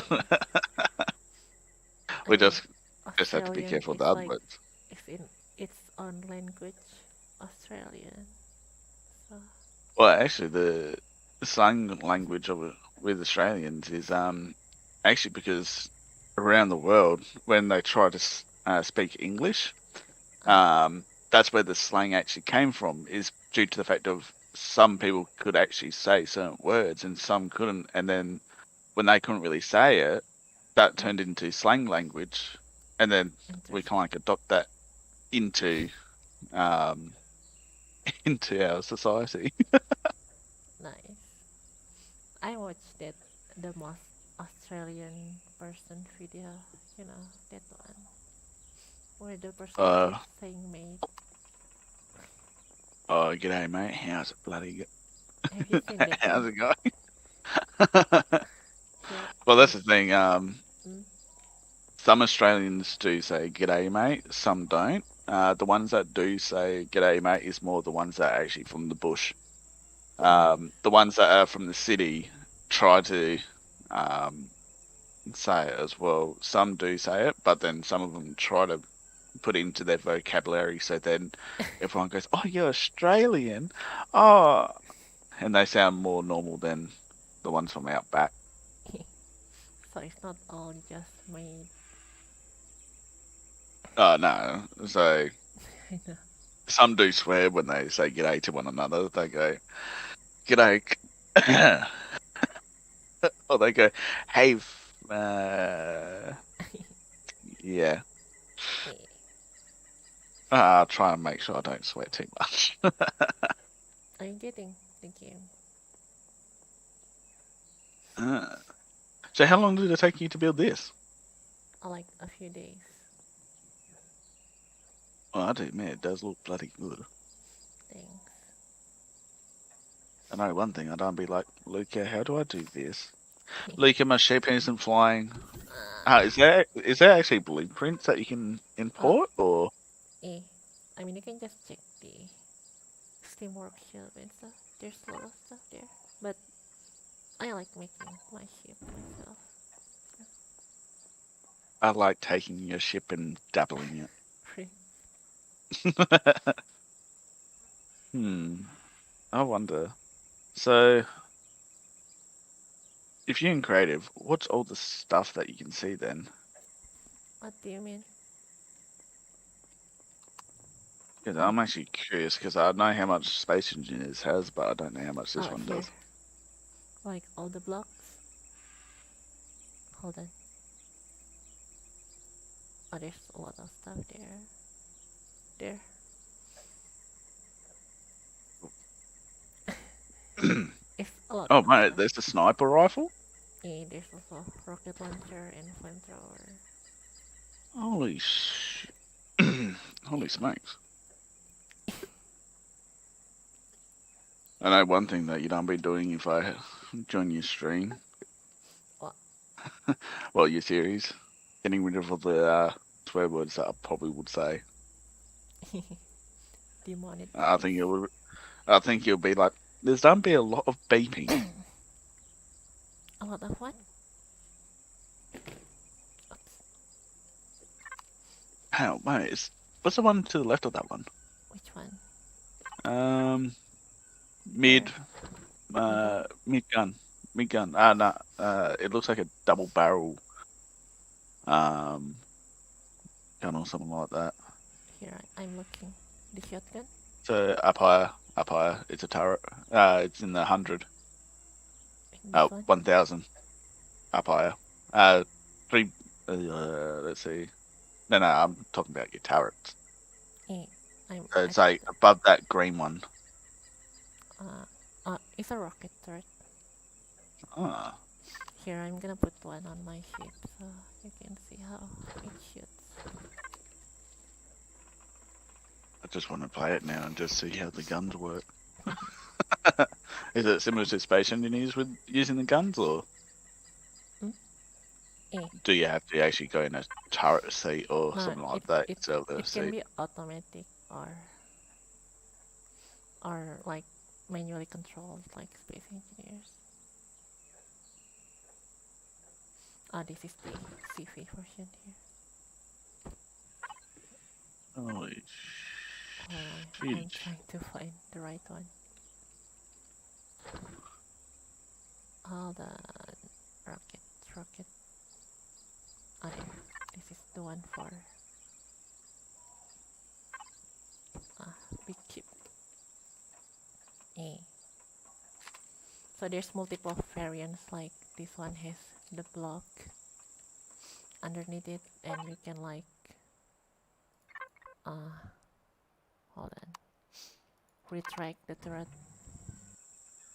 Yeah. I We mean, just have to be Australian careful of the is other like words. it's in its own language, Australian. So Well, actually, the slang language of it with Australians is actually because around the world when they try to speak English, uh, that's where the slang actually came from. Is due to the fact of some people could actually say certain words and some couldn't, and then when they couldn't really say it, that mm, turned into slang language, and then we kind of interesting. like adopt that into um, into our society. Nice. I watched the most Australian person video, you know, that one where the person Uh, keeps saying mate. oh, g'day, mate. How's it Have you seen that how's one? it going? Here, Well, that's here. the thing. Mm, Some Australians do say "g'day, mate." Some don't. The ones that do say "g'day, mate" is more the ones that are actually from the bush. nice. The ones that are from the city try to um, say it as well. Some do say it, but then some of them try to put it into their vocabulary. So then everyone goes, "Oh, you're Australian." Oh, and they sound more normal than the ones from out back. So it's not all just made. Oh no. So I know. some do swear when they say "g'day" to one another. They go "g'day," or they go "hey." Yeah. Eh, I'll try and make sure I don't sweat too much. I'm getting the game. Uh, so how long did it take you to build this? I like a few days. Oh, I do, man, it does look bloody good. Thanks. I know one thing, I don't be like, Luca, how do I do this? Luca, my sheep isn't flying. Is there actually blueprints that you can Oh, import, or? eh. I mean, you can just check the Steam Workshop and stuff. There's a lot of stuff there. But I like making my ship myself. I like taking your ship and dabbling Pretty. it. I wonder. So, if you're in creative, what's all the stuff that you can see then? What do you mean? Because Like, I'm actually curious because I know how much Space Engineers has, but I don't know how much this oh, one here. does. Like all the blocks. Hold on. Oh, there's a lot of stuff there. There. It's a lot Oh, of mate, stuff. there's the sniper rifle. There's also rocket launcher and flamethrower. Holy sh! Holy smokes! I know one thing that you don't be doing if I join your stream, What? well, your series, getting rid of all the swear words that I probably would say. I think it Demonetize. would. I think you'll be like, there's don't be a lot of beeping. A lot of what? Oops. How, mate? What's the one to the left of that one? Which one? Um, Where? mid, Middle? mid gun, mid gun. No, it looks like a double barrel um gun or something like that. Here, I'm looking. The shotgun? So up higher, up higher. It's a turret. It's in the 100. This one? 1,000. Up higher. Uh, three. Let's see. No, I'm talking about your turrets. Eh, I'm So at, it's like above that green one. it's a rocket turret. Ah, Here, I'm gonna put one on my ship so you can see how it shoots. I just want to play it now and just see how the guns work. Is it similar to Space Engineers with using the guns, or Hmm? Eh, do you have to actually go in a turret seat or no, something like that it instead of the it can seat? be automatic or like manually controlled like space engineers. This is the CV version here. Holy Hold on, I'm shit. trying to find the right one. Hold on, rocket. There. This is the one for big chip. Eh. So there's multiple variants. Like this one has the block underneath it, and you can like hold Hold on. Retract the turret.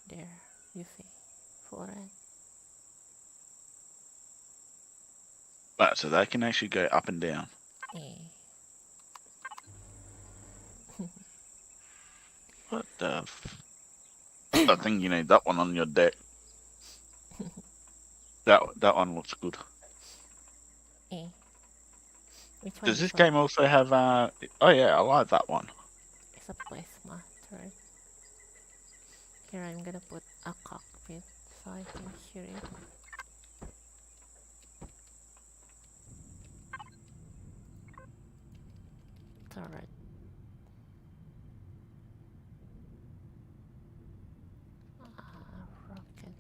There, you see. Full red. Right, so they can actually go up and down. Eh. What the I think you need that one on your deck. That one looks good. Eh. Which one Does is this one? game also have oh yeah, I like that one. It's a plasma turret. Here I'm gonna put a cockpit so I can hear it. Turret. Rocket.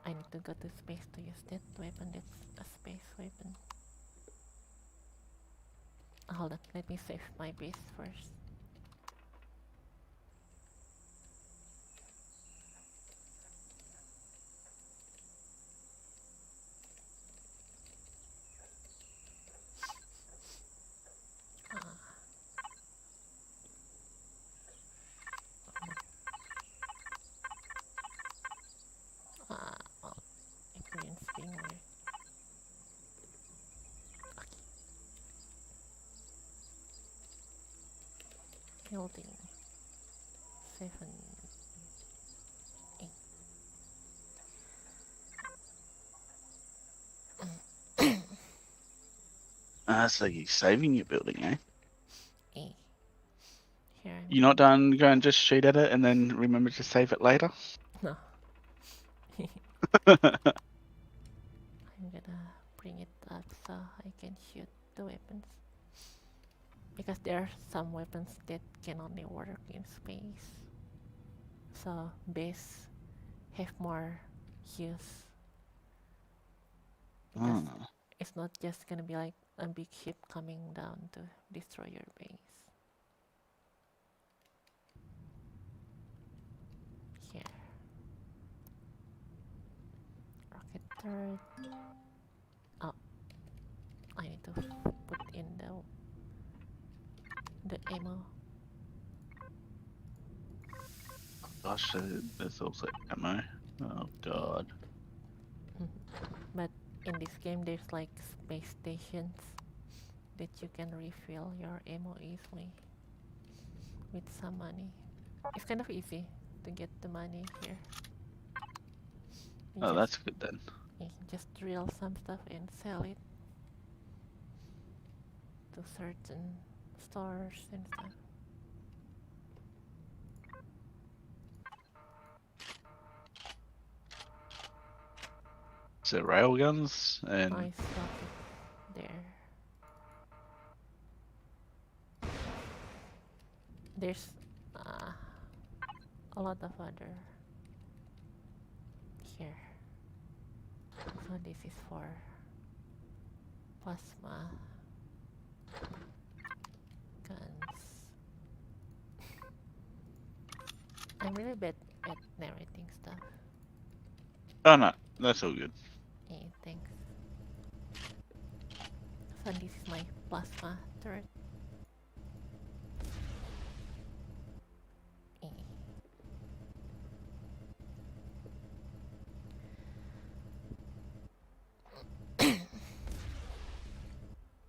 I need to go to space to use that weapon. That's a space weapon. Hold on, let me save my base first. Oh, Empyrion's being weird. Building 7, 8. So you're saving your building, eh? E. Here I'm You're not done go and just shoot at it and then remember to save it later? No. I'm gonna bring it up so I can shoot the weapons. Because there are some weapons that can only work in space. So base have more use. Because it's not just gonna be like a big ship coming down to destroy your base. Here. Rocket turret. Oh, I need to put in the ammo. Gosh, there's also ammo. Oh god. But in this game, there's like space stations that you can refill your ammo easily with some money. It's kind of easy to get the money here. You Oh, just, that's good then. you can just drill some stuff and sell it to certain stores and stuff. So railguns and I stopped it there. There's a lot of other here. So this is for plasma guns. I'm really bad at narrating stuff. oh no, that's all good. Hey, thanks. So this is my plasma turret.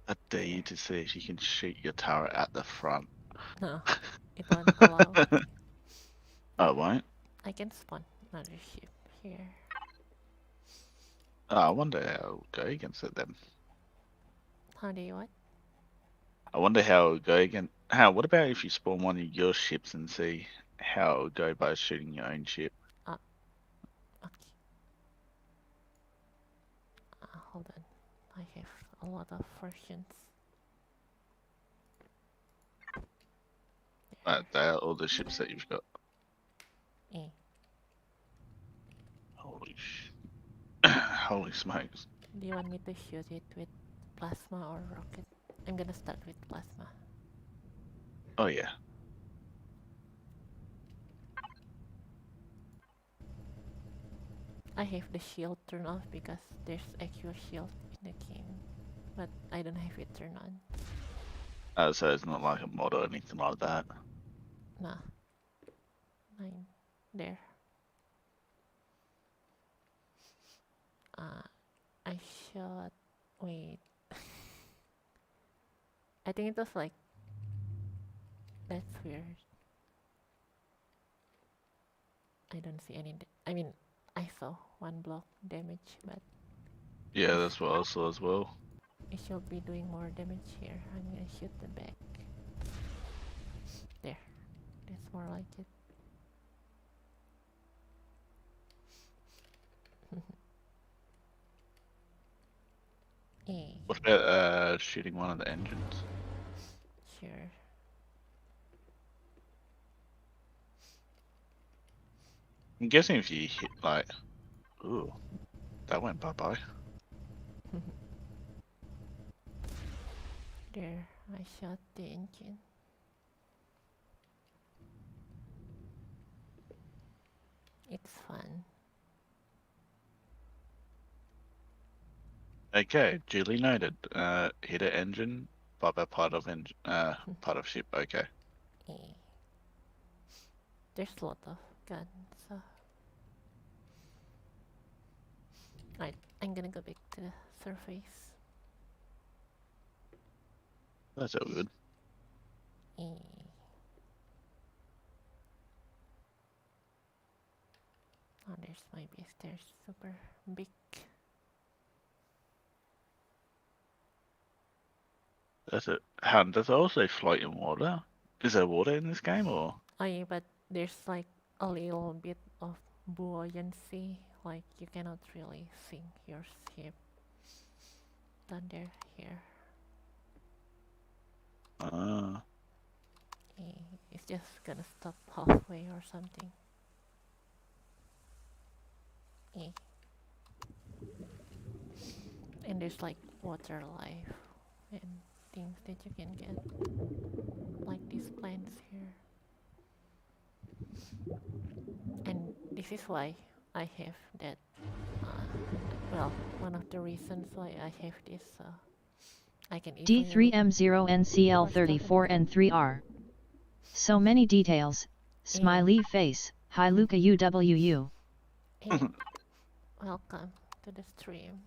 I dare you to see if you can shoot your turret at the front. No, it won't allow. Oh, it won't? I can spawn another ship here. Oh, I wonder how it'll go against it then. How do you what? I wonder how it'll go against... what about if you spawn one of your ships and see how it'll go by shooting your own ship? Okay. Hold on. I have a lot of versions. They're all the ships that you've got. Eh. Holy smokes. Do you want me to shoot it with plasma or rocket? I'm gonna start with plasma. Oh yeah. I have the shield turned off because there's actual shield the game, but I don't have it turned on. So it's not like a mod or anything like that. Nah. 9. There. I shot. Wait. I think it was like. That's weird. I don't see any. I mean, I saw 1 block damage, but Yeah, that's what I saw as well. it should be doing more damage here. I'm gonna shoot the back. There. That's more like it. What about shooting one of the engines? Sure. I'm guessing if you hit like, ooh, that went bye bye. There, I shot the engine. It's fun. Okay, duly noted. Hit an engine, bye bye part of engine, part of ship. Okay. There's a lot of guns. Right, I'm gonna go back to the surface. That's all good. Oh, there's my base. They're super big. That's it. How does it also float in water? Is there water in this game or? Oh yeah, but there's like a little bit of buoyancy. Like you cannot really sink your ship under here. It's just gonna stop halfway or something. And there's like water life and things that you can get, like these plants here. And this is why I have that. Well, one of the reasons why I have this. I can easily D3M0NCL34N3R. So many details. Smiley face. Hi Luca UWU. Hey, welcome to the stream.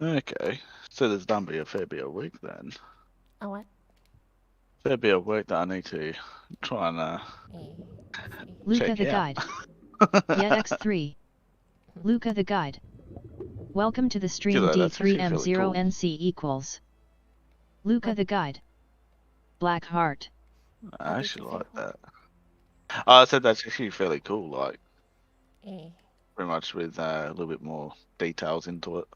Okay, so there's done be a fair bit of work then. A what? Fair bit of work that I need to try and Luca check the out. Guide. Yet X3. Luca the Guide. Welcome to the stream D3M0NC equals. Luca the Guide. Black Heart. I actually like that. I said that's actually fairly cool, like pretty much with a little bit more details into it.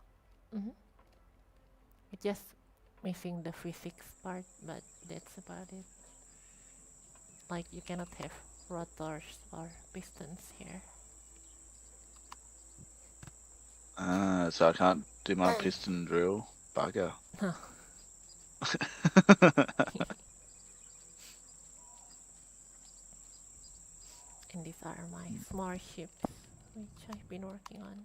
It's just missing the physics part, but that's about it. Like you cannot have rotors or pistons here. So I can't do my piston drill. Bugger. No. And these are my small ships, which I've been working on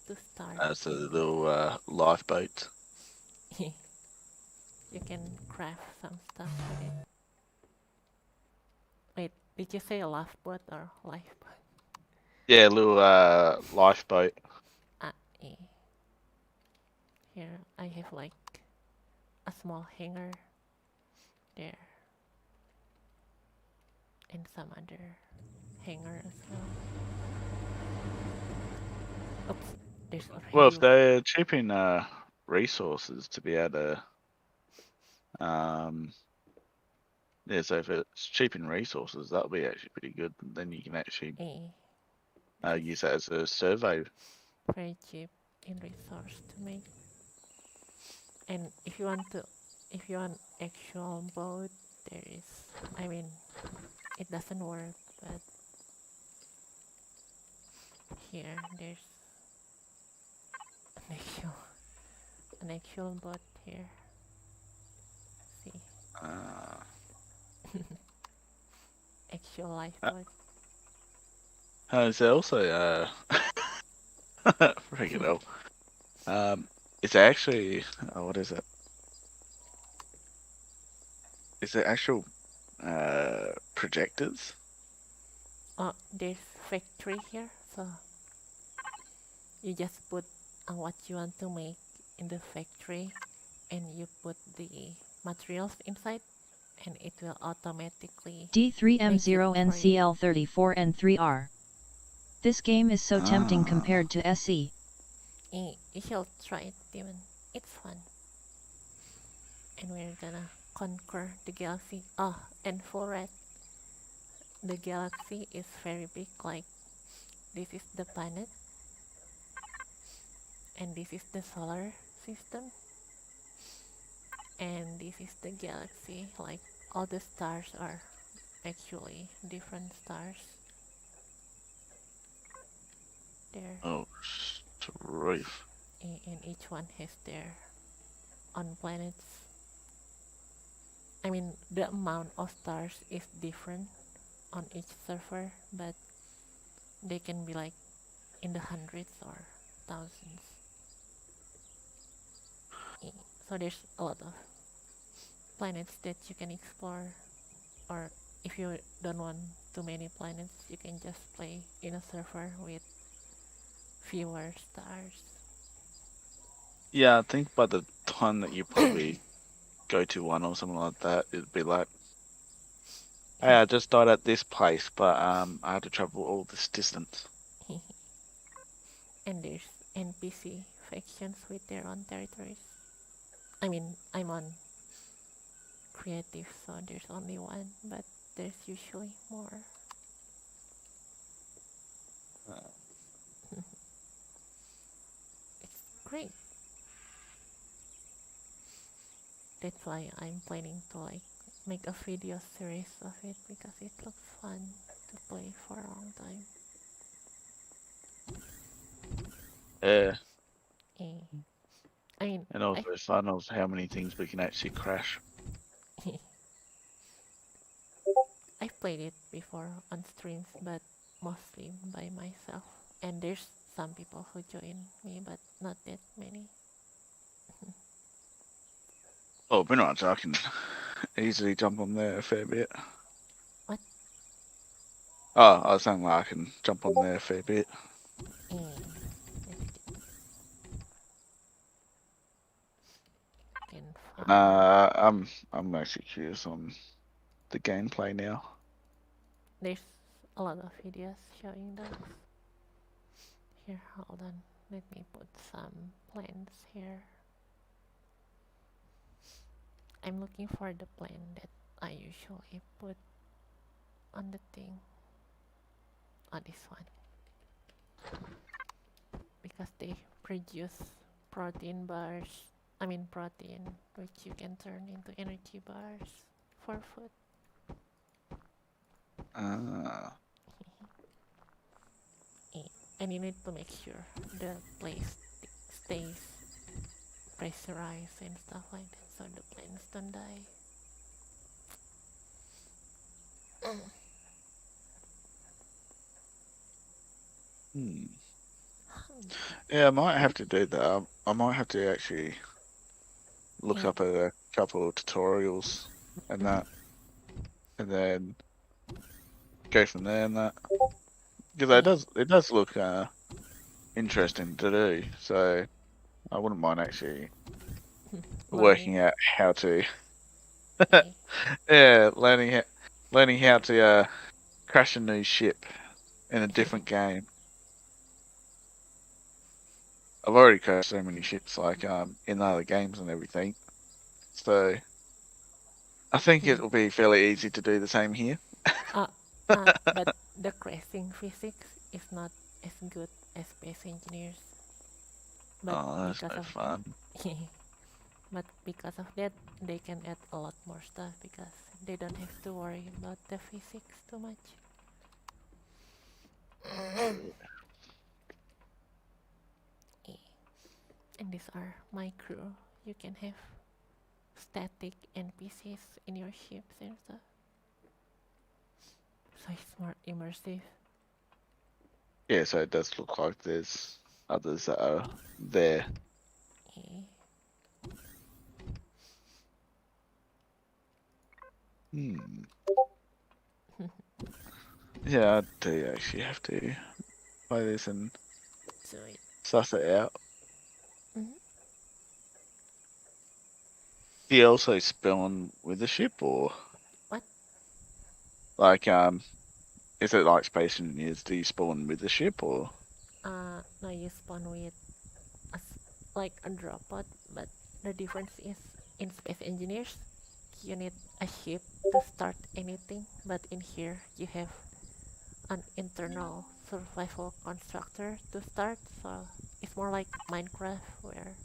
to start. That's a little lifeboat. You can craft some stuff with it. Wait, did you say a lifeboat or lifeboat? Yeah, a little lifeboat. Here I have like a small hangar there. And some other hanger as well. Oops, there's already. Well, if they're chipping resources to be able to, yeah, so if it's cheaping resources, that'll be actually pretty good. Then you can actually use that as a survey. Very cheap in resource to make. And if you want actual boat, there is. I mean, it doesn't work, but here there's an actual boat here. See. Uh, Actual lifeboat. is there also freaking hell. It's actually what is it? Is it actual projectors? Oh, there's factory here, so you just put what you want to make in the factory, and you put the materials inside, and it will automatically make it for you. D3M0NCL34 and 3R. This game is so tempting compared to SE. You shall try it, Demon. It's fun. And we're gonna conquer the galaxy. Oh, and for red, the galaxy is very big. Like, this is the planet, and this is the solar system, and this is the galaxy. Like, all the stars are actually different stars. There, Oh, roof. and each one has their own planets. I mean, the amount of stars is different on each server, but they can be like in the hundreds or thousands. So there's a lot of planets that you can explore, or if you don't want too many planets, you can just play in a server with fewer stars. Yeah, I think by the time that you probably go to one or something like that, it'd be like, hey, I just died at this place, but I had to travel all this distance. And there's NPC factions with their own territories. I mean, I'm on creative, so there's only one, but there's usually more. It's great. That's why I'm planning to like make a video series of it, because it looks fun to play for a long time. Yeah, I mean, and also fun of how many things we can actually crash. I've played it before on streams, but mostly by myself. And there's some people who join me, but not that many. Oh, pretty much, I can easily jump on there a fair bit. What? Oh, I was saying like I can jump on there a fair bit. I'm actually curious on the gameplay now. There's a lot of videos showing those. Here, hold on. Let me put some plans here. I'm looking for the plan that I usually put on the thing. On this one. Because they produce protein bars. I mean protein, which you can turn into energy bars for food. And you need to make sure the place stays pressurized and stuff like that, so the plants don't die. Yeah, I might have to do that. I might have to actually look up a couple of tutorials and that, and then go from there and that. Because it does look interesting to do. So I wouldn't mind actually working out how to. Yeah, learning how to crash a new ship in a different game. I've already crashed so many ships like in other games and everything. So I think it will be fairly easy to do the same here. But the crashing physics is not as good as Space Engineers. But that's no fun. But because of that, they can add a lot more stuff because they don't have to worry about the physics too much. And these are my crew. You can have static NPCs in your ships and stuff. So it's more immersive. Yeah, so it does look like there's others that are there. Yeah. Yeah, I do actually have to play this and Do it. suss it out. Mm-hmm. Do you also spawn with the ship, or What? like is it like Space Engineers? Do you spawn with the ship, or? No, you spawn with like a drop pod, but the difference is in Space Engineers, you need a ship to start anything, but in here you have an internal survival constructor to start, so it's more like Minecraft where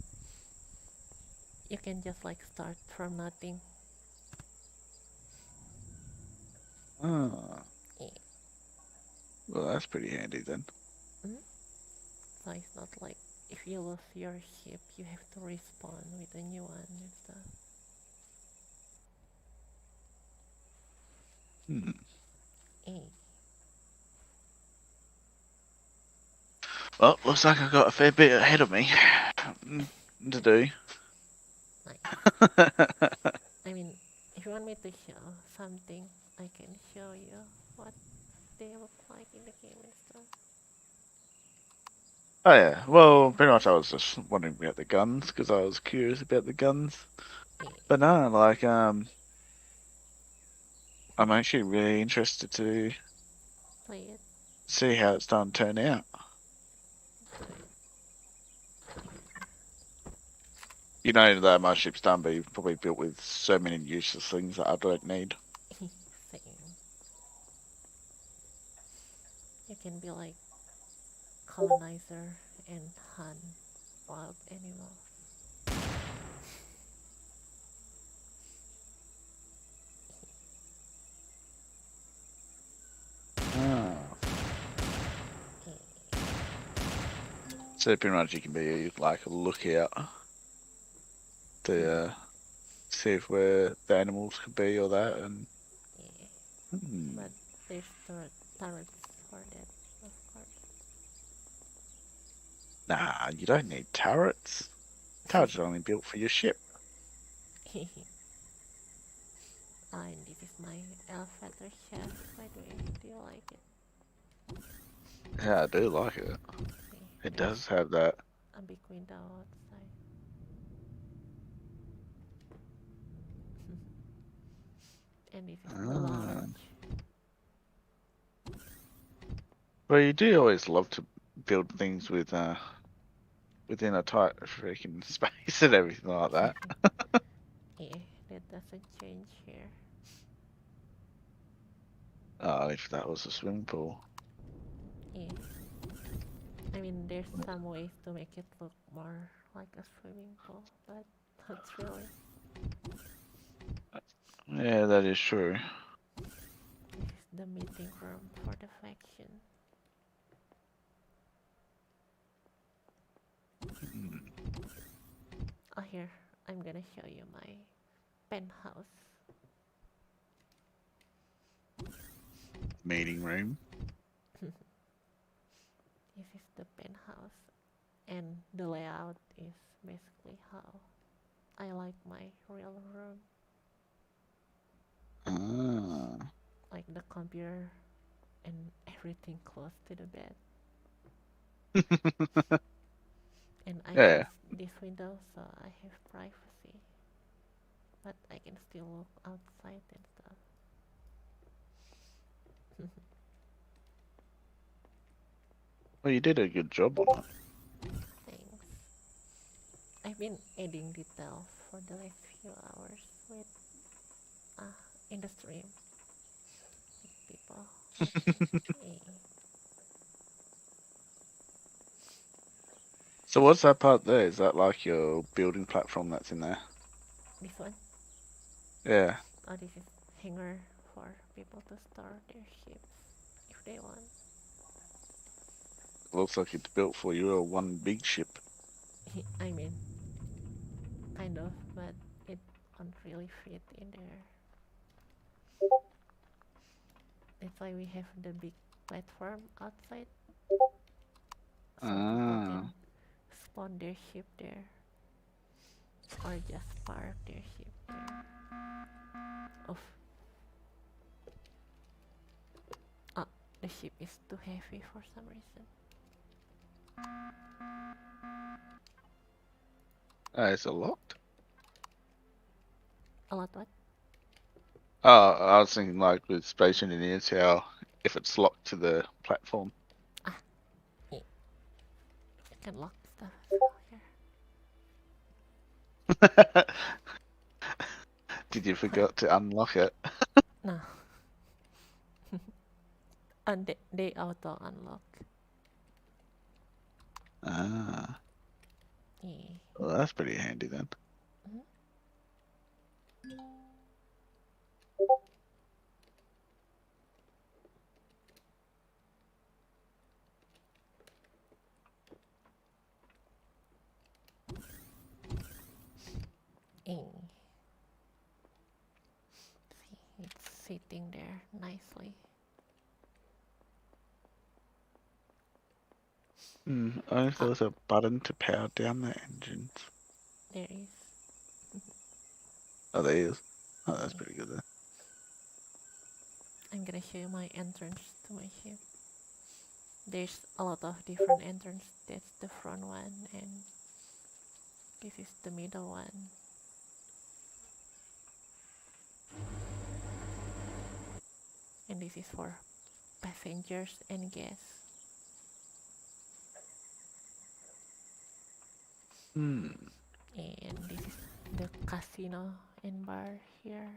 you can just like start from nothing. Ah, Yeah. well, that's pretty handy then. Mm. So it's not like if you lose your ship, you have to respawn with a new one and stuff. Hmm. Eh. Well, looks like I've got a fair bit ahead of me to do. Nice. I mean, if you want me to show something, I can show you what they look like in the game and stuff. Oh yeah, well, pretty much I was just wondering about the guns because I was curious about the guns. Yeah. But no, like I'm actually really interested to Play it. see how it's done turn out. You know that my ship's done, but you've probably built with so many useless things that I don't need. Same. You can be like colonizer and hunt wild animals. Ah. So pretty much you can be like a lookout to see if where the animals could be or that, and Yeah. hmm. But there's turrets for that, of course. Nah, you don't need turrets. Turrets are only built for your ship. And this is my elevator chest, by the way. Do you like it? Yeah, I do like it. See, It there's does have that. a big window outside. And this is the Ah. lounge. Well, you do always love to build things with within a tight freaking space and everything like that. Yeah, that doesn't change here. Oh, if that was a swimming pool. Yeah. I mean, there's some ways to make it look more like a swimming pool, but not really. Yeah, that is true. This is the meeting room for the faction. Oh, here, I'm gonna show you my penthouse. Meeting room. This is the penthouse, and the layout is basically how I like my real room. Ah. Like the computer and everything close to the bed. And I Yeah. chose this window so I have privacy. But I can still look outside and stuff. Well, you did a good job on it. Thanks. I've been adding details for the last few hours with in the stream with people watching. Eh, So what's that part there? Is that like your building platform that's in there? this one? Yeah. Oh, this is hangar for people to store their ships if they want. Looks like it's built for your one big ship. I mean, kind of, but it can't really fit in there. That's why we have the big platform outside, so people can spawn their ship there, or just park their ship there. Oh, the ship is too heavy for some reason. Is it locked? A lot what? Oh, I was thinking like with Space Engineers, how if it's locked to the platform. You can lock stuff here. Did you forget to unlock it? No. And they auto unlock. Ah, Yeah. well, that's pretty handy then. See, it's sitting there nicely. Oh, there was a button to power down the engines. There is. Oh, there is. Oh, that's pretty good then. I'm gonna show you my entrance to my ship. There's a lot of different entrances. That's the front one, and this is the middle one. And this is for passengers and guests. And this is the casino and bar here.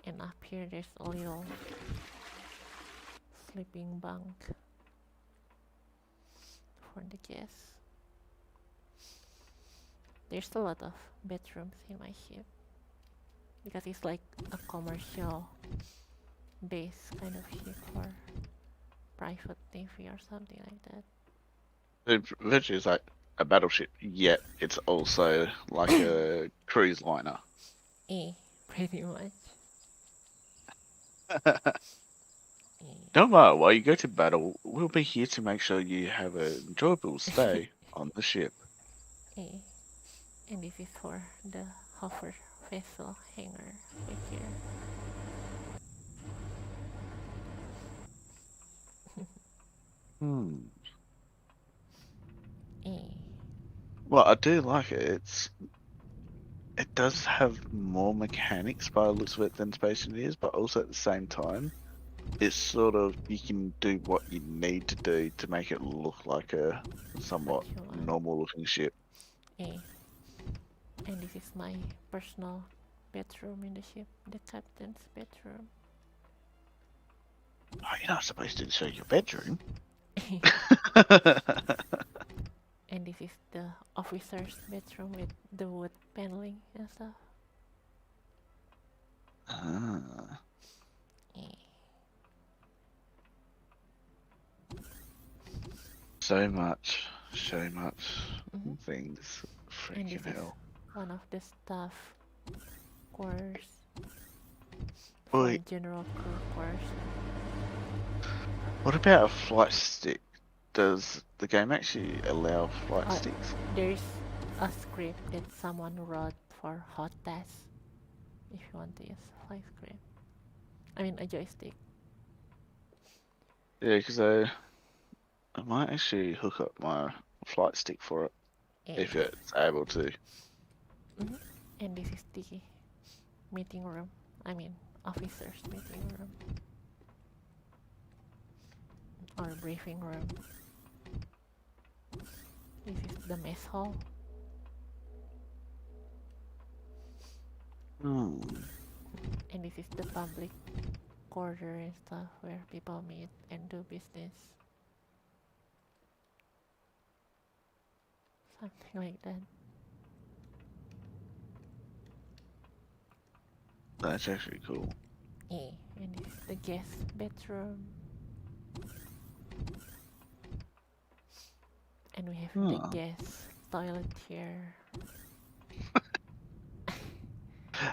And up here there's a little sleeping bunk for the guests. There's a lot of bedrooms in my ship because it's like a commercial base kind of ship for private navy or something like that. It literally is like a battleship, yet it's also like a cruise liner. Pretty much. Don't worry, while you go to battle, we'll be here to make sure you have an enjoyable stay on the ship. And this is for the hover vessel hangar right here. Well, I do like it. It does have more mechanics by the looks of it than Space Engineers, but also at the same time, it's sort of, you can do what you need to do to make it look like a somewhat normal looking ship. And this is my personal bedroom in the ship, the captain's bedroom. Oh, you're not supposed to show your bedroom. And this is the officer's bedroom with the wood paneling and stuff. So much things. And this Freaking hell. is one of the staff quarters for general crew quarters. What about a flight stick? Does the game actually allow flight sticks? There's a script that someone wrote for hot tests if you want to use a flight script. I mean a joystick. Yeah, because I might actually hook up my flight stick for it if it's able to. And this is the meeting room. I mean officer's meeting room. Or briefing room. This is the mess hall. And this is the public quarter and stuff where people meet and do business. Something like that. That's actually cool. And this is the guest bedroom. And we have the guest toilet here.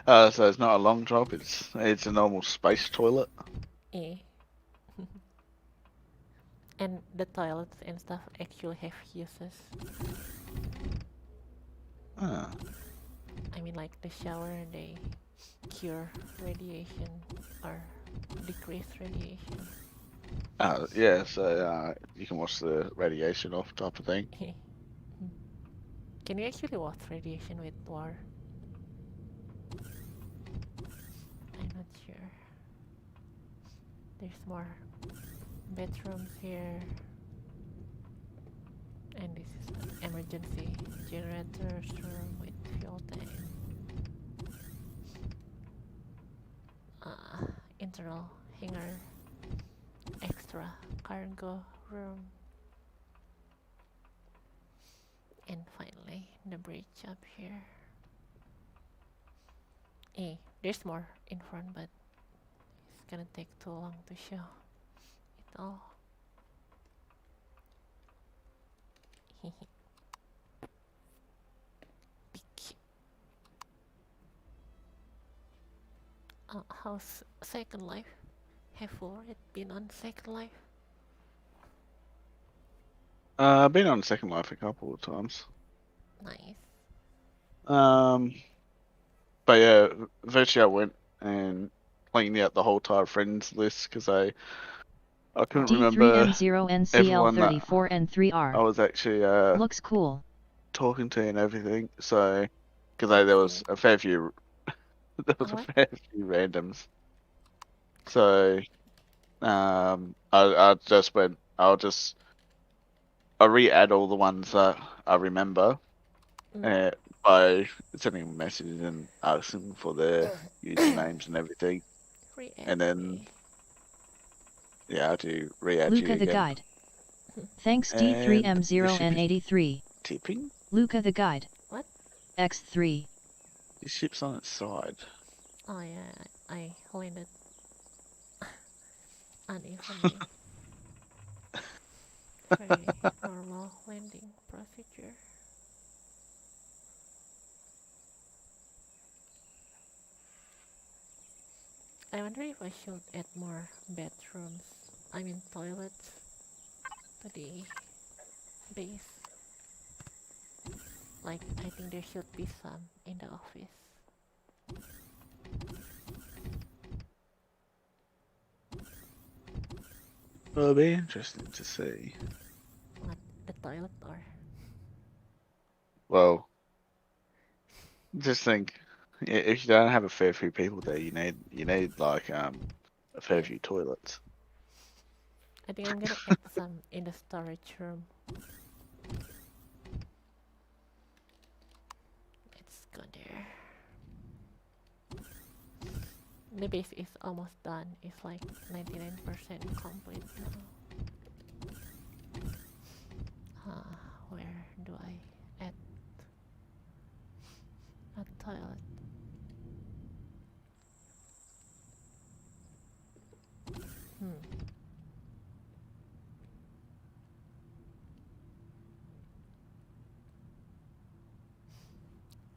So it's not a long drop. It's a normal space toilet. Eh. And the toilets and stuff actually have uses. Ah. I mean, like the shower, they cure radiation or decrease radiation. Yeah. So you can watch the radiation off type of thing. Can you actually watch radiation with water? I'm not sure. There's more bedrooms here. And this is an emergency generators room with fuel tank. Internal hangar. Extra cargo room. And finally, the bridge up here. There's more in front, but it's gonna take too long to show it all. How's Second Life? Have you already been on Second Life? I've been on Second Life a couple of times. Nice. But yeah, virtually I went and cleaned out the whole entire friends list because I couldn't remember D3M0NCL34 and 3R. I was actually Looks cool. talking to and everything. So because there was a fair few randoms. So I just went. I re-add all the ones that I remember by sending messages and asking for their usernames and everything. And then I had to re-add you Luca the again. Guide. Thanks D3M0N83. Tipping? Luca the Guide. What? X3. The ship's on its side. Oh yeah, I landed unevenly. Very normal landing procedure. I wonder if I should add more bedrooms, I mean toilets, to the base. Like, I think there should be some in the office. Well, it'll be interesting to see. What, the toilet or? Well, just think, if you don't have a fair few people there, you need like a fair few toilets. I think I'm gonna add some in the storage room. Let's go there. The base is almost done. It's like 99% complete now. Where do I add a toilet?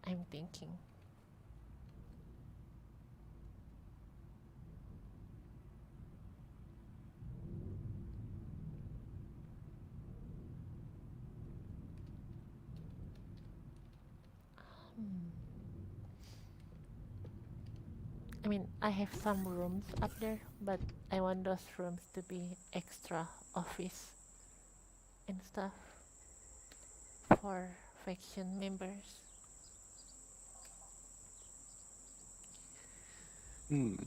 I'm thinking. I mean, I have some rooms up there, but I want those rooms to be extra office and stuff for faction members. Let me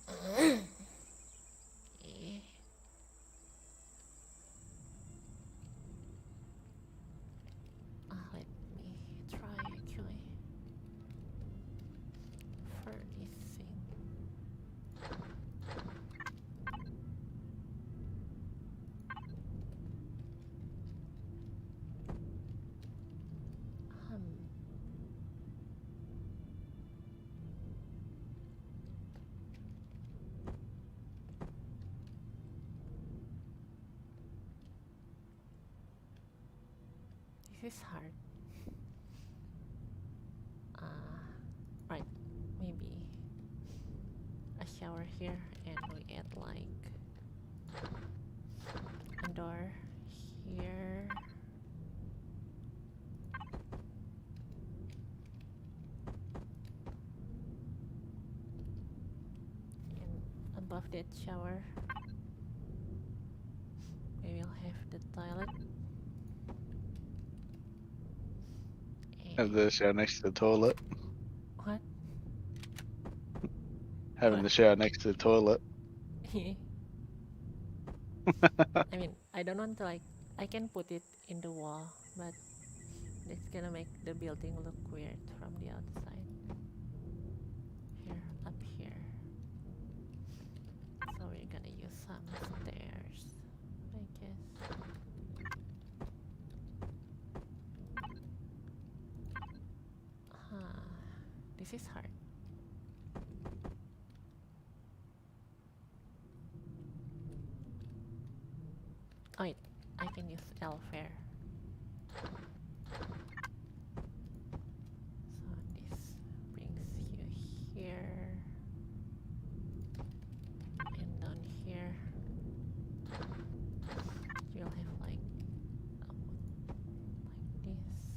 try actually furnishing. This is hard. Right, maybe here, and we add like a door here. And above that shower, we will have the toilet. Have the shower next to the toilet. What? Having the shower next to the toilet. I mean, I don't want to like, I can put it in the wall, but it's gonna make the building look weird from the outside. Here, up here. So we're gonna use some stairs, I guess. This is hard. Oh, wait, I can use L-Fair. So this brings you here. And down here, you'll have like this.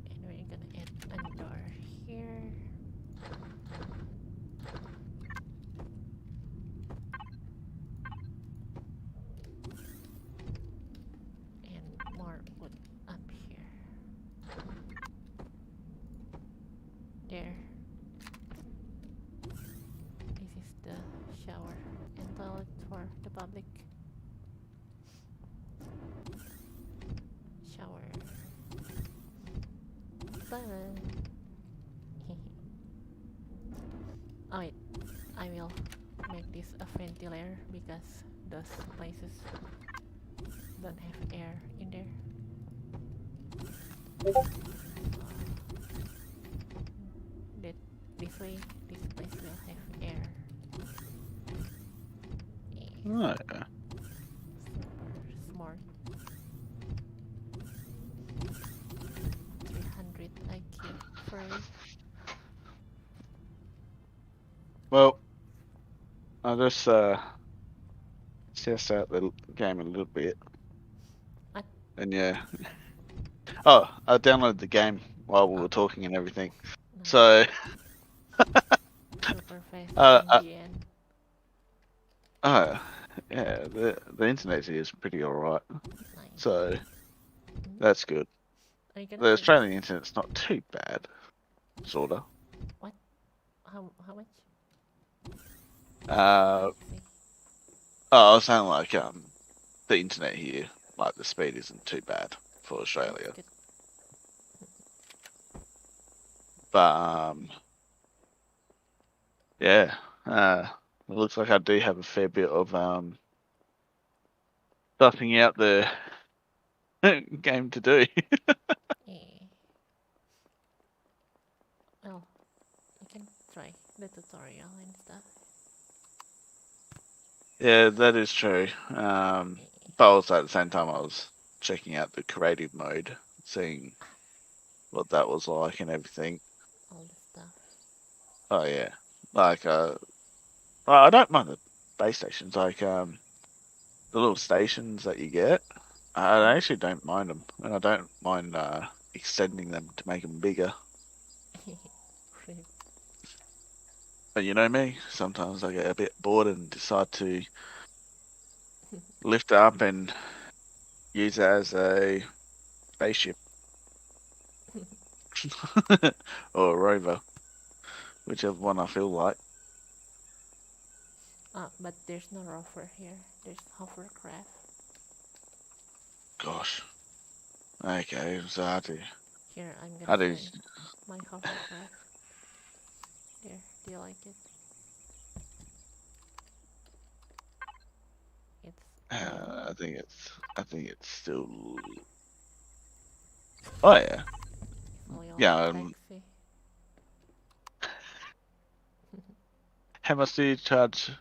And we're gonna add a door here. And more wood up here. There. This is the shower and toilet for the public. Shower. Toilet. Oh wait, I will make this a ventilator because those places don't have air in there. That this way, this place will have air. Oh, yeah. Super smart. 300 IQ for Well, I'll just test out the game a little bit. What? And yeah. Oh, I downloaded the game while we were talking and everything. Nice. So Super fast VPN. oh yeah, the internet here is pretty alright. Nice. So that's good. Are you gonna The do Australian internet's not too bad. Sorta. What? How much? I was saying like the internet here, like the speed isn't too bad for Australia. Good. But yeah, it looks like I do have a fair bit of stuffing out the game to do. Yeah. Well, I can try the tutorial and stuff. Yeah, that is true. But also at the same time, I was checking out the creative mode, seeing what that was like and everything. All the stuff. Oh yeah, like well, I don't mind the base stations, like the little stations that you get. I actually don't mind them, and I don't mind extending them to make them bigger. But you know me, sometimes I get a bit bored and decide to lift up and use it as a spaceship or a rover, whichever one I feel like. But there's no rover here. There's hovercraft. Gosh. Okay, so how do Here, I'm How gonna do- find my hovercraft. There, do you like it? It's I think it's still. Oh yeah. all Yeah, taxi. How much do you charge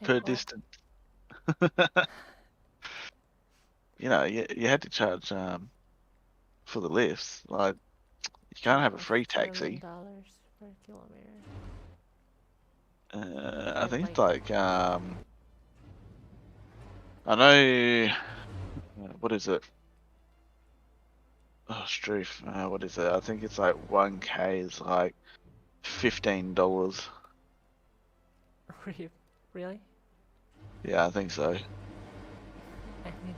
per F1. distance? You know, you had to charge for the lifts. Like, you can't have a free taxi. $7 per kilometer. I think it's Like like I know what is it? Oh, Struth. What is it? I think it's like 1K is like $15. really? Yeah, I think so. I mean,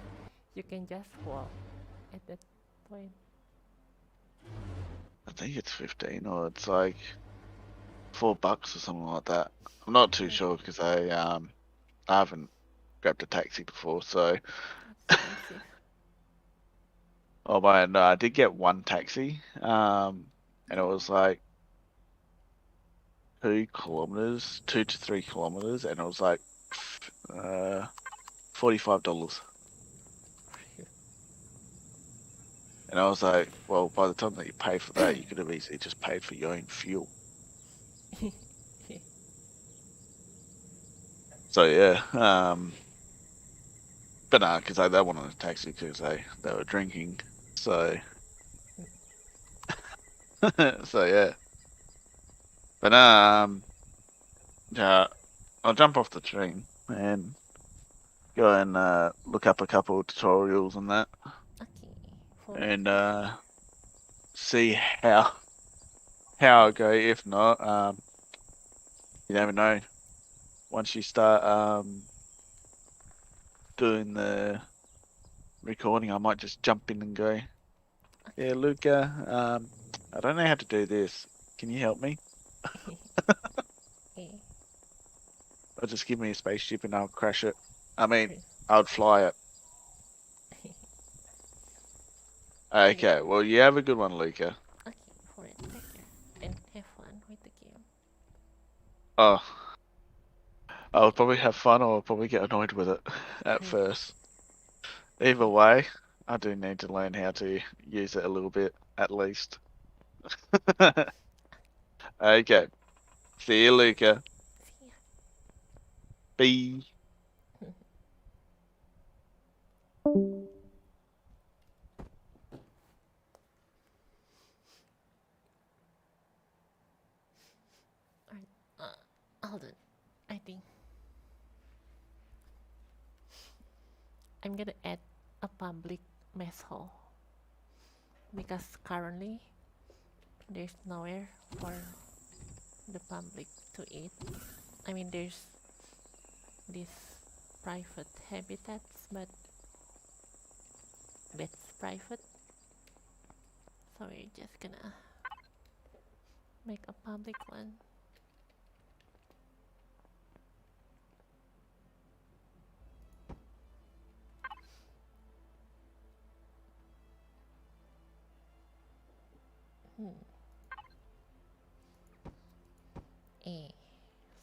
you can just walk at that point. I think it's 15 or it's like $4 or something like that. I'm not too sure because I haven't grabbed a taxi before, so. Expensive. Oh man, no, I did get one taxi, and it was like 2 kilometers, 2 to 3 kilometers, and it was like $45. And I was like, well, by the time that you pay for that, you could have easily just paid for your own fuel. So yeah, but nah, because they wanted a taxi because they were drinking. So so yeah, but yeah, I'll jump off the train and go and look up a couple of tutorials and that, Okay. and see how I go. If not, you never know. Once you start doing the recording, I might just jump in and go, yeah, Luca, I don't know how to do this. Can you help me? Or just give me a spaceship and I'll crash it. I mean, I'll fly it. Okay, well, you have a good one, Luca. Okay, for it. Take care. And have fun with the game. Oh, I'll probably have fun or I'll probably get annoyed with it at first. Either way, I do need to learn how to use it a little bit, at least. Okay. See you, Luca. See ya. Bye. Alright, hold on. I think I'm gonna add a public mess hall because currently there's nowhere for the public to eat. I mean, there's these private habitats, but that's private. So we're just gonna make a public one.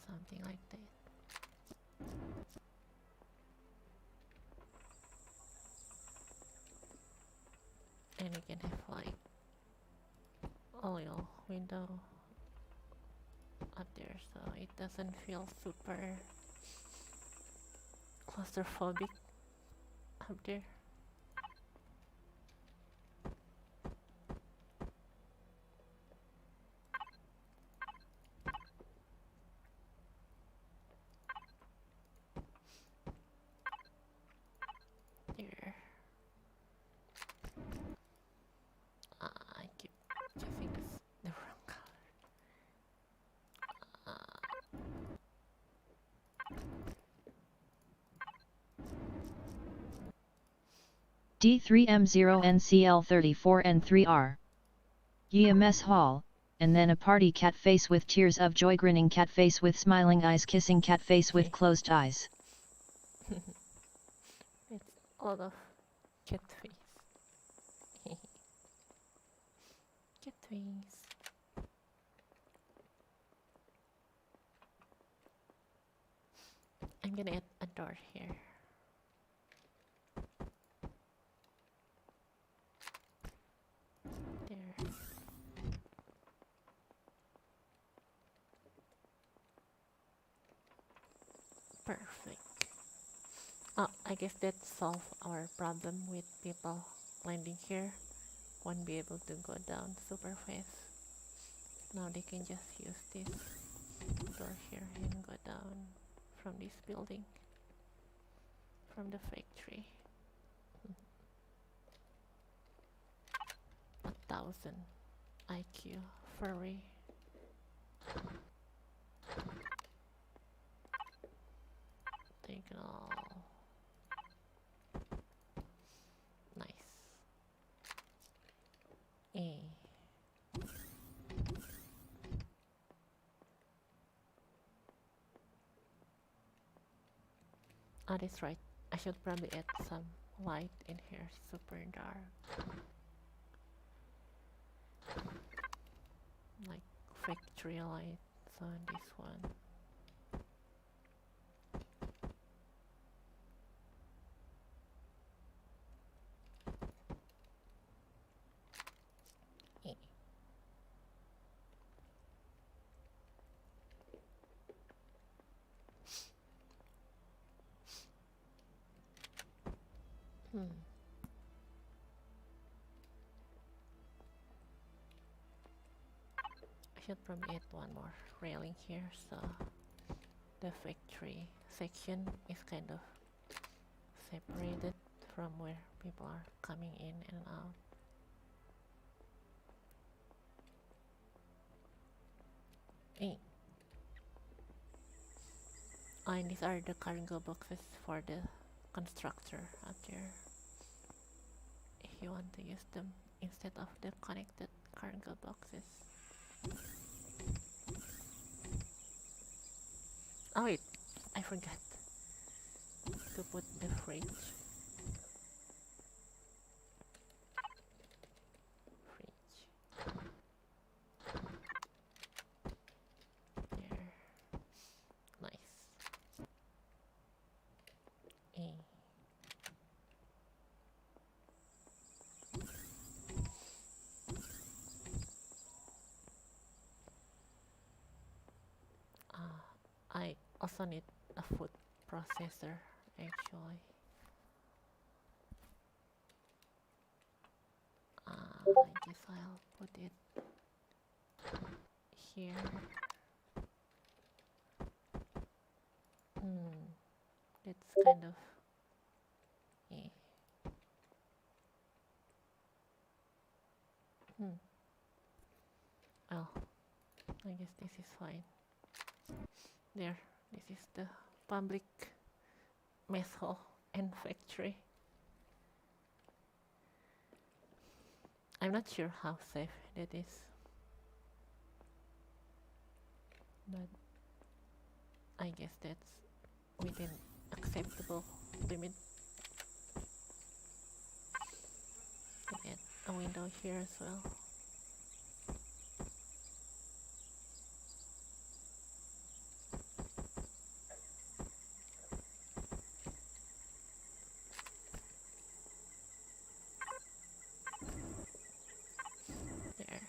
Something like that. And you can have like oil window up there so it doesn't feel super claustrophobic up there. There. I keep choosing the wrong color. D3M0NCL34N3R. Ye a mess hall, and then a party cat face with tears of joy, grinning cat face with smiling eyes, kissing cat face with closed eyes. It's a lot of cat face. Cat face. I'm gonna add a door here. There. Perfect. Oh, I guess that solved our problem with people landing here. Won't be able to go down super fast. Now they can just use this door here and go down from this building, from the factory. 1,000 IQ furry. Take it all. Nice. Oh, that's right. I should probably add some light in here. Super dark. Like factory lights on this one. I should probably add one more railing here, so the factory section is kind of separated from where people are coming in and out. And these are the cargo boxes for the constructor out there, if you want to use them instead of the connected cargo boxes. Oh wait, I forgot to put the fridge. There. Nice. I also need a food processor actually. I guess I'll put it here. It's kind of Oh, I guess this is fine. There, this is the public mess hall and factory. I'm not sure how safe that is, but I guess that's within acceptable limit. Can add a window here as well. There.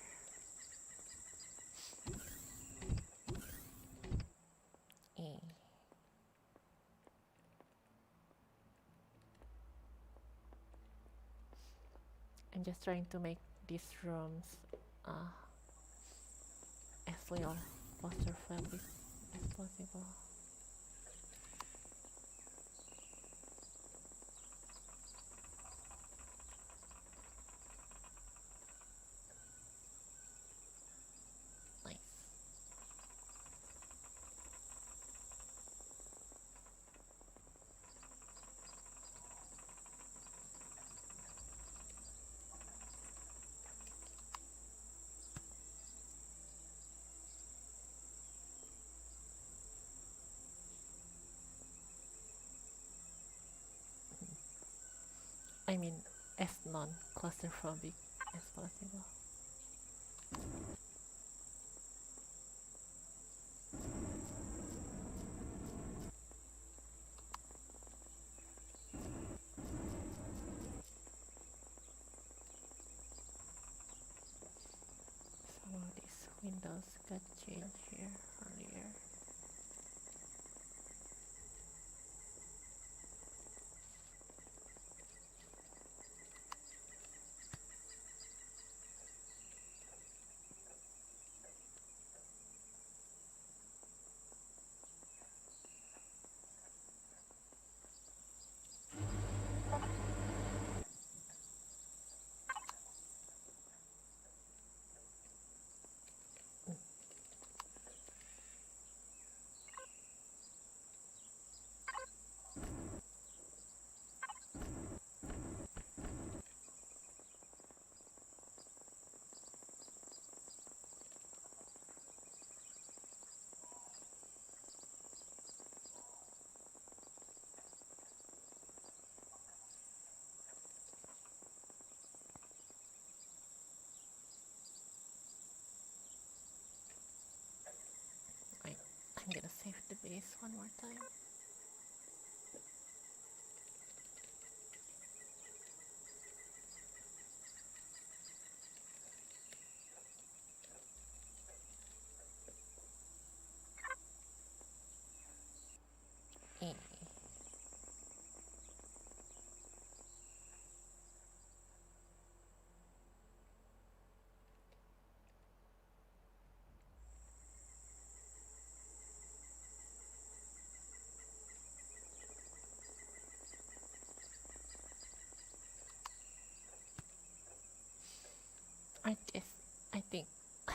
I'm just trying to make these rooms as little claustrophobic as possible. Nice. I mean, as non-claustrophobic as possible. Some of these windows got changed here earlier.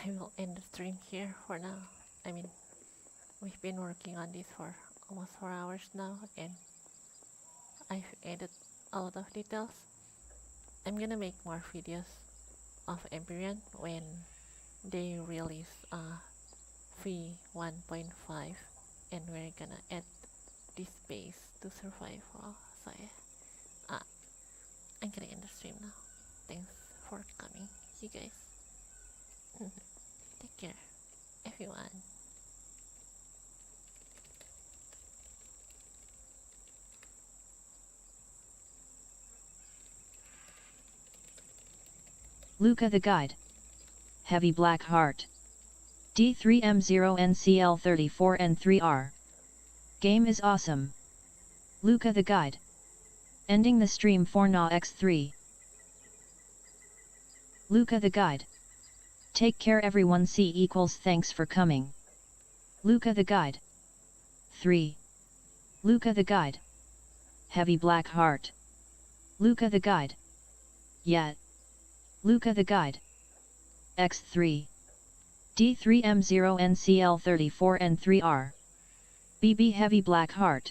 I will end the stream here for now. I mean, we've been working on this for almost 4 hours now, and I've added a lot of details. I'm gonna make more videos of Empyrion when they release v1.5, and we're gonna add this base to survival. So yeah, I'm gonna end the stream now. Thanks for coming, you guys. Take care, everyone. Luca the Guide. Heavy Black Heart. D3M0NCL34N3R. Game is awesome. Luca the Guide. Ending the stream for Na X3. Luca the Guide. Take care everyone. C equals thanks for coming. Luca the Guide. 3. Luca the Guide. Heavy Black Heart. Luca the Guide. Yet. Luca the Guide. X3. D3M0NCL34N3R. BB Heavy Black Heart.